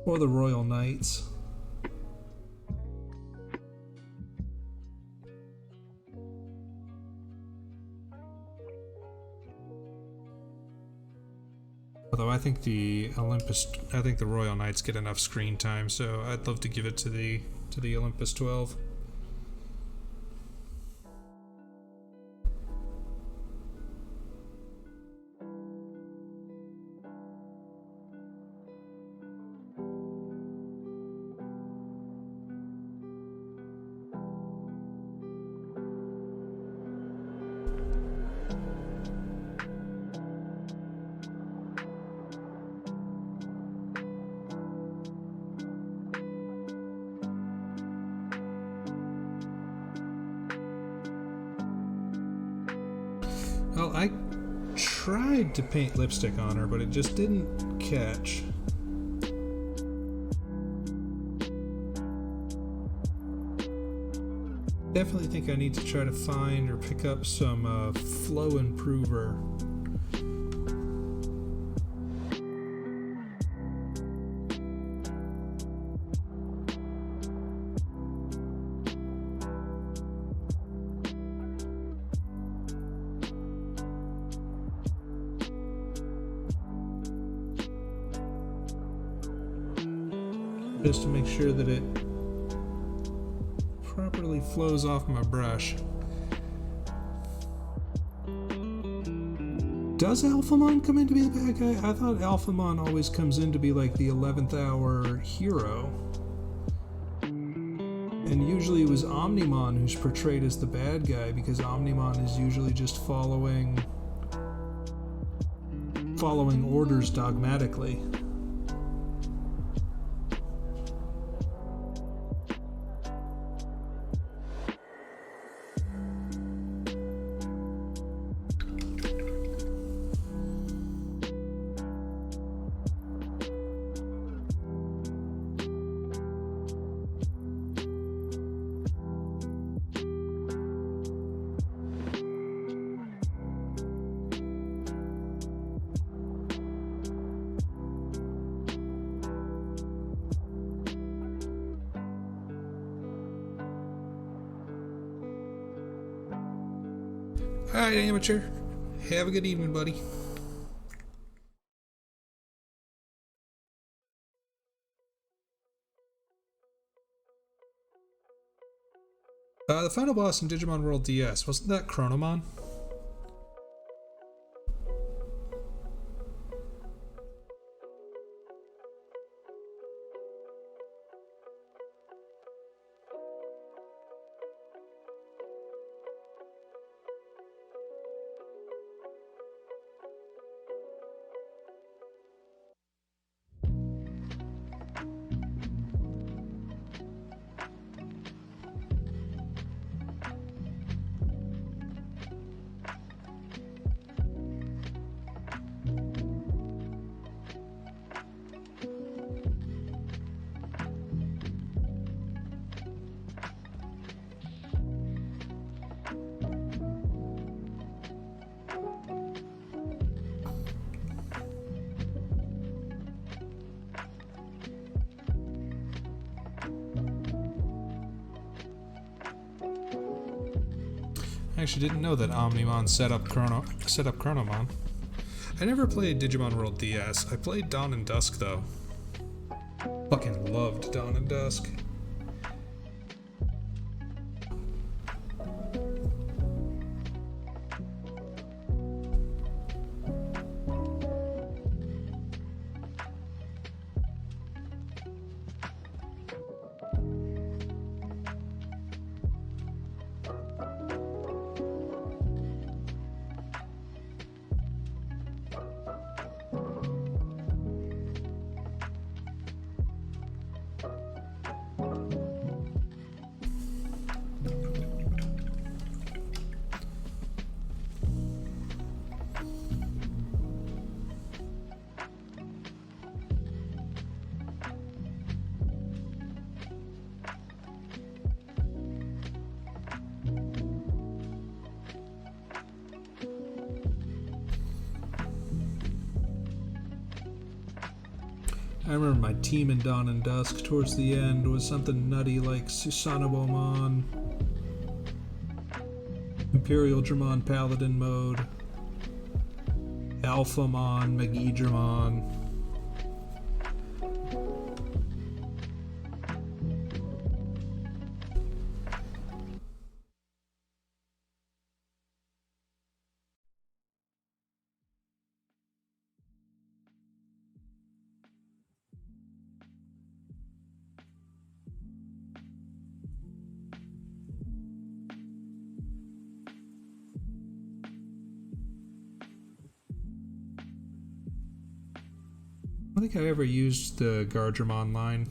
Or the Royal Knights. Although I think the Royal Knights get enough screen time, so I'd love to give it to the Olympus 12. Well, I tried to paint lipstick on her, but it just didn't catch. Definitely think I need to try to find or pick up some flow improver. Just to make sure that it properly flows off my brush. Does Alphamon come in to be the bad guy? I thought Alphamon always comes in to be like the 11th hour hero. And usually it was Omnimon who's portrayed as the bad guy, because Omnimon is usually just following orders dogmatically. Alright, amateur. Have a good evening, buddy. The final boss in Digimon World DS, wasn't that Chronomon? I actually didn't know that Omnimon set up Chronomon. I never played Digimon World DS. I played Dawn and Dusk though. Fucking loved Dawn and Dusk. I remember my team in Dawn and Dusk towards the end was something nutty like Susanoo-mon, Imperial Dramon Paladin mode, Alphamon, McGee Dramon. I don't think I ever used the Gardramon line.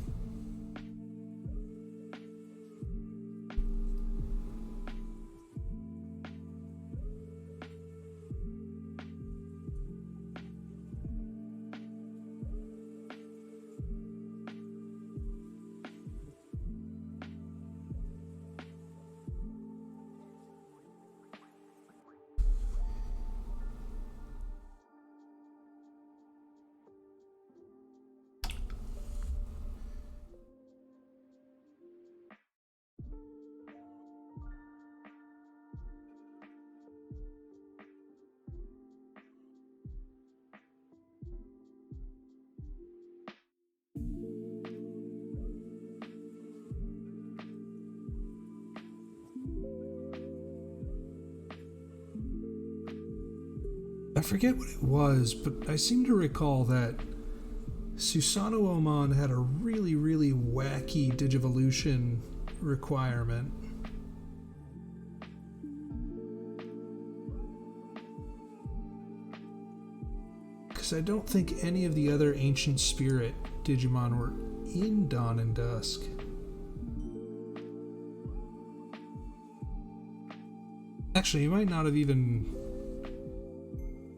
I forget what it was, but I seem to recall that Susanoo-mon had a really, really wacky Digivolution requirement. Because I don't think any of the other Ancient Spirit Digimon were in Dawn and Dusk. Actually, you might not have even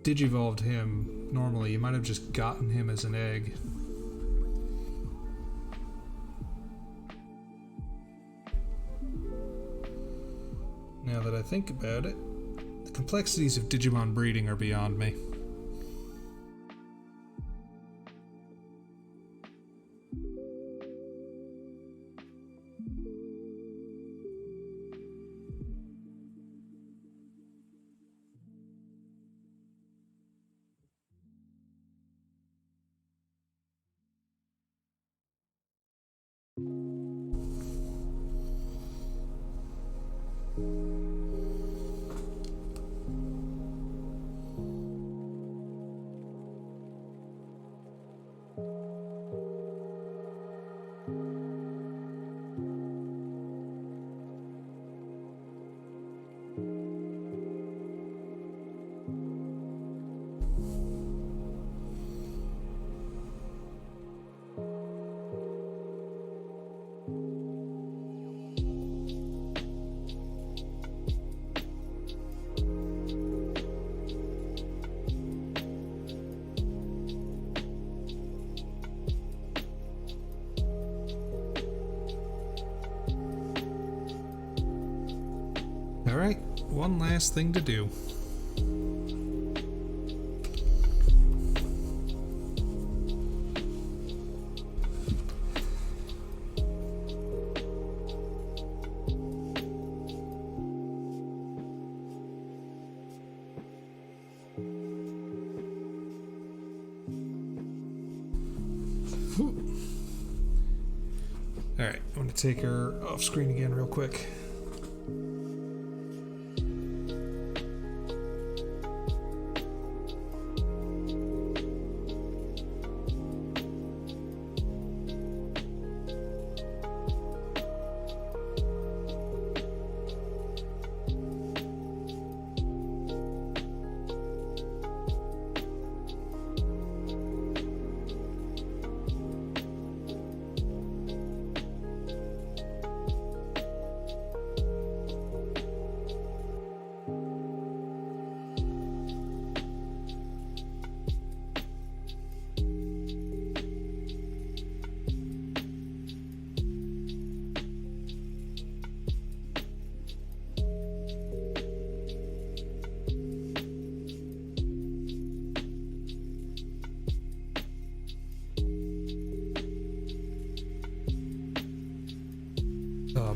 digivolved him normally. You might have just gotten him as an egg. Now that I think about it, the complexities of Digimon breeding are beyond me. Alright, one last thing to do. Alright, I'm going to take her off screen again real quick.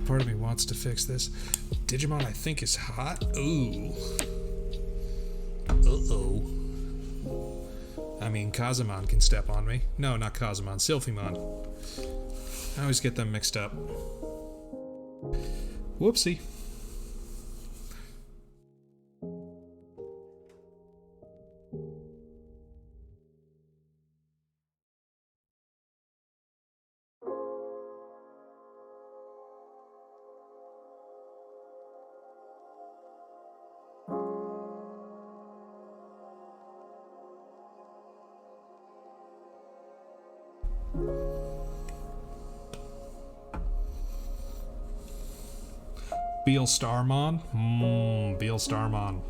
Part of me wants to fix this. Digimon I think is hot. Ooh. Uh-oh. I mean, Kazumon can step on me. No, not Kazumon. Sylphimon. I always get them mixed up. Whoopsie. Beal Starmon? Beal Starmon.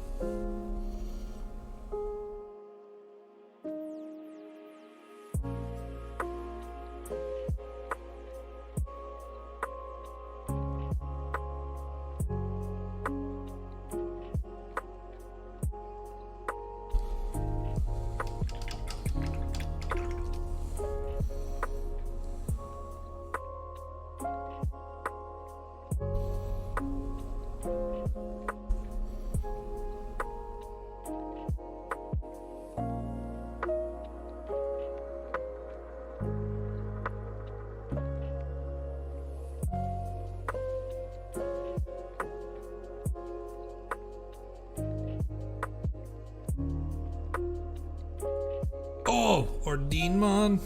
Oh, Ordinemon?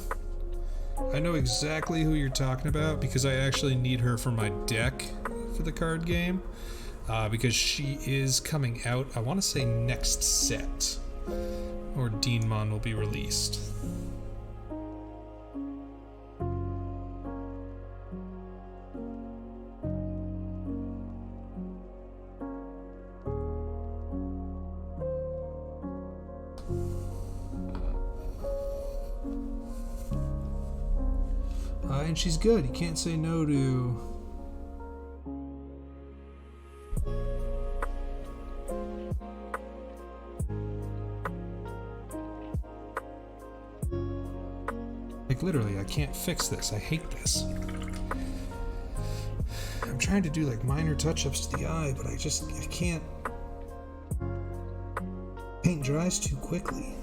I know exactly who you're talking about because I actually need her for my deck for the card game. Because she is coming out, I want to say next set. Ordinemon will be released. And she's good. You can't say no to... Like, literally, I can't fix this. I hate this. I'm trying to do, like, minor touch-ups to the eye, but I can't. Paint dries too quickly.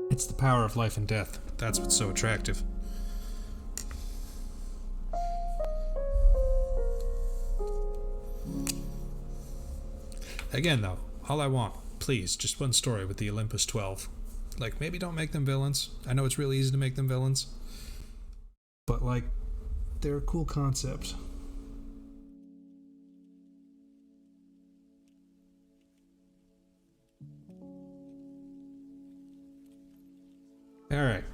It's the power of life and death. That's what's so attractive. Again, though, all I want, please, just one story with the Olympus 12. Like, maybe don't make them villains. I know it's really easy to make them villains. But, like, they're a cool concept. Alright,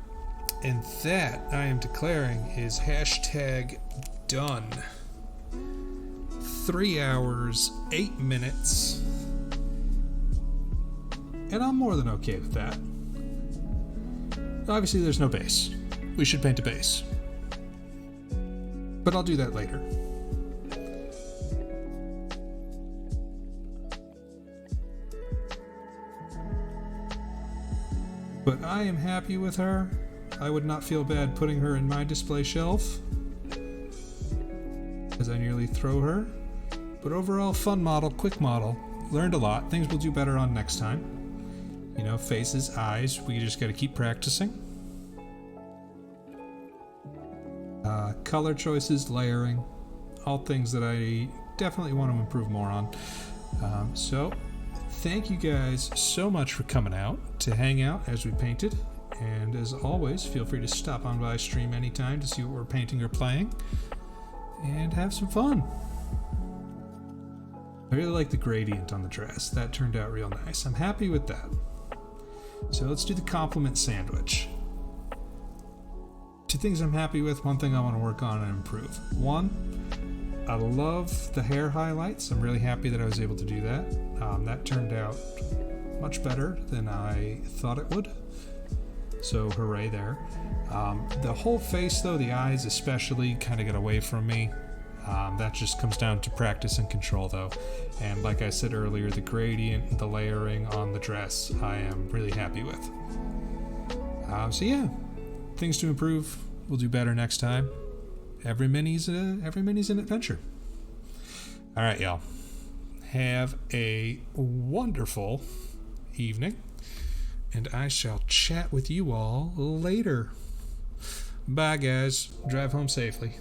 and that I am declaring is hashtag done. 3 hours, 8 minutes, and I'm more than okay with that. Obviously there's no base. We should paint a base. But I'll do that later. But I am happy with her. I would not feel bad putting her in my display shelf, as I nearly throw her. But overall, fun model, quick model. Learned a lot. Things we'll do better on next time. You know, faces, eyes, we just gotta keep practicing. Color choices, layering, all things that I definitely want to improve more on. So, thank you guys so much for coming out to hang out as we painted. And as always, feel free to stop on by stream anytime to see what we're painting or playing and have some fun. I really like the gradient on the dress. That turned out real nice. I'm happy with that. So let's do the compliment sandwich. 2 things I'm happy with, 1 thing I want to work on and improve. 1, I love the hair highlights. I'm really happy that I was able to do that. That turned out much better than I thought it would. So hooray there. The whole face though, the eyes especially, kind of got away from me. That just comes down to practice and control though. And like I said earlier, the gradient and the layering on the dress I am really happy with. So yeah, things to improve. We'll do better next time. Every mini's an adventure. All right, y'all. Have a wonderful evening, and I shall chat with you all later. Bye, guys. Drive home safely.